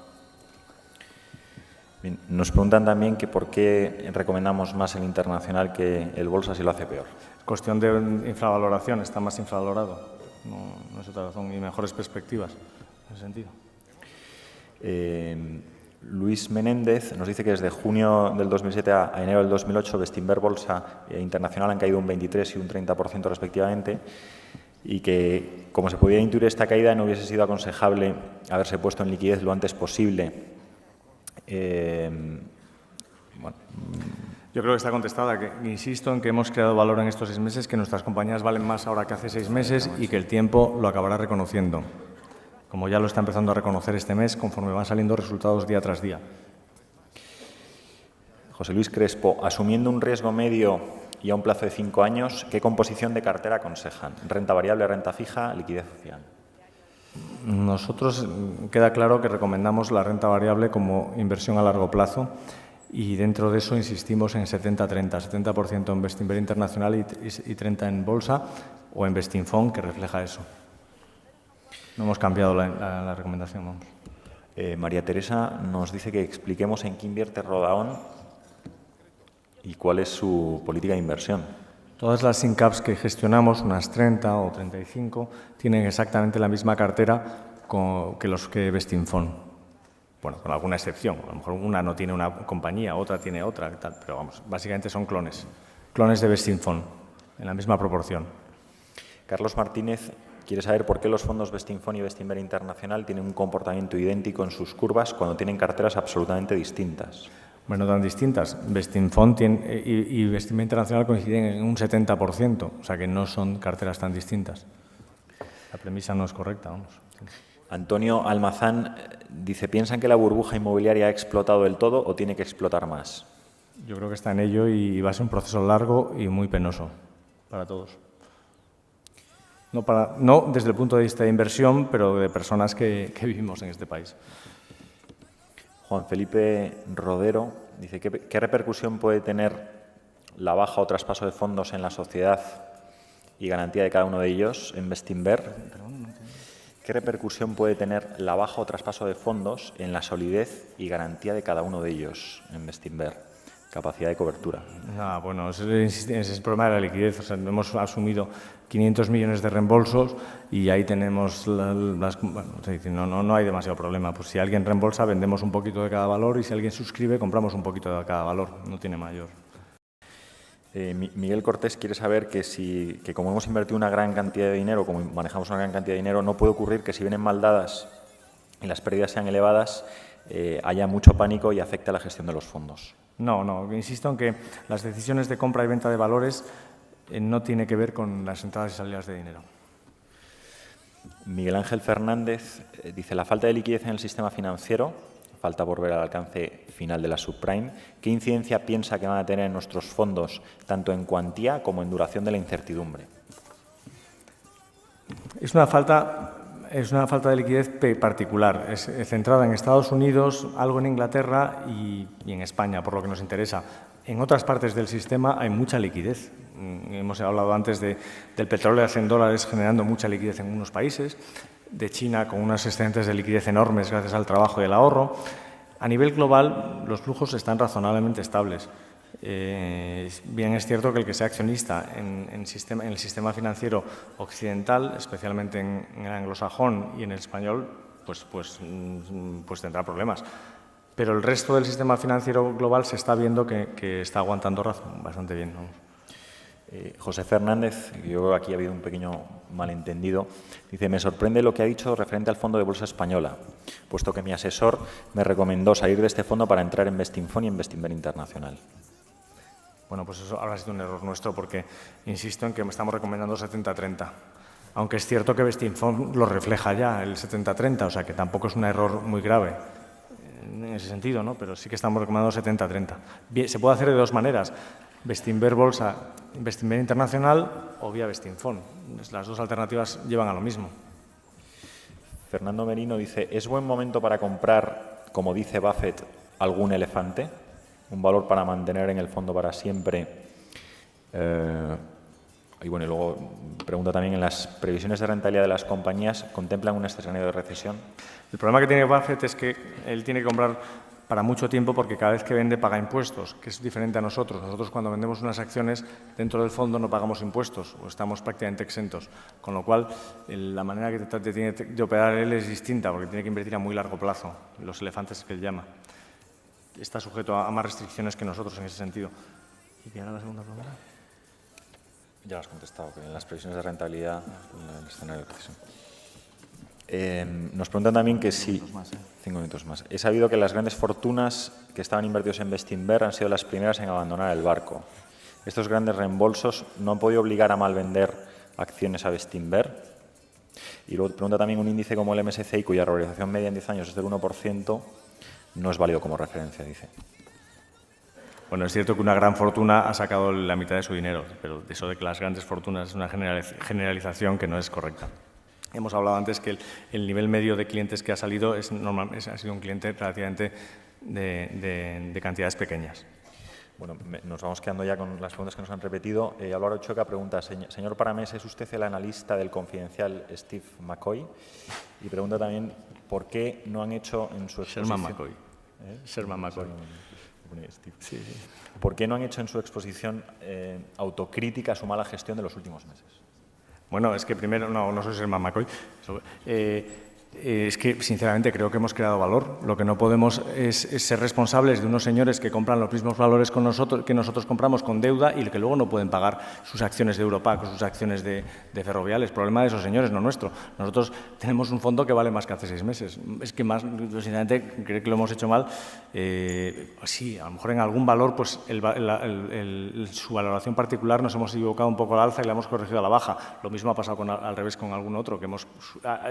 Speaker 2: Bien, nos preguntan también que por qué recomendamos más el internacional que el bolsa si lo hace peor.
Speaker 1: Cuestión de infravaloración, está más infravalorado. No es otra razón, y mejores perspectivas en ese sentido.
Speaker 2: Luis Menéndez nos dice que desde junio del 2007 a enero del 2008 Bestinver Bolsa e Internacional han caído un 23 y un 30% respectivamente y que, como se podía intuir esta caída, no hubiese sido aconsejable haberse puesto en liquidez lo antes posible.
Speaker 1: Yo creo que está contestada. Insisto en que hemos creado valor en estos 6 meses, que nuestras compañías valen más ahora que hace 6 meses y que el tiempo lo acabará reconociendo, como ya lo está empezando a reconocer este mes, conforme van saliendo resultados día tras día.
Speaker 2: José Luis Crespo, asumiendo un riesgo medio y a un plazo de 5 años, ¿qué composición de cartera aconsejan? ¿Renta variable, renta fija, liquidez social?
Speaker 1: Nosotros queda claro que recomendamos la renta variable como inversión a largo plazo y dentro de eso insistimos en 70-30, 70% en Bestinver Internacional y 30% en bolsa o en Bestinfond, que refleja eso. No hemos cambiado la recomendación. Vamos.
Speaker 2: María Teresa nos dice que expliquemos en qué invierte Rodaón y cuál es su política de inversión.
Speaker 1: Todas las SINCAPs que gestionamos, unas 30 o 35, tienen exactamente la misma cartera que los que Bestinfond. Bueno, con alguna excepción. A lo mejor una no tiene una compañía, otra tiene otra, tal, pero vamos, básicamente son clones. Clones de Bestinfond, en la misma proporción.
Speaker 2: Carlos Martínez quiere saber por qué los fondos Bestinfond y Bestinver Internacional tienen un comportamiento idéntico en sus curvas cuando tienen carteras absolutamente distintas.
Speaker 1: Bueno, tan distintas. Bestinfond y Bestinver Internacional coinciden en un 70%, o sea que no son carteras tan distintas. La premisa no es correcta, vamos.
Speaker 2: Antonio Almazán dice, ¿piensan que la burbuja inmobiliaria ha explotado del todo o tiene que explotar más?
Speaker 1: Yo creo que está en ello y va a ser un proceso largo y muy penoso para todos. No desde el punto de vista de inversión, pero de personas que vivimos en este país.
Speaker 2: Juan Felipe Rodero dice, ¿qué repercusión puede tener la baja o traspaso de fondos en la sociedad y garantía de cada uno de ellos en Bestinver? ¿Qué repercusión puede tener la baja o traspaso de fondos en la solidez y garantía de cada uno de ellos en Bestinver? Capacidad de cobertura.
Speaker 1: Bueno, ese es el problema de la liquidez. O sea, hemos asumido 500 millones de reembolsos y ahí tenemos no hay demasiado problema. Pues si alguien reembolsa, vendemos un poquito de cada valor y si alguien suscribe, compramos un poquito de cada valor. No tiene mayor.
Speaker 2: Miguel Cortés quiere saber que como hemos invertido una gran cantidad de dinero, como manejamos una gran cantidad de dinero, no puede ocurrir que si vienen mal dadas y las pérdidas sean elevadas, haya mucho pánico y afecte a la gestión de los fondos.
Speaker 1: No, insisto en que las decisiones de compra y venta de valores no tienen que ver con las entradas y salidas de dinero.
Speaker 2: Miguel Ángel Fernández dice, la falta de liquidez en el sistema financiero, falta por ver al alcance final de la subprime, ¿qué incidencia piensa que van a tener en nuestros fondos, tanto en cuantía como en duración de la incertidumbre?
Speaker 1: Es una falta de liquidez particular, es centrada en Estados Unidos, algo en Inglaterra y en España, por lo que nos interesa. En otras partes del sistema hay mucha liquidez. Hemos hablado antes del petróleo a $100 generando mucha liquidez en unos países, de China con unos excedentes de liquidez enormes gracias al trabajo y el ahorro. A nivel global, los flujos están razonablemente estables. Bien es cierto que el que sea accionista en el sistema financiero occidental, especialmente en el anglosajón y en el español, pues tendrá problemas. Pero el resto del sistema financiero global se está viendo que está aguantando bastante bien, vamos.
Speaker 2: José Fernández, yo creo que aquí ha habido un pequeño malentendido, dice: me sorprende lo que ha dicho referente al fondo de bolsa española, puesto que mi asesor me recomendó salir de este fondo para entrar en Bestinfond y en Bestinver Internacional.
Speaker 1: Bueno, pues eso habrá sido un error nuestro porque insisto en que estamos recomendando 70-30. Aunque es cierto que Bestinfond lo refleja ya, el 70-30, o sea que tampoco es un error muy grave en ese sentido, ¿no? Pero sí que estamos recomendando 70-30. Bien, se puede hacer de dos maneras: Bestinver Bolsa, Bestinver Internacional o vía Bestinfond. Las dos alternativas llevan a lo mismo.
Speaker 2: Fernando Merino dice: ¿es buen momento para comprar, como dice Buffett, algún elefante? Un valor para mantener en el fondo para siempre. Y bueno, y luego pregunta también: ¿en las previsiones de rentabilidad de las compañías contemplan un escenario de recesión?
Speaker 1: El problema que tiene Buffett es que él tiene que comprar para mucho tiempo porque cada vez que vende paga impuestos, que es diferente a nosotros. Nosotros cuando vendemos unas acciones dentro del fondo no pagamos impuestos o estamos prácticamente exentos. Con lo cual, la manera que tiene de operar él es distinta porque tiene que invertir a muy largo plazo, los elefantes que él llama. Está sujeto a más restricciones que nosotros en ese sentido. ¿Y qué era la segunda pregunta?
Speaker 2: Ya lo has contestado, que en las previsiones de rentabilidad, en el escenario de recesión. Nos preguntan también que si... 5 minutos más. He sabido que las grandes fortunas que estaban invertidos en Bestinver han sido las primeras en abandonar el barco. ¿Estos grandes reembolsos no han podido obligar a malvender acciones a Bestinver? Y luego pregunta también: un índice como el MSCI, cuya revalorización media en 10 años es del 1%, no es válido como referencia, dice.
Speaker 1: Bueno, es cierto que una gran fortuna ha sacado la mitad de su dinero, pero eso de que las grandes fortunas es una generalización que no es correcta. Hemos hablado antes que el nivel medio de clientes que ha salido ha sido un cliente relativamente de cantidades pequeñas.
Speaker 2: Bueno, nos vamos quedando ya con las preguntas que nos han repetido. Álvaro Choca pregunta: señor Paramés, ¿es usted el analista del Confidencial Steve McCoy? Y pregunta también: ¿por qué no han hecho en su exposición...
Speaker 1: Sherman McCoy. Sherman McCoy.
Speaker 2: Sí. ¿Por qué no han hecho en su exposición autocrítica a su mala gestión de los últimos meses?
Speaker 1: Bueno, es que primero, no soy Sherman McCoy. Es que, sinceramente, creo que hemos creado valor. Lo que no podemos es ser responsables de unos señores que compran los mismos valores con nosotros, que nosotros compramos con deuda y que luego no pueden pagar sus acciones de Europac o sus acciones de Ferrovial. Es problema de esos señores, no nuestro. Nosotros tenemos un fondo que vale más que hace 6 meses. Es que más, sinceramente, creo que lo hemos hecho mal. Sí, a lo mejor en algún valor, pues su valoración particular nos hemos equivocado un poco al alza y la hemos corregido a la baja. Lo mismo ha pasado al revés con algún otro, que hemos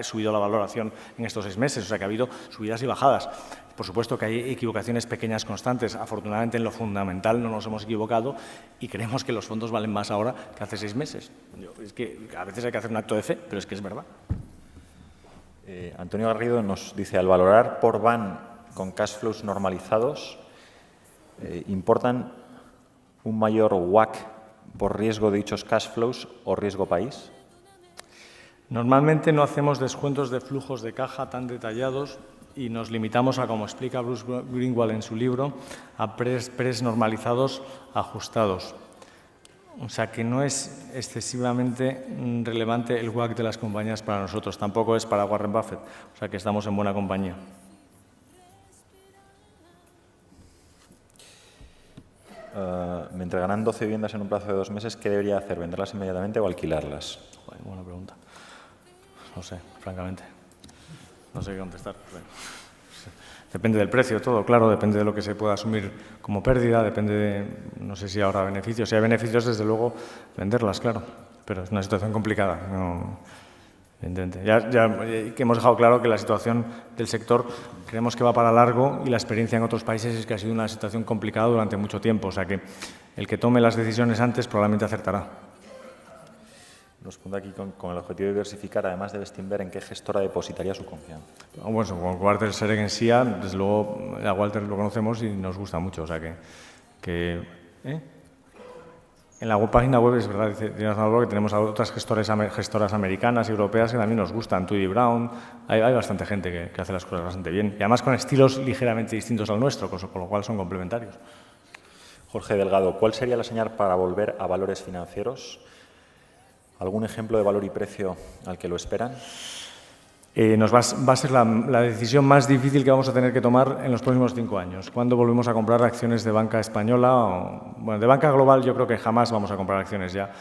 Speaker 1: subido la valoración en estos 6 meses, o sea que ha habido subidas y bajadas. Por supuesto que hay equivocaciones pequeñas constantes. Afortunadamente, en lo fundamental no nos hemos equivocado y creemos que los fondos valen más ahora que hace 6 meses. Es que a veces hay que hacer un acto de fe, pero es que es verdad.
Speaker 2: Antonio Garrido nos dice: al valorar por BAN con cash flows normalizados, ¿importan un mayor WACC por riesgo de dichos cash flows o riesgo país?
Speaker 1: Normalmente no hacemos descuentos de flujos de caja tan detallados y nos limitamos a, como explica Bruce Greenwald en su libro, a PREs normalizados ajustados. O sea que no es excesivamente relevante el WACC de las compañías para nosotros, tampoco es para Warren Buffett, o sea que estamos en buena compañía.
Speaker 2: Me entregarán 12 viviendas en un plazo de 2 meses, ¿qué debería hacer? ¿Venderlas inmediatamente o alquilarlas?
Speaker 1: Joder, buena pregunta. No sé, francamente. No sé qué contestar. Bueno, depende del precio, todo, claro, depende de lo que se pueda asumir como pérdida, depende de, no sé si habrá beneficios. Si hay beneficios, desde luego, venderlas, claro. Pero es una situación complicada. No, evidentemente. Ya que hemos dejado claro que la situación del sector creemos que va para largo y la experiencia en otros países es que ha sido una situación complicada durante mucho tiempo. O sea que el que tome las decisiones antes probablemente acertará.
Speaker 2: Nos pregunta aquí con el objetivo de diversificar, además de Bestinver, ¿en qué gestora depositaría su confianza?
Speaker 1: Bueno, con Walter Sereg en SIA, desde luego a Walter lo conocemos y nos gusta mucho, o sea que En la página web es verdad, tienes algo que tenemos a otras gestoras americanas y europeas que también nos gustan, Tweedy Brown, hay bastante gente que hace las cosas bastante bien y además con estilos ligeramente distintos al nuestro, con lo cual son complementarios.
Speaker 2: Jorge Delgado, ¿cuál sería la señal para volver a valores financieros? ¿Algún ejemplo de valor y precio al que lo esperan?
Speaker 1: Va a ser la decisión más difícil que vamos a tener que tomar en los próximos 5 años. ¿Cuándo volvemos a comprar acciones de banca española? Bueno, de banca global yo creo que jamás vamos a comprar acciones ya,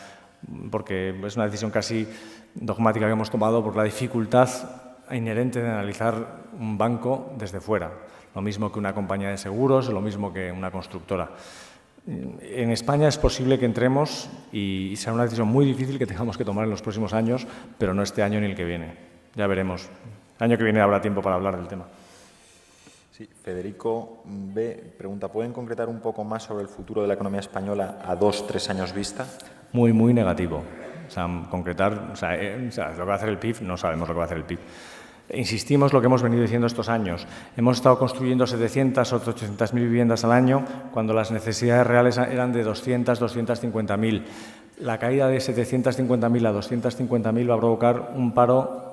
Speaker 1: porque es una decisión casi dogmática que hemos tomado por la dificultad inherente de analizar un banco desde fuera. Lo mismo que una compañía de seguros, lo mismo que una constructora. En España es posible que entremos y será una decisión muy difícil que tengamos que tomar en los próximos años, pero no este año ni el que viene. Ya veremos. El año que viene habrá tiempo para hablar del tema.
Speaker 2: Sí, Federico B. pregunta, ¿pueden concretar un poco más sobre el futuro de la economía española a 2-3 años vista?
Speaker 1: Muy, muy negativo. O sea, concretar, lo que va a hacer el PIB, no sabemos lo que va a hacer el PIB. Insistimos lo que hemos venido diciendo estos años. Hemos estado construyendo 700 o 800.000 viviendas al año cuando las necesidades reales eran de 200, 250.000. La caída de 750.000 a 250.000 va a provocar un paro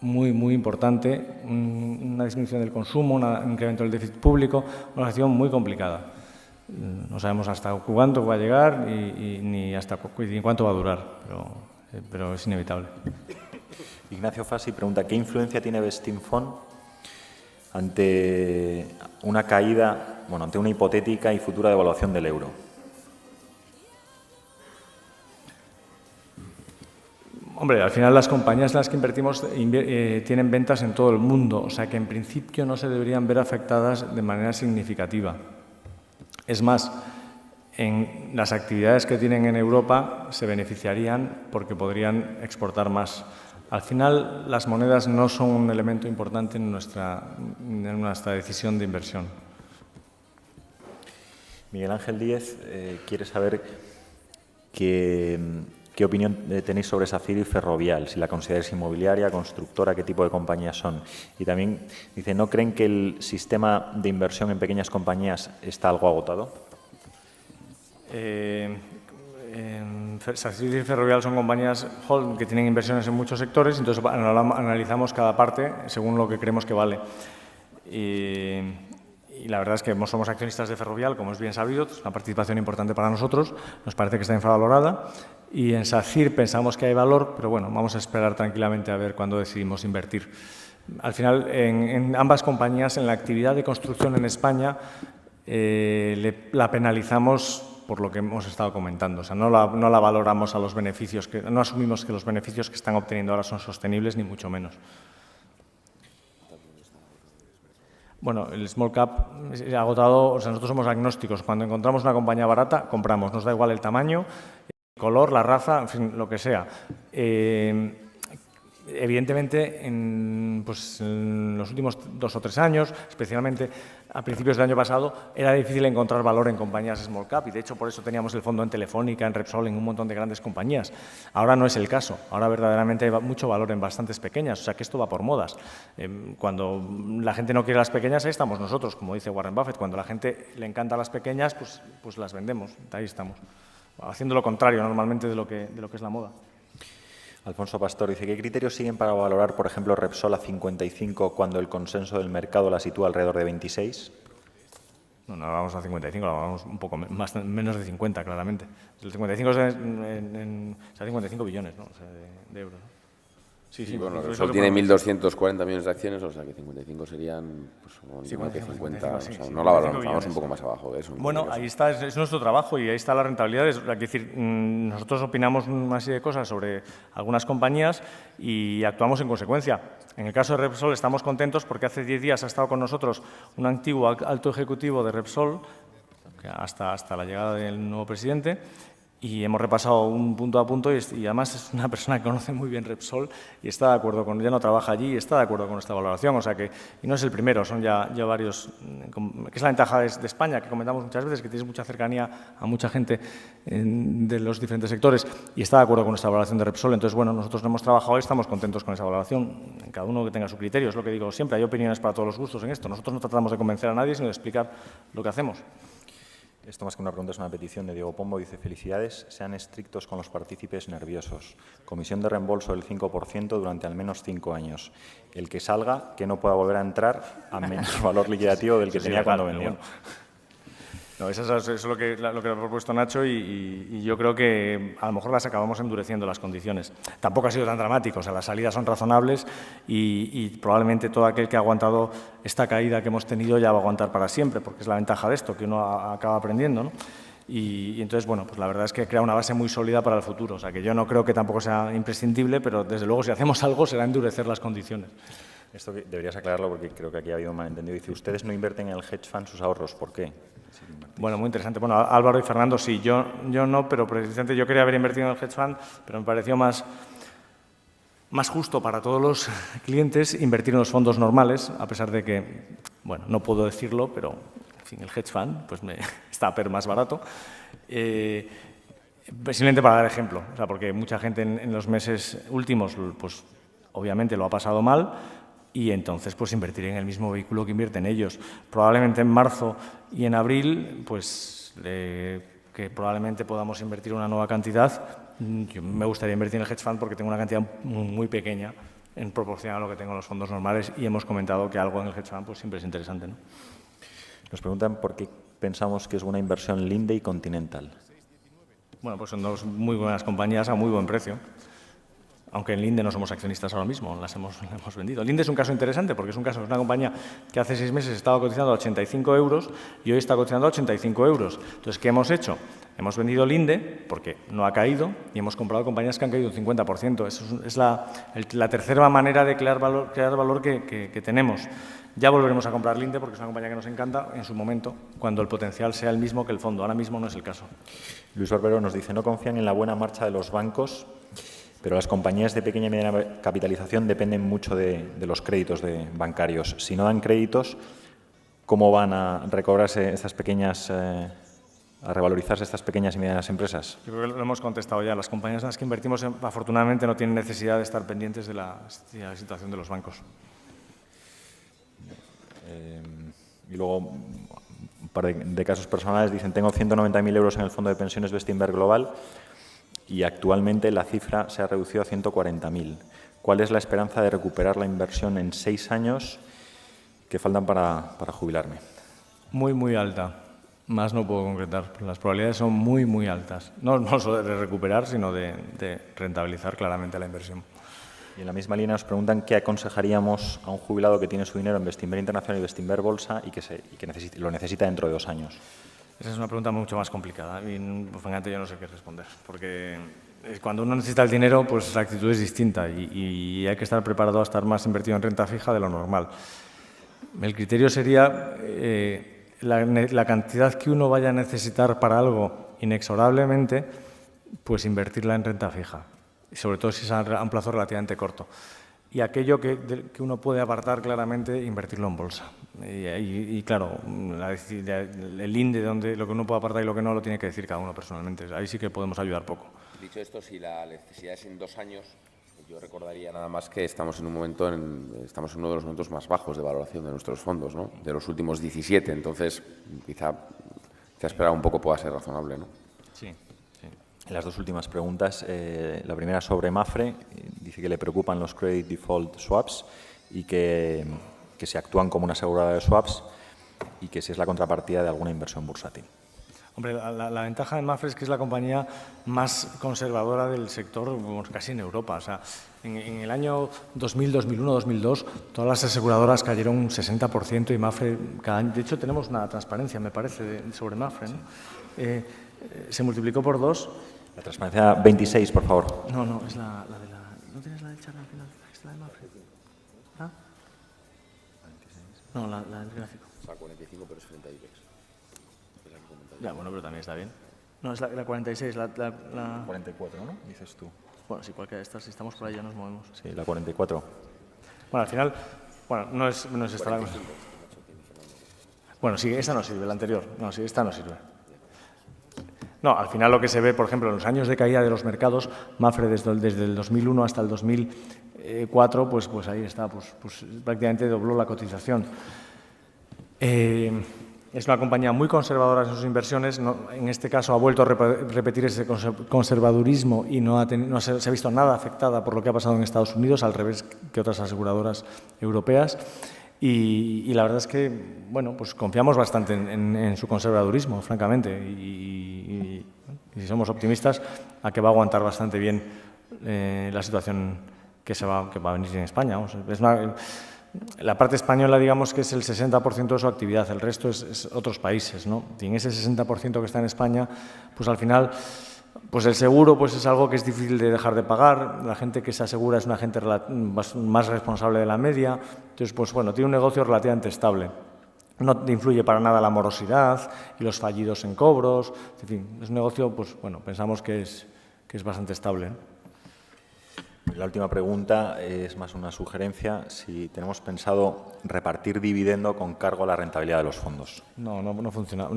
Speaker 1: muy, muy importante, una disminución del consumo, un incremento del déficit público, una situación muy complicada. No sabemos hasta cuánto va a llegar ni cuánto va a durar, pero es inevitable.
Speaker 2: Ignacio Fassi pregunta, ¿qué influencia tiene Bestinfond ante una caída, ante una hipotética y futura devaluación del euro?
Speaker 1: Hombre, al final las compañías en las que invertimos tienen ventas en todo el mundo, o sea que en principio no se deberían ver afectadas de manera significativa. Es más, en las actividades que tienen en Europa se beneficiarían porque podrían exportar más. Al final, las monedas no son un elemento importante en nuestra decisión de inversión.
Speaker 2: Miguel Ángel Díez quiere saber qué opinión tenéis sobre SACIR y Ferrovial, si la consideráis inmobiliaria, constructora, qué tipo de compañías son. Y también dice, ¿no creen que el sistema de inversión en pequeñas compañías está algo agotado?
Speaker 1: SACIR y Ferrovial son compañías que tienen inversiones en muchos sectores, entonces analizamos cada parte según lo que creemos que vale. Y la verdad es que somos accionistas de Ferrovial, como es bien sabido, es una participación importante para nosotros, nos parece que está infravalorada. Y en SACIR pensamos que hay valor, pero bueno, vamos a esperar tranquilamente a ver cuándo decidimos invertir. Al final, en ambas compañías, en la actividad de construcción en España, la penalizamos por lo que hemos estado comentando. O sea, no la valoramos a los beneficios, no asumimos que los beneficios que están obteniendo ahora son sostenibles, ni mucho menos. Bueno, el small cap es agotado, o sea, nosotros somos agnósticos. Cuando encontramos una compañía barata, compramos. Nos da igual el tamaño, el color, la raza, en fin, lo que sea. Evidentemente, en los últimos 2 o 3 años, especialmente a principios del año pasado, era difícil encontrar valor en compañías small cap y, de hecho, por eso teníamos el fondo en Telefónica, en Repsol, en un montón de grandes compañías. Ahora no es el caso. Ahora verdaderamente hay mucho valor en bastantes pequeñas, o sea que esto va por modas. Cuando la gente no quiere las pequeñas, ahí estamos nosotros, como dice Warren Buffett. Cuando a la gente le encantan las pequeñas, pues las vendemos. Ahí estamos. Haciendo lo contrario normalmente de lo que es la moda.
Speaker 2: Alfonso Pastor dice, ¿qué criterios siguen para valorar, por ejemplo, Repsol a 55 cuando el consenso del mercado la sitúa alrededor de 26?
Speaker 1: No la vamos a 55, la vamos un poco menos de 50, claramente. El 55 es 55 billones, ¿no? O sea, de euros, ¿no?
Speaker 3: Sí, bueno, Repsol tiene 1.240 millones de acciones, o sea que 55 serían, pues, igual que 50, o sea, no la valoramos, vamos un poco más abajo de eso.
Speaker 1: Bueno, ahí está, es nuestro trabajo y ahí está la rentabilidad. Es decir, nosotros opinamos una serie de cosas sobre algunas compañías y actuamos en consecuencia. En el caso de Repsol estamos contentos porque hace 10 días ha estado con nosotros un antiguo alto ejecutivo de Repsol, hasta la llegada del nuevo presidente, y hemos repasado un punto a punto y además es una persona que conoce muy bien Repsol y está de acuerdo ya no trabaja allí y está de acuerdo con esta valoración. O sea que, y no es el primero, son ya varios, que es la ventaja de España, que comentamos muchas veces, que tienes mucha cercanía a mucha gente de los diferentes sectores y está de acuerdo con esta valoración de Repsol. Entonces, bueno, nosotros no hemos trabajado y estamos contentos con esa valoración. Cada uno que tenga su criterio, es lo que digo siempre, hay opiniones para todos los gustos en esto. Nosotros no tratamos de convencer a nadie, sino de explicar lo que hacemos.
Speaker 2: Esto más que una pregunta es una petición de Diego Pombo. Dice, felicidades, sean estrictos con los partícipes nerviosos. Comisión de reembolso del 5% durante al menos 5 años. El que salga, que no pueda volver a entrar a menos valor liquidativo del que
Speaker 1: Sí,
Speaker 2: tenía
Speaker 1: legal,
Speaker 2: cuando
Speaker 1: pero
Speaker 2: vendió.
Speaker 1: bueno. No, eso es lo que ha propuesto Nacho y yo creo que a lo mejor las acabamos endureciendo las condiciones. Tampoco ha sido tan dramático, o sea, las salidas son razonables y probablemente todo aquel que ha aguantado esta caída que hemos tenido ya va a aguantar para siempre, porque es la ventaja de esto, que uno acaba aprendiendo, ¿no? Y entonces, bueno, pues la verdad es que crea una base muy sólida para el futuro. O sea, que yo no creo que tampoco sea imprescindible, pero desde luego si hacemos algo será endurecer las condiciones.
Speaker 2: Esto deberías aclararlo porque creo que aquí ha habido un malentendido. Dice, ustedes no invierten en el hedge fund sus ahorros, ¿por qué?
Speaker 1: Bueno, muy interesante. Bueno, Álvaro y Fernando sí, yo no, pero precisamente yo quería haber invertido en el hedge fund, pero me pareció más justo para todos los clientes invertir en los fondos normales, a pesar de que, bueno, no puedo decirlo, pero en fin, el hedge fund pues está más barato. Simplemente para dar ejemplo, o sea, porque mucha gente en los meses últimos, pues obviamente lo ha pasado mal, y entonces pues invertir en el mismo vehículo que invierten ellos. Probablemente en marzo y en abril, pues que probablemente podamos invertir una nueva cantidad. Yo me gustaría invertir en el hedge fund porque tengo una cantidad muy pequeña en proporción a lo que tengo en los fondos normales y hemos comentado que algo en el hedge fund pues siempre es interesante, ¿no?
Speaker 2: Nos preguntan por qué pensamos que es buena inversión Linde y Continental.
Speaker 1: Bueno, pues son dos muy buenas compañías a muy buen precio. Aunque en Linde no somos accionistas ahora mismo, las hemos vendido. Linde es un caso interesante porque es una compañía que hace 6 meses estaba cotizando a 85 euros y hoy está cotizando a 85 euros. Entonces, ¿qué hemos hecho? Hemos vendido Linde porque no ha caído y hemos comprado compañías que han caído un 50%. Eso es la tercera manera de crear valor que tenemos. Ya volveremos a comprar Linde porque es una compañía que nos encanta en su momento, cuando el potencial sea el mismo que el fondo. Ahora mismo no es el caso.
Speaker 2: Luis Barbero nos dice, no confían en la buena marcha de los bancos, pero las compañías de pequeña y mediana capitalización dependen mucho de los créditos bancarios. Si no dan créditos, ¿cómo van a recobrarse estas pequeñas, a revalorizarse estas pequeñas y medianas empresas?
Speaker 1: Yo creo que lo hemos contestado ya. Las compañías en las que invertimos, afortunadamente, no tienen necesidad de estar pendientes de la situación de los bancos.
Speaker 2: Y luego, un par de casos personales. Dicen, tengo 190.000 euros en el fondo de pensiones Bestinver Global y actualmente la cifra se ha reducido a 140.000. ¿Cuál es la esperanza de recuperar la inversión en 6 años que faltan para jubilarme?
Speaker 1: Muy alta. Más no puedo concretar. Las probabilidades son muy altas. No solo de recuperar, sino de rentabilizar claramente la inversión.
Speaker 2: Y en la misma línea nos preguntan qué aconsejaríamos a un jubilado que tiene su dinero en Bestinver Internacional y Bestinver Bolsa y que lo necesita dentro de 2 años.
Speaker 1: Esa es una pregunta mucho más complicada y, francamente, yo no sé qué responder, porque cuando uno necesita el dinero, pues la actitud es distinta y hay que estar preparado a estar más invertido en renta fija de lo normal. El criterio sería la cantidad que uno vaya a necesitar para algo inexorablemente, pues invertirla en renta fija, y sobre todo si es a un plazo relativamente corto. Y aquello que uno puede apartar claramente, invertirlo en bolsa. Y claro, el Linde, donde lo que uno puede apartar y lo que no, lo tiene que decir cada uno personalmente. Ahí sí que podemos ayudar poco.
Speaker 3: Dicho esto, si la necesidad es en 2 años, yo recordaría nada más que estamos en uno de los momentos más bajos de valoración de nuestros fondos, ¿no? De los últimos 17. Entonces, quizá esperar un poco pueda ser razonable, ¿no?
Speaker 1: Sí.
Speaker 2: En las 2 últimas preguntas, la primera sobre Mapfre, dice que le preocupan los credit default swaps y que se actúan como una aseguradora de swaps y que si es la contrapartida de alguna inversión bursátil.
Speaker 1: Hombre, la ventaja de Mapfre es que es la compañía más conservadora del sector, casi en Europa. O sea, en el año 2000, 2001, 2002, todas las aseguradoras cayeron un 60% y Mapfre cada año. De hecho, tenemos una transparencia, me parece, sobre Mapfre, ¿no? Se multiplicó por 2.
Speaker 2: La transparencia 26, por favor.
Speaker 1: No, es la de la... ¿No tienes la del chart al final? ¿Es la de Mapfre? ¿Ah? No, la del gráfico.
Speaker 3: O sea, 45, pero es frente a IBEX.
Speaker 1: Ya, bueno, pero también está bien. No, es la 46, la...
Speaker 2: 44, ¿no? Dices tú.
Speaker 1: Bueno, sí, cualquiera de estas, si estamos por ahí ya nos movemos.
Speaker 2: Sí, la 44.
Speaker 1: Bueno, al final, no es esta la cosa. Bueno, sí, esta no sirve, la anterior. No, sí, esta no sirve. No, al final lo que se ve, por ejemplo, en los años de caída de los mercados, Mapfre desde el 2001 hasta el 2004, pues ahí está, pues prácticamente dobló la cotización. es una compañía muy conservadora en sus inversiones. En este caso ha vuelto a repetir ese conservadurismo y no se ha visto nada afectada por lo que ha pasado en Estados Unidos, al revés que otras aseguradoras europeas. Y la verdad es que, bueno, pues confiamos bastante en su conservadurismo, francamente, y si somos optimistas, a que va a aguantar bastante bien la situación que va a venir en España. La parte española, digamos que es el 60% de su actividad, el resto es otros países, ¿no? Y en ese 60% que está en España, pues al final, pues el seguro pues es algo que es difícil de dejar de pagar. La gente que se asegura es una gente más responsable de la media. Entonces, pues bueno, tiene un negocio relativamente estable. No influye para nada la morosidad y los fallidos en cobros. En fin, es un negocio, pues bueno, pensamos que es bastante estable.
Speaker 2: La última pregunta es más una sugerencia. Si tenemos pensado repartir dividendo con cargo a la rentabilidad de los fondos.
Speaker 1: No funciona.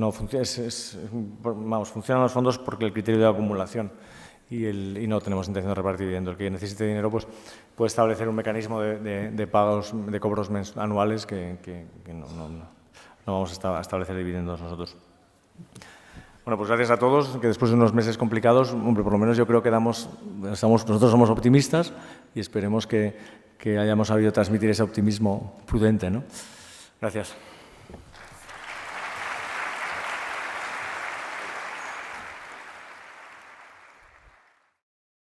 Speaker 1: Funcionan los fondos porque el criterio de acumulación y no tenemos intención de repartir dividendo. El que necesite dinero pues puede establecer un mecanismo de pagos, de cobros anuales que no vamos a establecer dividendos nosotros. Bueno, pues gracias a todos, que después de unos meses complicados, hombre, por lo menos yo creo que nosotros somos optimistas y esperemos que hayamos sabido transmitir ese optimismo prudente, ¿no? Gracias.